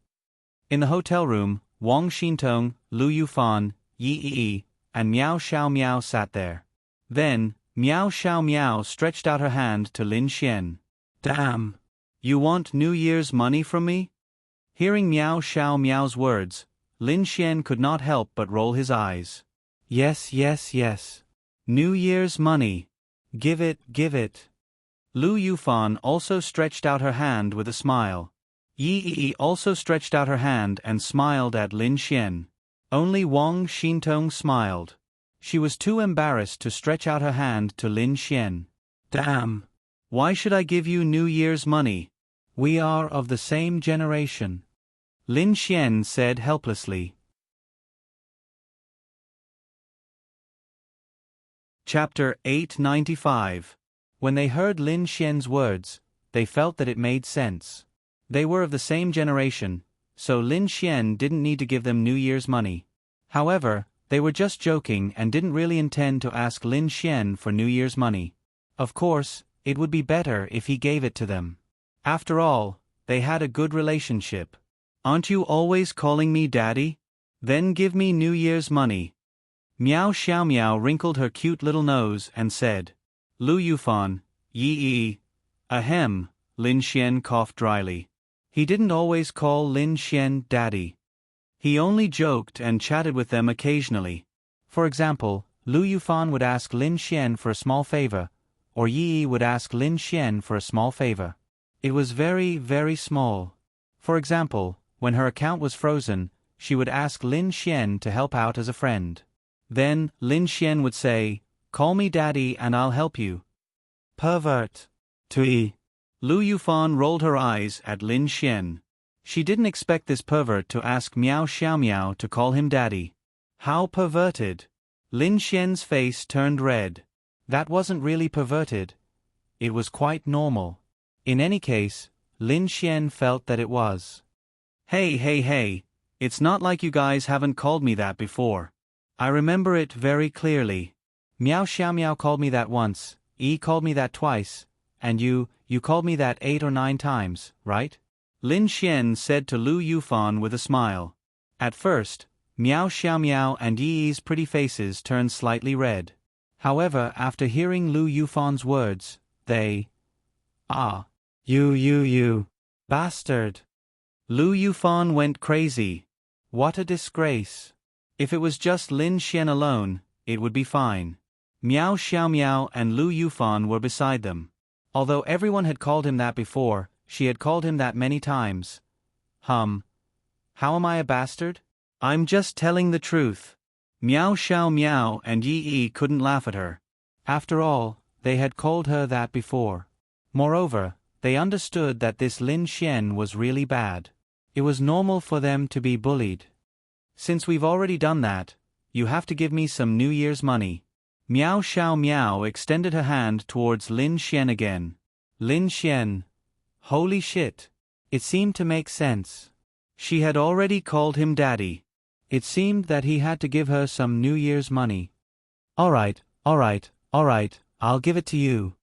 A: In the hotel room, Wang Xintong, Lu Yufan, Yi Yi, and Miao Xiao Miao sat there. Then, Miao Xiao Miao stretched out her hand to Lin Xian. Damn! You want New Year's money from me? Hearing Miao Xiao Miao's words, Lin Xian could not help but roll his eyes. Yes, yes, yes. New Year's money. Give it, give it. Lu Yufan also stretched out her hand with a smile. Yi Yi also stretched out her hand and smiled at Lin Xian. Only Wang Xintong smiled. She was too embarrassed to stretch out her hand to Lin Xian. Damn! Why should I give you New Year's money? We are of the same generation. Lin Xian said helplessly. Chapter 895. When they heard Lin Xian's words, they felt that it made sense. They were of the same generation, so Lin Xian didn't need to give them New Year's money. However, they were just joking and didn't really intend to ask Lin Xian for New Year's money. Of course, it would be better if he gave it to them. After all, they had a good relationship. Aren't you always calling me daddy? Then give me New Year's money. Miao Xiao Miao wrinkled her cute little nose and said. Lu Yufan, Yi Yi. Ahem, Lin Xian coughed dryly. He didn't always call Lin Xian daddy. He only joked and chatted with them occasionally. For example, Lu Yufan would ask Lin Xian for a small favor, or Yi Yi would ask Lin Xian for a small favor. It was very, very small. For example, when her account was frozen, she would ask Lin Xian to help out as a friend. Then, Lin Xian would say, "Call me daddy and I'll help you." Pervert. Tui. Lu Yufan rolled her eyes at Lin Xian. She didn't expect this pervert to ask Miao Xiao Miao to call him daddy. How perverted. Lin Xian's face turned red. That wasn't really perverted. It was quite normal. In any case, Lin Xian felt that it was. Hey, hey, hey, it's not like you guys haven't called me that before. I remember it very clearly. Miao Xiao Miao called me that once, Yi called me that twice, and you called me that 8 or 9 times, right? Lin Xian said to Lu Yufan with a smile. At first, Miao Xiao Miao and Yi Yi's pretty faces turned slightly red. However, after hearing Lu Yufan's words, they... Ah. You. Bastard. Lu Yufan went crazy. What a disgrace. If it was just Lin Xian alone, it would be fine. Miao Xiao Miao and Lu Yufan were beside them. Although everyone had called him that before, she had called him that many times. How am I a bastard? I'm just telling the truth. Meow Xiao Meow and Yi Yi couldn't laugh at her. After all, they had called her that before. Moreover, they understood that this Lin Xian was really bad. It was normal for them to be bullied. Since we've already done that, you have to give me some New Year's money. Meow Xiao Meow extended her hand towards Lin Xian again. Lin Xian. Holy shit. It seemed to make sense. She had already called him daddy. It seemed that he had to give her some New Year's money. Alright, I'll give it to you.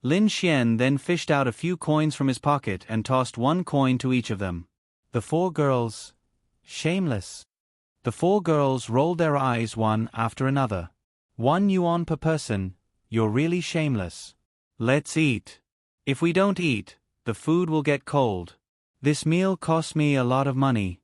A: Lin Xian then fished out a few coins from his pocket and tossed one coin to each of them. The four girls. Shameless. The four girls rolled their eyes one after another. 1 yuan per person, you're really shameless. Let's eat. If we don't eat, the food will get cold. This meal cost me a lot of money.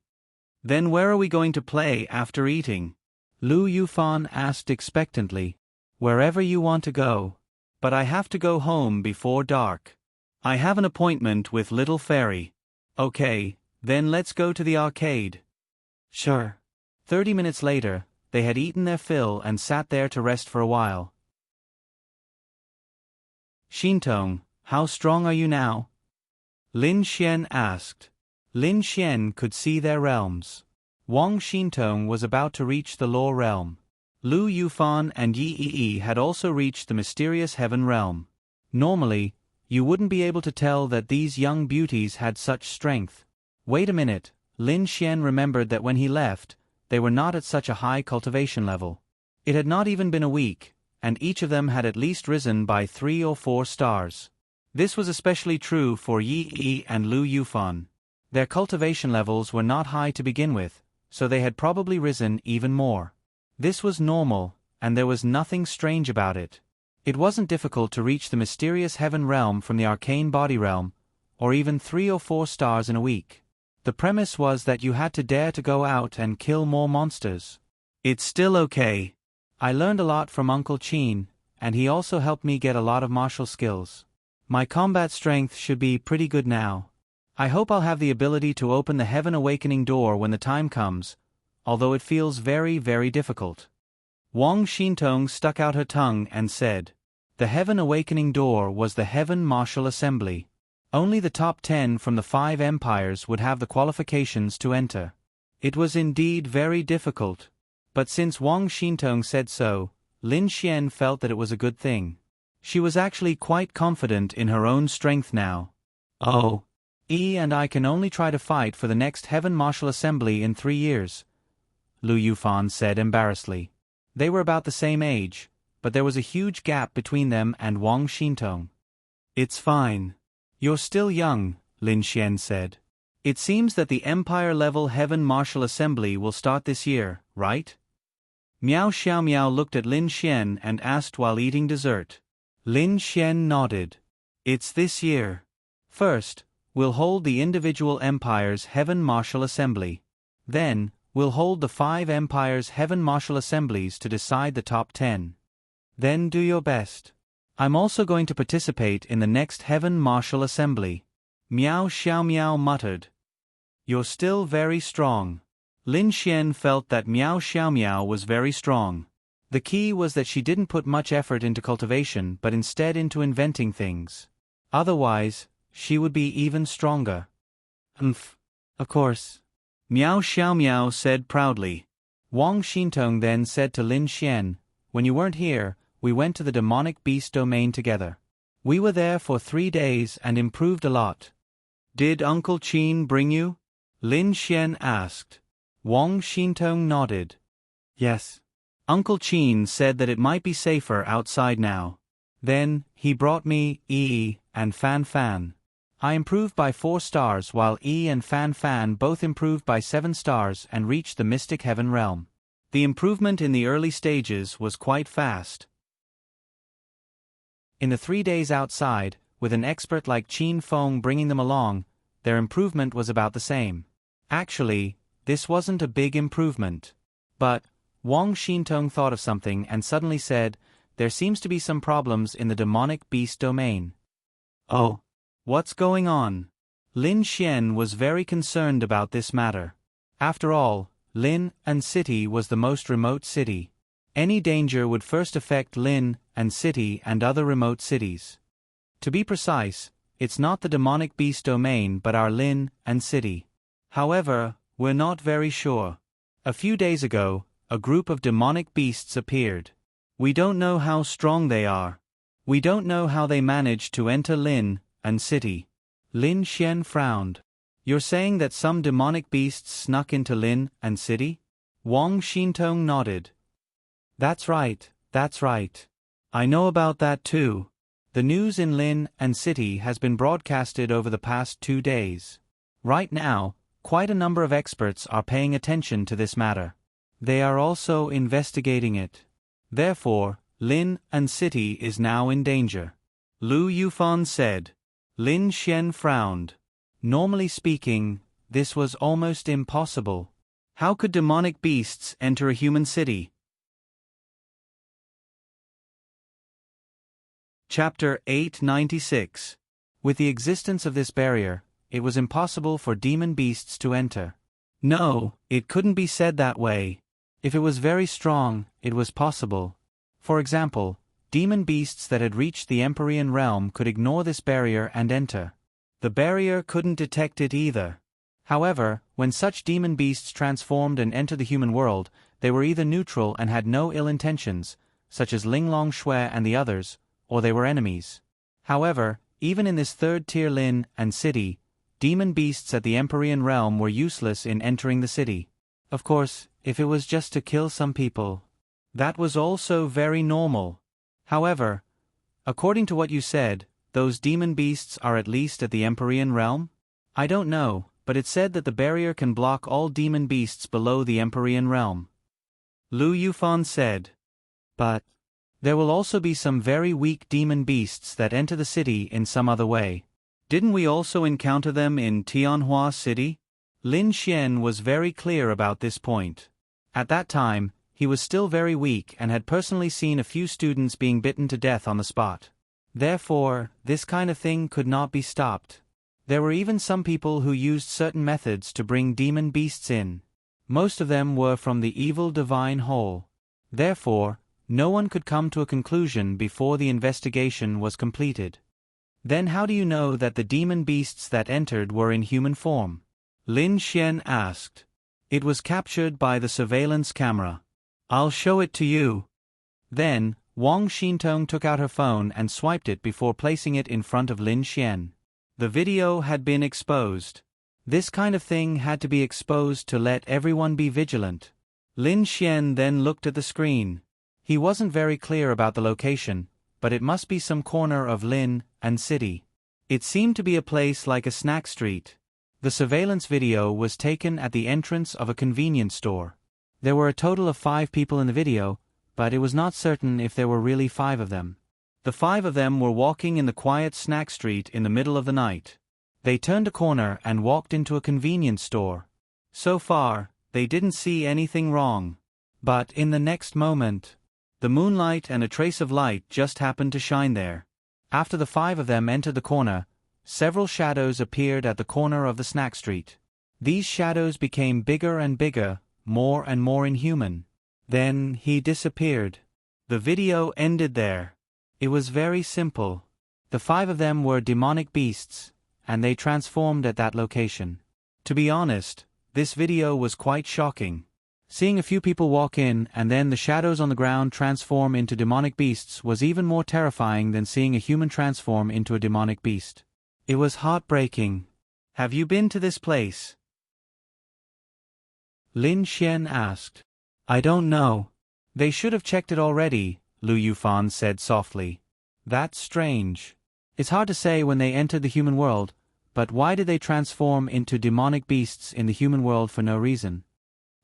A: Then where are we going to play after eating? Lu Yufan asked expectantly. Wherever you want to go. But I have to go home before dark. I have an appointment with Little Fairy. Okay, then let's go to the arcade. Sure. 30 minutes later, they had eaten their fill and sat there to rest for a while. Xintong, how strong are you now? Lin Xian asked. Lin Xian could see their realms. Wang Xintong was about to reach the Law realm. Lu Yufan and Yi Yi had also reached the mysterious Heaven realm. Normally, you wouldn't be able to tell that these young beauties had such strength. Wait a minute, Lin Xian remembered that when he left, they were not at such a high cultivation level. It had not even been a week, and each of them had at least risen by 3 or 4 stars. This was especially true for Yi Yi and Lu Yufan. Their cultivation levels were not high to begin with, so they had probably risen even more. This was normal, and there was nothing strange about it. It wasn't difficult to reach the mysterious Heaven realm from the arcane body realm, or even 3 or 4 stars in a week. The premise was that you had to dare to go out and kill more monsters. It's still okay. I learned a lot from Uncle Qin, and he also helped me get a lot of martial skills. My combat strength should be pretty good now. I hope I'll have the ability to open the Heaven Awakening door when the time comes, although it feels very, very difficult. Wang Xintong stuck out her tongue and said, the Heaven Awakening door was the Heaven Martial Assembly. Only the top 10 from the 5 empires would have the qualifications to enter. It was indeed very difficult. But since Wang Xintong said so, Lin Xian felt that it was a good thing. She was actually quite confident in her own strength now. Oh. Yi and I can only try to fight for the next Heaven Martial Assembly in 3 years, Lu Yufan said embarrassedly. They were about the same age, but there was a huge gap between them and Wang Xintong. It's fine. You're still young, Lin Xian said. It seems that the Empire-level Heaven Martial Assembly will start this year, right? Meow Xiao Meow looked at Lin Xian and asked while eating dessert. Lin Xian nodded. It's this year. First, we'll hold the individual empires' Heaven Martial Assembly. Then, we'll hold the 5 empires' Heaven Martial Assemblies to decide the top 10. Then do your best. I'm also going to participate in the next Heaven Martial Assembly. Meow Xiao Meow muttered. You're still very strong. Lin Xian felt that Meow Xiao Meow was very strong. The key was that she didn't put much effort into cultivation but instead into inventing things. Otherwise, she would be even stronger. Of course. Meow Xiao Meow said proudly. Wang Xintong then said to Lin Xian, when you weren't here, we went to the demonic beast domain together. We were there for 3 days and improved a lot. Did Uncle Qin bring you? Lin Xian asked. Wang Xintong nodded. Yes. Uncle Qin said that it might be safer outside now. Then, he brought me, Yi, and Fan Fan. I improved by 4 stars while Yi and Fan Fan both improved by 7 stars and reached the Mystic Heaven realm. The improvement in the early stages was quite fast. In the 3 days outside, with an expert like Qin Feng bringing them along, their improvement was about the same. Actually, this wasn't a big improvement. But, Wang Xintong thought of something and suddenly said, there seems to be some problems in the demonic beast domain. Oh. What's going on? Lin Xian was very concerned about this matter. After all, Lin and City was the most remote city. Any danger would first affect Lin and City and other remote cities. To be precise, it's not the demonic beast domain but our Lin and City. However, we're not very sure. A few days ago, a group of demonic beasts appeared. We don't know how strong they are. We don't know how they managed to enter Lin and City. Lin Xian frowned. You're saying that some demonic beasts snuck into Lin and City? Wang Xintong nodded. That's right, that's right. I know about that too. The news in Lin and City has been broadcasted over the past 2 days. Right now, quite a number of experts are paying attention to this matter. They are also investigating it. Therefore, Lin and City is now in danger. Lu Yufan said. Lin Xian frowned. Normally speaking, this was almost impossible. How could demonic beasts enter a human city? Chapter 896. With the existence of this barrier, it was impossible for demon beasts to enter. No, it couldn't be said that way. If it was very strong, it was possible. For example, demon beasts that had reached the Empyrean realm could ignore this barrier and enter. The barrier couldn't detect it either. However, when such demon beasts transformed and entered the human world, they were either neutral and had no ill intentions, such as Linglong Shui and the others, or they were enemies. However, even in this third-tier Lin and City, demon beasts at the Empyrean realm were useless in entering the city. Of course, if it was just to kill some people, that was also very normal. However, according to what you said, those demon beasts are at least at the Empyrean realm? I don't know, but it said that the barrier can block all demon beasts below the Empyrean realm. Lu Yufan said. But there will also be some very weak demon beasts that enter the city in some other way. Didn't we also encounter them in Tianhua City? Lin Xian was very clear about this point. At that time, he was still very weak and had personally seen a few students being bitten to death on the spot. Therefore, this kind of thing could not be stopped. There were even some people who used certain methods to bring demon beasts in. Most of them were from the evil divine hole. Therefore, no one could come to a conclusion before the investigation was completed. Then how do you know that the demon beasts that entered were in human form? Lin Xian asked. It was captured by the surveillance camera. I'll show it to you. Then, Wang Xintong took out her phone and swiped it before placing it in front of Lin Xian. The video had been exposed. This kind of thing had to be exposed to let everyone be vigilant. Lin Xian then looked at the screen. He wasn't very clear about the location, but it must be some corner of Lin and City. It seemed to be a place like a snack street. The surveillance video was taken at the entrance of a convenience store. There were a total of 5 people in the video, but it was not certain if there were really 5 of them. The 5 of them were walking in the quiet snack street in the middle of the night. They turned a corner and walked into a convenience store. So far, they didn't see anything wrong. But in the next moment, the moonlight and a trace of light just happened to shine there. After the 5 of them entered the corner, several shadows appeared at the corner of the snack street. These shadows became bigger and bigger, more and more inhuman. Then he disappeared. The video ended there. It was very simple. The 5 of them were demonic beasts, and they transformed at that location. To be honest, this video was quite shocking. Seeing a few people walk in and then the shadows on the ground transform into demonic beasts was even more terrifying than seeing a human transform into a demonic beast. It was heartbreaking. Have you been to this place? Lin Xian asked. I don't know. They should have checked it already, Lu Yufan said softly. That's strange. It's hard to say when they entered the human world, but why did they transform into demonic beasts in the human world for no reason?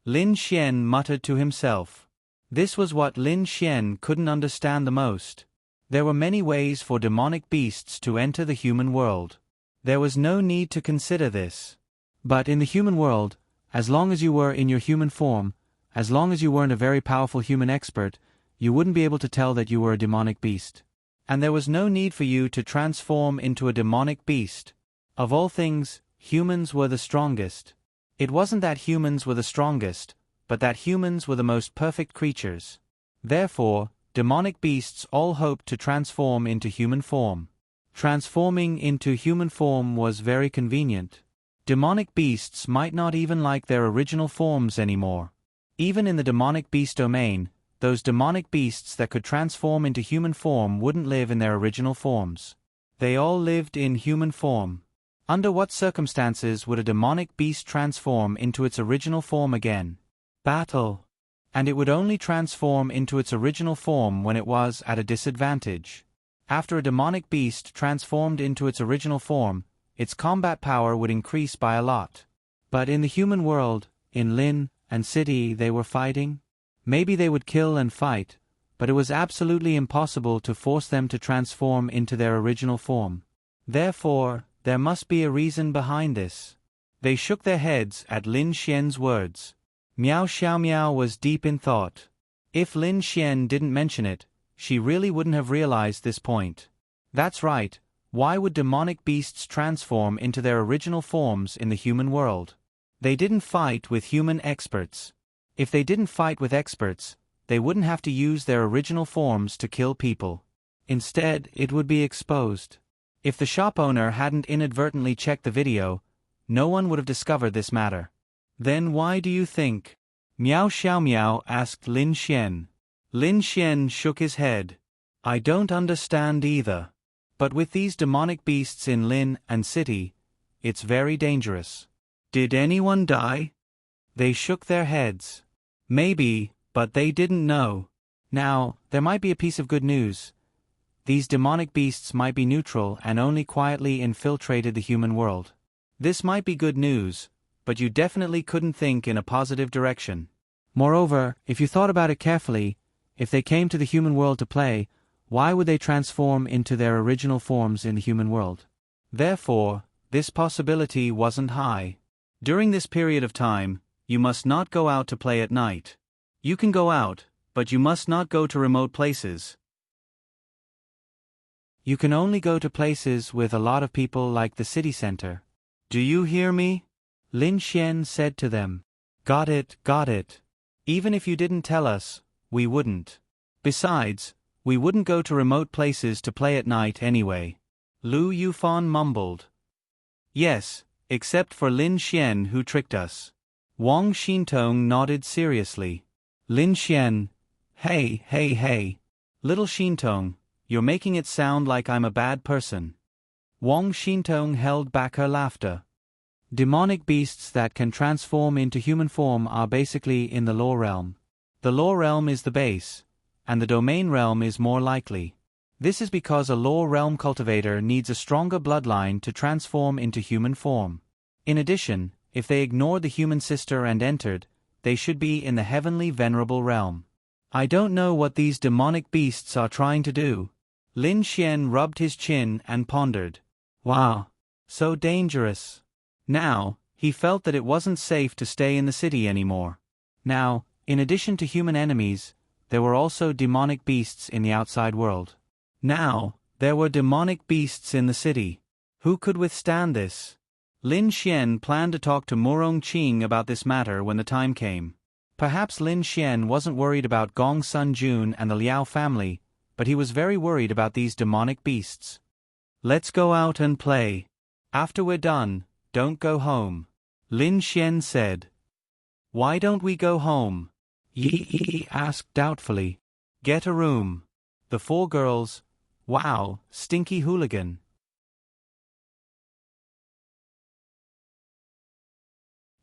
A: Lin Xian muttered to himself. This was what Lin Xian couldn't understand the most. There were many ways for demonic beasts to enter the human world. There was no need to consider this. But in the human world, as long as you were in your human form, as long as you weren't a very powerful human expert, you wouldn't be able to tell that you were a demonic beast. And there was no need for you to transform into a demonic beast. Of all things, humans were the strongest. It wasn't that humans were the strongest, but that humans were the most perfect creatures. Therefore, demonic beasts all hoped to transform into human form. Transforming into human form was very convenient. Demonic beasts might not even like their original forms anymore. Even in the demonic beast domain, those demonic beasts that could transform into human form wouldn't live in their original forms. They all lived in human form. Under what circumstances would a demonic beast transform into its original form again? Battle. And it would only transform into its original form when it was at a disadvantage. After a demonic beast transformed into its original form, its combat power would increase by a lot. But in the human world, in Lin and City they were fighting? Maybe they would kill and fight, but it was absolutely impossible to force them to transform into their original form. Therefore, there must be a reason behind this. They shook their heads at Lin Xian's words. Miao Xiaomiao was deep in thought. If Lin Xian didn't mention it, she really wouldn't have realized this point. That's right, why would demonic beasts transform into their original forms in the human world? They didn't fight with human experts. If they didn't fight with experts, they wouldn't have to use their original forms to kill people. Instead, it would be exposed. If the shop owner hadn't inadvertently checked the video, no one would have discovered this matter. Then why do you think? Miao Xiaomiao asked Lin Xian. Lin Xian shook his head. I don't understand either. But with these demonic beasts in Lin and City, it's very dangerous. Did anyone die? They shook their heads. Maybe, but they didn't know. Now, there might be a piece of good news. These demonic beasts might be neutral and only quietly infiltrated the human world. This might be good news, but you definitely couldn't think in a positive direction. Moreover, if you thought about it carefully, if they came to the human world to play, why would they transform into their original forms in the human world? Therefore, this possibility wasn't high. During this period of time, you must not go out to play at night. You can go out, but you must not go to remote places. You can only go to places with a lot of people like the city center. Do you hear me? Lin Xian said to them. Got it, got it. Even if you didn't tell us, we wouldn't. Besides, we wouldn't go to remote places to play at night anyway. Lu Yufan mumbled. Yes, except for Lin Xian who tricked us. Wang Xintong nodded seriously. Lin Xian. Hey. Little Xintong, you're making it sound like I'm a bad person. Wang Xintong held back her laughter. Demonic beasts that can transform into human form are basically in the law realm. The law realm is the base, and the domain realm is more likely. This is because a law realm cultivator needs a stronger bloodline to transform into human form. In addition, if they ignored the human sister and entered, they should be in the heavenly venerable realm. I don't know what these demonic beasts are trying to do. Lin Xian rubbed his chin and pondered. Wow, so dangerous. Now, he felt that it wasn't safe to stay in the city anymore. Now, in addition to human enemies, there were also demonic beasts in the outside world. Now, there were demonic beasts in the city. Who could withstand this? Lin Xian planned to talk to Murong Qing about this matter when the time came. Perhaps Lin Xian wasn't worried about Gong Sun Jun and the Liao family, but he was very worried about these demonic beasts. Let's go out and play. After we're done, don't go home. Lin Xian said. Why don't we go home? Yi asked doubtfully. Get a room. The four girls. Wow, stinky hooligan.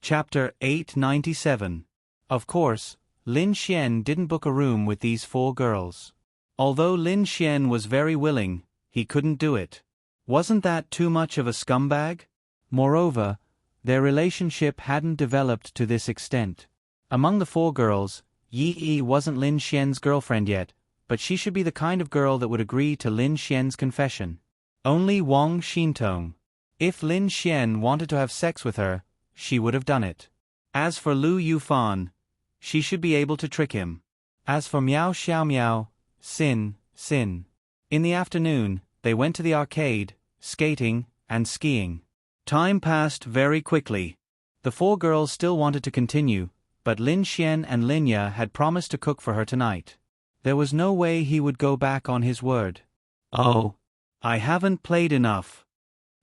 A: Chapter 897. Of course, Lin Xian didn't book a room with these four girls. Although Lin Xian was very willing, he couldn't do it. Wasn't that too much of a scumbag? Moreover, their relationship hadn't developed to this extent. Among the four girls, Yi wasn't Lin Xian's girlfriend yet, but she should be the kind of girl that would agree to Lin Xian's confession. Only Wang Xintong. If Lin Xian wanted to have sex with her, she would have done it. As for Lu Yufan, she should be able to trick him. As for Miao Xiaomiao, Sin. In the afternoon, they went to the arcade, skating, and skiing. Time passed very quickly. The four girls still wanted to continue, but Lin Xian and Linya had promised to cook for her tonight. There was no way he would go back on his word. Oh, I haven't played enough.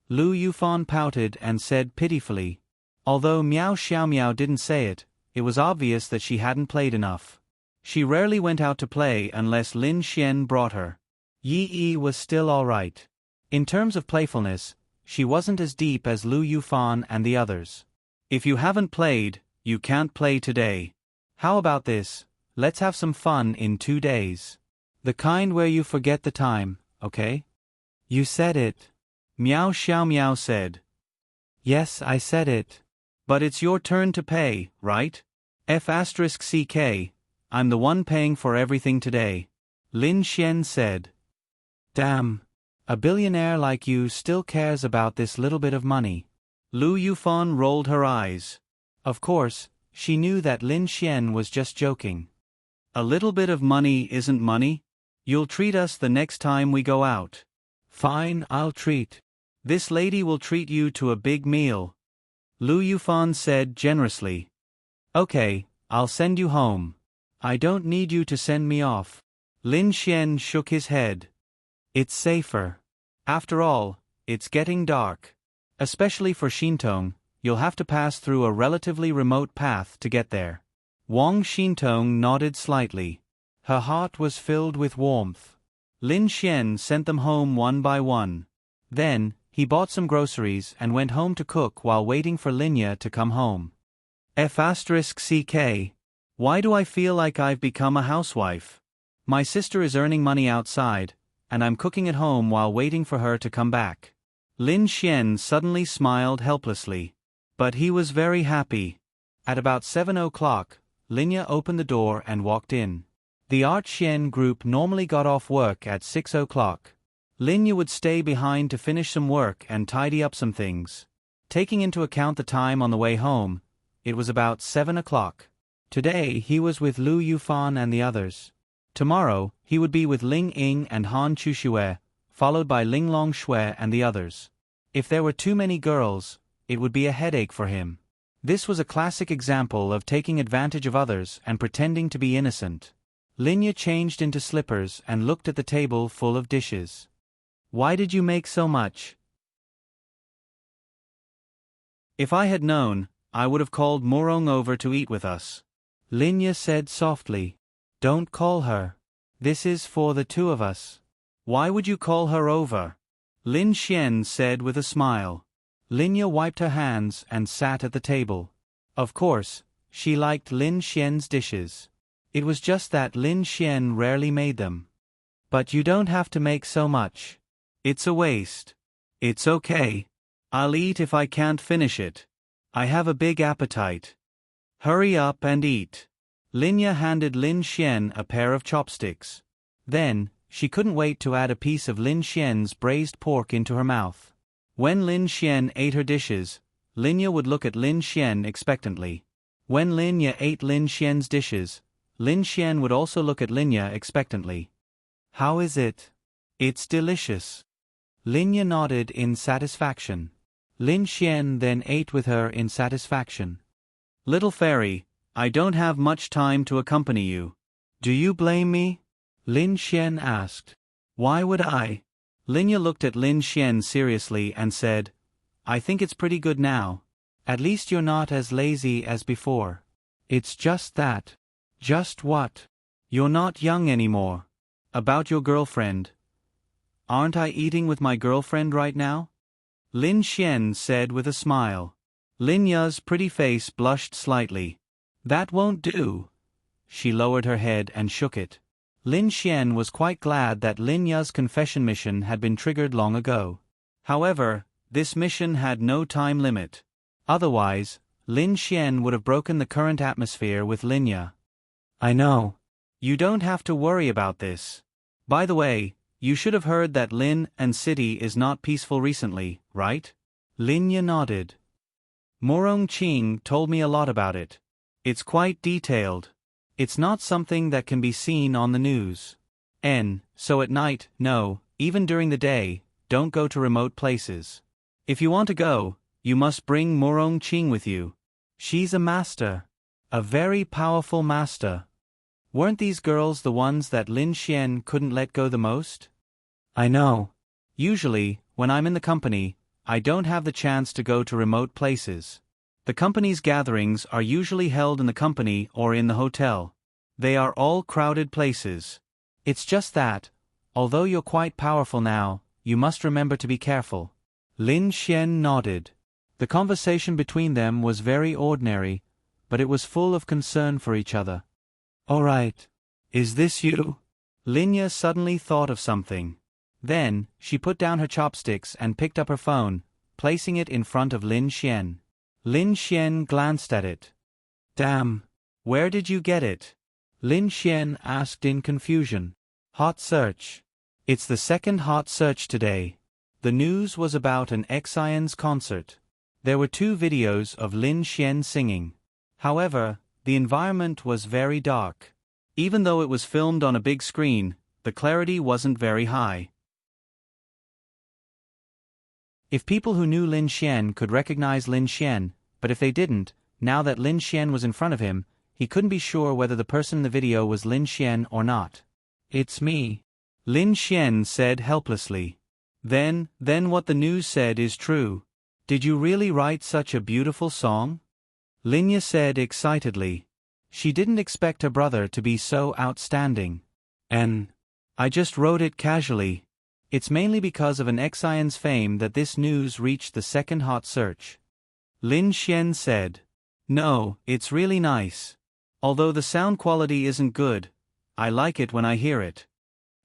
A: Lu Yufan pouted and said pitifully. Although Miao Xiaomiao didn't say it, it was obvious that she hadn't played enough. She rarely went out to play unless Lin Xian brought her. Yi Yi was still alright. In terms of playfulness, she wasn't as deep as Lu Yufan and the others. If you haven't played, you can't play today. How about this? Let's have some fun in 2 days. The kind where you forget the time, okay? You said it. Miao Xiaomiao said. Yes, I said it. But it's your turn to pay, right? F*CK, I'm the one paying for everything today. Lin Xian said. Damn. A billionaire like you still cares about this little bit of money. Lu Yufan rolled her eyes. Of course, she knew that Lin Xian was just joking. A little bit of money isn't money. You'll treat us the next time we go out. Fine, I'll treat. This lady will treat you to a big meal. Lu Yufan said generously. Okay, I'll send you home. I don't need you to send me off. Lin Xian shook his head. It's safer. After all, it's getting dark. Especially for Xintong, you'll have to pass through a relatively remote path to get there. Wang Xintong nodded slightly. Her heart was filled with warmth. Lin Xian sent them home one by one. Then, he bought some groceries and went home to cook while waiting for Linya to come home. F*CK. Why do I feel like I've become a housewife? My sister is earning money outside, and I'm cooking at home while waiting for her to come back. Lin Xian suddenly smiled helplessly. But he was very happy. At about 7 o'clock, Linya opened the door and walked in. The Art Xian group normally got off work at 6 o'clock. Linya would stay behind to finish some work and tidy up some things. Taking into account the time on the way home, it was about 7 o'clock. Today he was with Lu Yufan and the others. Tomorrow, he would be with Ling Ying and Han Chuxue, followed by Ling Longxue and the others. If there were too many girls, it would be a headache for him. This was a classic example of taking advantage of others and pretending to be innocent. Linya changed into slippers and looked at the table full of dishes. Why did you make so much? If I had known, I would have called Morong over to eat with us. Linya said softly. Don't call her. This is for the two of us. Why would you call her over? Lin Xian said with a smile. Linya wiped her hands and sat at the table. Of course, she liked Lin Xian's dishes. It was just that Lin Xian rarely made them. But you don't have to make so much. It's a waste. It's okay. I'll eat if I can't finish it. I have a big appetite. Hurry up and eat. Linya handed Lin Xian a pair of chopsticks. Then, she couldn't wait to add a piece of Lin Xian's braised pork into her mouth. When Lin Xian ate her dishes, Linya would look at Lin Xian expectantly. When Linya ate Lin Xian's dishes, Lin Xian would also look at Linya expectantly. How is it? It's delicious. Linya nodded in satisfaction. Lin Xian then ate with her in satisfaction. Little fairy, I don't have much time to accompany you. Do you blame me? Lin Xian asked. Why would I? Linya looked at Lin Xian seriously and said, I think it's pretty good now. At least you're not as lazy as before. It's just that. Just what? You're not young anymore. About your girlfriend. Aren't I eating with my girlfriend right now? Lin Xian said with a smile. Linya's pretty face blushed slightly. That won't do. She lowered her head and shook it. Lin Xian was quite glad that Linya's confession mission had been triggered long ago. However, this mission had no time limit. Otherwise, Lin Xian would have broken the current atmosphere with Linya. I know. You don't have to worry about this. By the way, you should have heard that Lin and city is not peaceful recently, right? Linya nodded. Morong Qing told me a lot about it. It's quite detailed. It's not something that can be seen on the news. So at night, no, even during the day, don't go to remote places. If you want to go, you must bring Morong Qing with you. She's a master. A very powerful master. Weren't these girls the ones that Lin Xian couldn't let go the most? I know. Usually, when I'm in the company, I don't have the chance to go to remote places. The company's gatherings are usually held in the company or in the hotel. They are all crowded places. It's just that, although you're quite powerful now, you must remember to be careful. Lin Xian nodded. The conversation between them was very ordinary, but it was full of concern for each other. All right. Is this you? Linya suddenly thought of something. Then, she put down her chopsticks and picked up her phone, placing it in front of Lin Xian. Lin Xian glanced at it. Damn. Where did you get it? Lin Xian asked in confusion. Hot search. It's the second hot search today. The news was about an Xian's concert. There were 2 videos of Lin Xian singing. However, the environment was very dark. Even though it was filmed on a big screen, the clarity wasn't very high. If people who knew Lin Xian could recognize Lin Xian, but if they didn't, now that Lin Xian was in front of him, he couldn't be sure whether the person in the video was Lin Xian or not. It's me. Lin Xian said helplessly. Then what the news said is true. Did you really write such a beautiful song? Linya said excitedly. She didn't expect her brother to be so outstanding. And I just wrote it casually. It's mainly because of an Xian's fame that this news reached the second hot search. Lin Xian said. No, it's really nice. Although the sound quality isn't good, I like it when I hear it.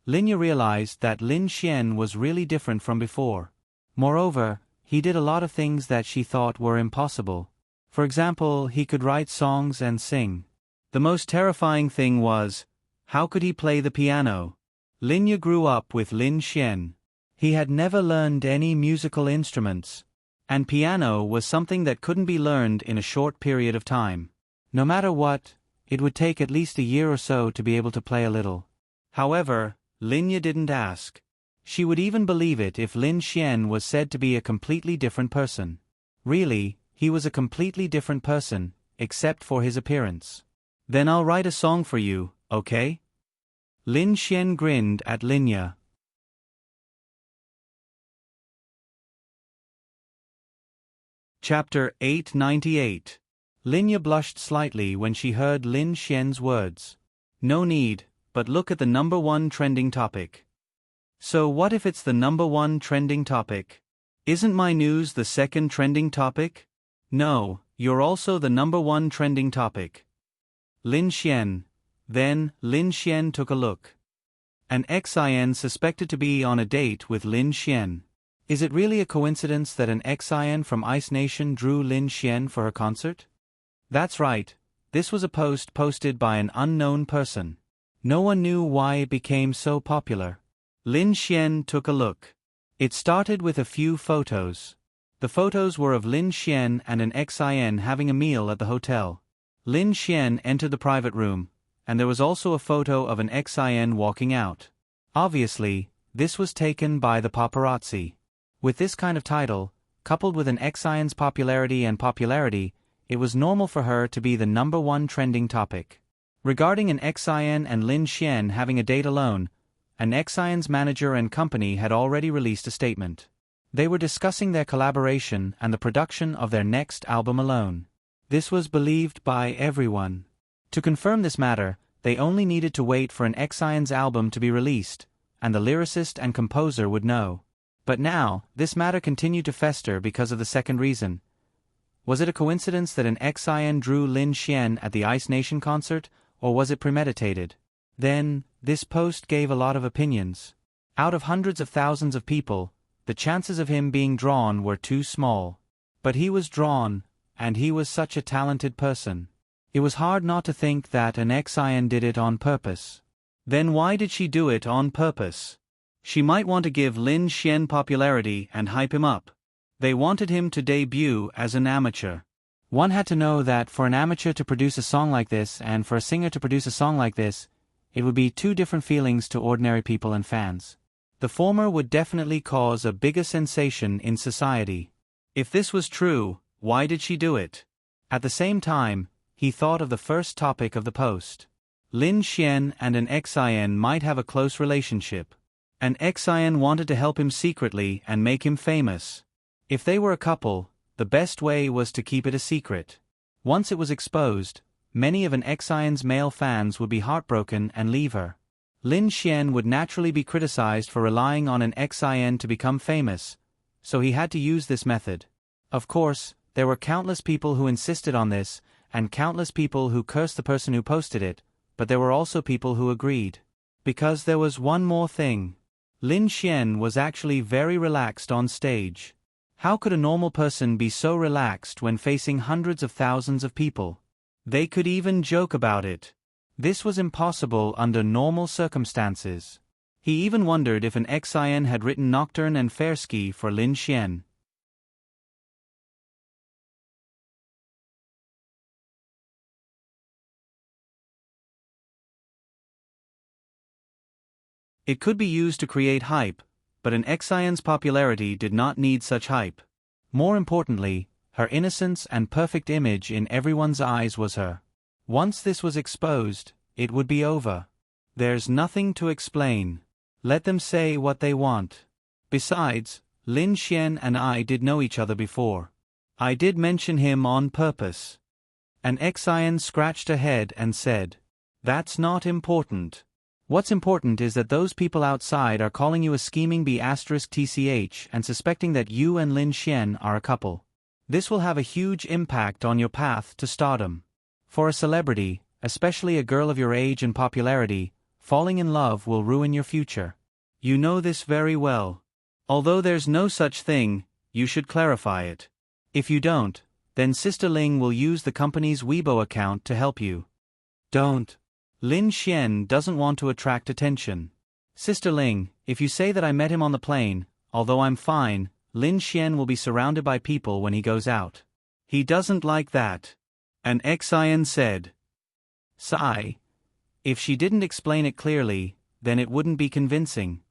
A: Linya realized that Lin Xian was really different from before. Moreover, he did a lot of things that she thought were impossible. For example, he could write songs and sing. The most terrifying thing was, how could he play the piano? Linya grew up with Lin Xian. He had never learned any musical instruments. And piano was something that couldn't be learned in a short period of time. No matter what, it would take at least a year or so to be able to play a little. However, Linya didn't ask. She would even believe it if Lin Xian was said to be a completely different person. Really, he was a completely different person, except for his appearance. Then I'll write a song for you, okay? Lin Xian grinned at Linya. Chapter 898. Linya blushed slightly when she heard Lin Xian's words. No need, but look at the #1 trending topic. So what if it's the #1 trending topic? Isn't my news the second trending topic? No, you're also the #1 trending topic. Lin Xian. Then, Lin Xian took a look. An Xian suspected to be on a date with Lin Xian. Is it really a coincidence that an Xian from Ice Nation drew Lin Xian for her concert? That's right, this was a post posted by an unknown person. No one knew why it became so popular. Lin Xian took a look. It started with a few photos. The photos were of Lin Xian and an Xian having a meal at the hotel. Lin Xian entered the private room, and there was also a photo of an Xian walking out. Obviously, this was taken by the paparazzi. With this kind of title, coupled with an Xian's popularity, it was normal for her to be the #1 trending topic. Regarding an Xian and Lin Xian having a date alone, an Xian's manager and company had already released a statement. They were discussing their collaboration and the production of their next album alone. This was believed by everyone. To confirm this matter, they only needed to wait for an Xian's album to be released, and the lyricist and composer would know. But now, this matter continued to fester because of the second reason. Was it a coincidence that an Xian drew Lin Xian at the Ice Nation concert, or was it premeditated? Then, this post gave a lot of opinions. Out of hundreds of thousands of people, the chances of him being drawn were too small. But he was drawn, and he was such a talented person. It was hard not to think that an Xian did it on purpose. Then why did she do it on purpose? She might want to give Lin Xian popularity and hype him up. They wanted him to debut as an amateur. One had to know that for an amateur to produce a song like this and for a singer to produce a song like this, it would be two different feelings to ordinary people and fans. The former would definitely cause a bigger sensation in society. If this was true, why did she do it? At the same time, he thought of the first topic of the post. Lin Xian and an XIN might have a close relationship. An XIN wanted to help him secretly and make him famous. If they were a couple, the best way was to keep it a secret. Once it was exposed, many of an XIN's male fans would be heartbroken and leave her. Lin Xian would naturally be criticized for relying on an XIN to become famous, so he had to use this method. Of course, there were countless people who insisted on this, and countless people who cursed the person who posted it, but there were also people who agreed. Because there was one more thing. Lin Xian was actually very relaxed on stage. How could a normal person be so relaxed when facing hundreds of thousands of people? They could even joke about it. This was impossible under normal circumstances. He even wondered if an XIN had written Nocturne and Fairski for Lin Xian. It could be used to create hype, but an XIN's popularity did not need such hype. More importantly, her innocence and perfect image in everyone's eyes was her. Once this was exposed, it would be over. There's nothing to explain. Let them say what they want. Besides, Lin Xian and I did know each other before. I did mention him on purpose. An XIN scratched her head and said, "That's not important. What's important is that those people outside are calling you a scheming B*TCH and suspecting that you and Lin Xian are a couple. This will have a huge impact on your path to stardom. For a celebrity, especially a girl of your age and popularity, falling in love will ruin your future. You know this very well. Although there's no such thing, you should clarify it. If you don't, then Sister Ling will use the company's Weibo account to help you. Don't. Lin Xian doesn't want to attract attention. Sister Ling, if you say that I met him on the plane, although I'm fine, Lin Xian will be surrounded by people when he goes out. He doesn't like that." An XIN said. Sigh. If she didn't explain it clearly, then it wouldn't be convincing.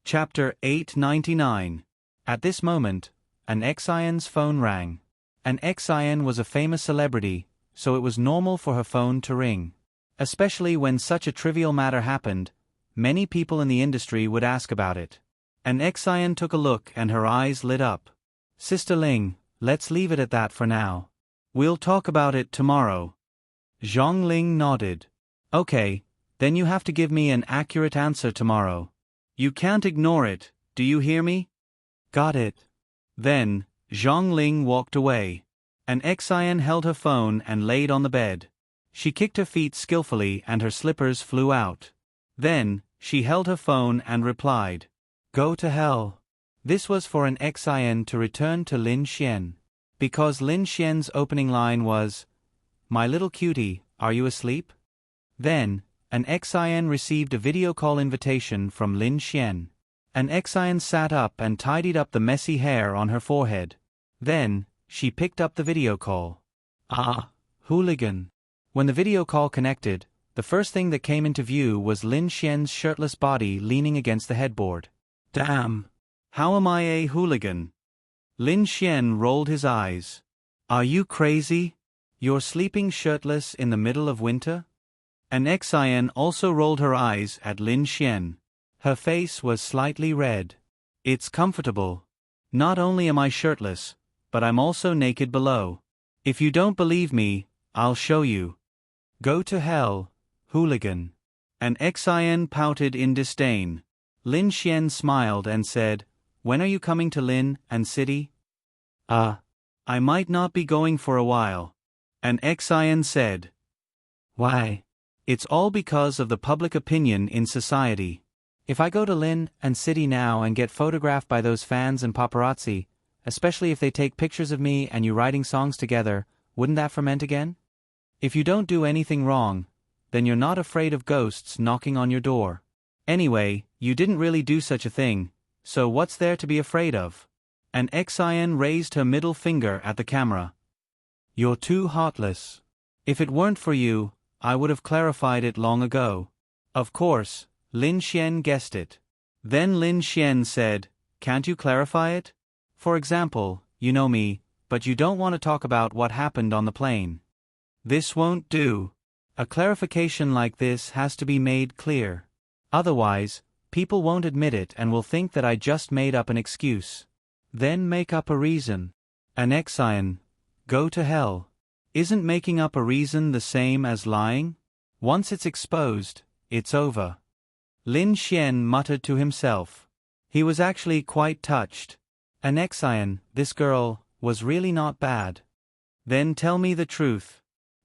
A: Chapter 899. At this moment, an XIN's phone rang. An XIN was a famous celebrity, so it was normal for her phone to ring. Especially when such a trivial matter happened, many people in the industry would ask about it. An XIN took a look and her eyes lit up. "Sister Ling, let's leave it at that for now. We'll talk about it tomorrow." Zhang Ling nodded. "Okay, then you have to give me an accurate answer tomorrow. You can't ignore it, do you hear me?" "Got it." Then, Zhang Ling walked away. An XIN held her phone and laid on the bed. She kicked her feet skillfully and her slippers flew out. Then, she held her phone and replied, "Go to hell." This was for an XIN to return to Lin Xian. Because Lin Xian's opening line was, "My little cutie, are you asleep?" Then, an XIN received a video call invitation from Lin Xian. An XIN sat up and tidied up the messy hair on her forehead. Then, she picked up the video call. Ah, hooligan. When the video call connected, the first thing that came into view was Lin Xian's shirtless body leaning against the headboard. Damn. How am I a hooligan? Lin Xian rolled his eyes. Are you crazy? You're sleeping shirtless in the middle of winter? An XIN also rolled her eyes at Lin Xian. Her face was slightly red. It's comfortable. Not only am I shirtless, but I'm also naked below. If you don't believe me, I'll show you. Go to hell, hooligan. An XIN pouted in disdain. Lin Xian smiled and said, "When are you coming to Lin and City?" I might not be going for a while. An XIN said. Why? It's all because of the public opinion in society. If I go to Lin and City now and get photographed by those fans and paparazzi, especially if they take pictures of me and you writing songs together, wouldn't that ferment again? If you don't do anything wrong, then you're not afraid of ghosts knocking on your door. Anyway, you didn't really do such a thing, so what's there to be afraid of? An XIN raised her middle finger at the camera. You're too heartless. If it weren't for you, I would have clarified it long ago. Of course, Lin Xian guessed it. Then Lin Xian said, "Can't you clarify it?" For example, you know me, but you don't want to talk about what happened on the plane. This won't do. A clarification like this has to be made clear. Otherwise, people won't admit it and will think that I just made up an excuse. Then make up a reason. Anexion, go to hell. Isn't making up a reason the same as lying? Once it's exposed, it's over. Lin Xian muttered to himself. He was actually quite touched. Anexion, this girl, was really not bad. Then tell me the truth.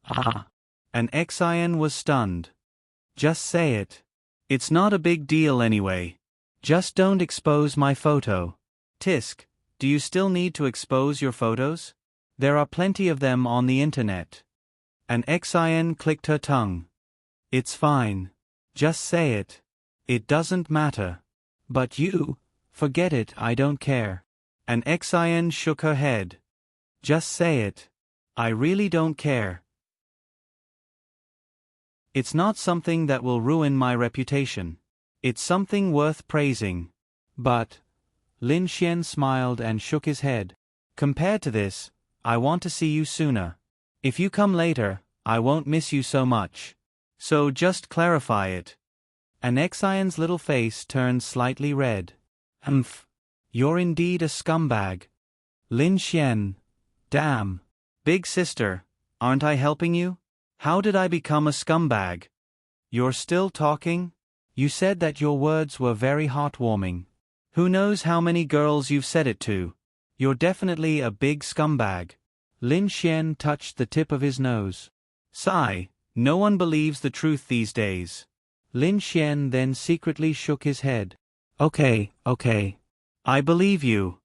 A: Ah. Anexion was stunned. Just say it. It's not a big deal anyway. Just don't expose my photo. Tisk, do you still need to expose your photos? There are plenty of them on the internet. Anexion clicked her tongue. It's fine. Just say it. It doesn't matter. But you, forget it, I don't care. Anexion shook her head. Just say it. I really don't care. It's not something that will ruin my reputation. It's something worth praising. But, Lin Xian smiled and shook his head. Compared to this, I want to see you sooner. If you come later, I won't miss you so much. So just clarify it. Anexion's little face turned slightly red. Humph. You're indeed a scumbag. Lin Xian. Damn. Big sister, aren't I helping you? How did I become a scumbag? You're still talking? You said that your words were very heartwarming. Who knows how many girls you've said it to? You're definitely a big scumbag. Lin Xian touched the tip of his nose. Sigh, no one believes the truth these days. Lin Xian then secretly shook his head. Okay. I believe you.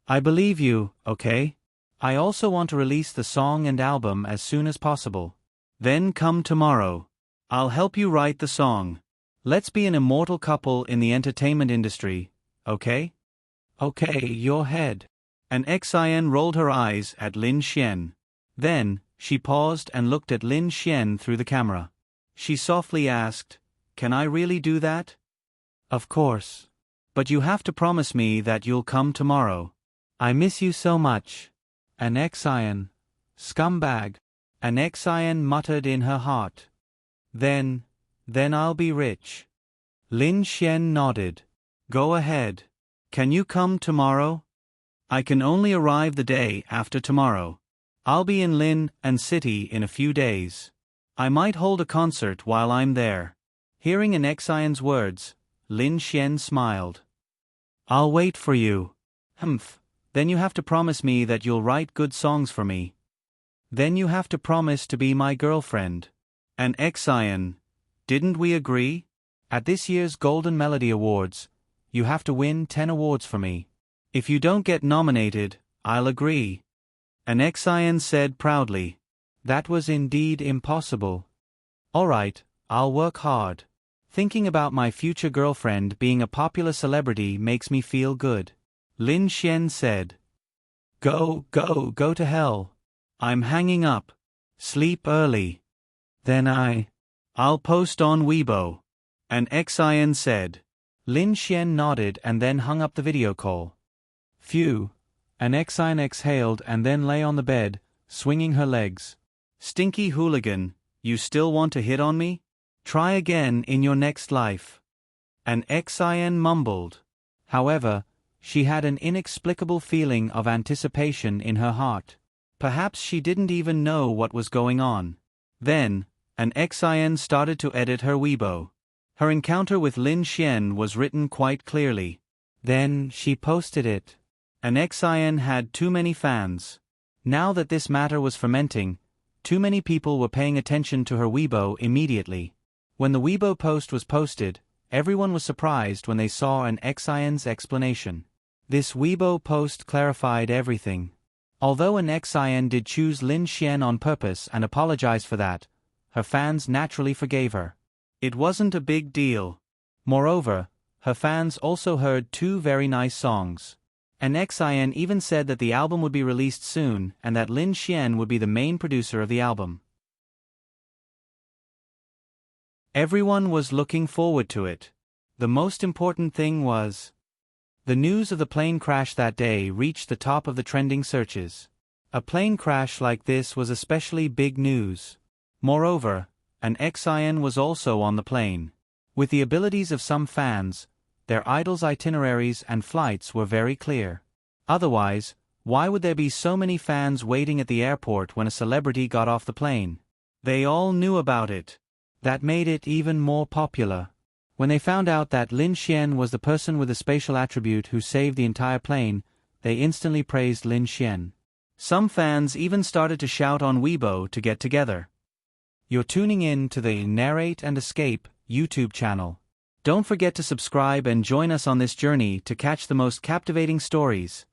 A: Okay? I also want to release the song and album as soon as possible. Then come tomorrow. I'll help you write the song. Let's be an immortal couple in the entertainment industry, okay? Okay, your head. Anexion rolled her eyes at Lin Xian. Then, she paused and looked at Lin Xian through the camera. She softly asked, Can I really do that? Of course. But you have to promise me that you'll come tomorrow. I miss you so much. Anexion. Scumbag. Anexion muttered in her heart. Then I'll be rich. Lin Xian nodded. Go ahead. Can you come tomorrow? I can only arrive the day after tomorrow. I'll be in Lin and City in a few days. I might hold a concert while I'm there. Hearing Anexion's words, Lin Xian smiled. I'll wait for you. Humph. Then you have to promise me that you'll write good songs for me. Then you have to promise to be my girlfriend. Anexion, didn't we agree? At this year's Golden Melody Awards, you have to win 10 awards for me. If you don't get nominated, I'll agree. Anexion said proudly. That was indeed impossible. All right, I'll work hard. Thinking about my future girlfriend being a popular celebrity makes me feel good. Lin Xian said. Go to hell. I'm hanging up. Sleep early. Then I'll post on Weibo. Anexion said. Lin Xian nodded and then hung up the video call. Phew. Anexion exhaled and then lay on the bed, swinging her legs. Stinky hooligan, you still want to hit on me? Try again in your next life. Anexion mumbled. However, she had an inexplicable feeling of anticipation in her heart. Perhaps she didn't even know what was going on. Then, Anexion started to edit her Weibo. Her encounter with Lin Xian was written quite clearly. Then she posted it. Anexion had too many fans. Now that this matter was fermenting, too many people were paying attention to her Weibo immediately. When the Weibo post was posted, everyone was surprised when they saw Anexion's explanation. This Weibo post clarified everything. Although Anexion did choose Lin Xian on purpose and apologized for that, her fans naturally forgave her. It wasn't a big deal. Moreover, her fans also heard 2 very nice songs. Anexion even said that the album would be released soon and that Lin Xian would be the main producer of the album. Everyone was looking forward to it. The most important thing was, The news of the plane crash that day reached the top of the trending searches. A plane crash like this was especially big news. Moreover, an XIN was also on the plane. With the abilities of some fans, their idols' itineraries and flights were very clear. Otherwise, why would there be so many fans waiting at the airport when a celebrity got off the plane? They all knew about it. That made it even more popular. When they found out that Lin Xian was the person with the spatial attribute who saved the entire plane, they instantly praised Lin Xian. Some fans even started to shout on Weibo to get together. You're tuning in to the Narrate and Escape YouTube channel. Don't forget to subscribe and join us on this journey to catch the most captivating stories.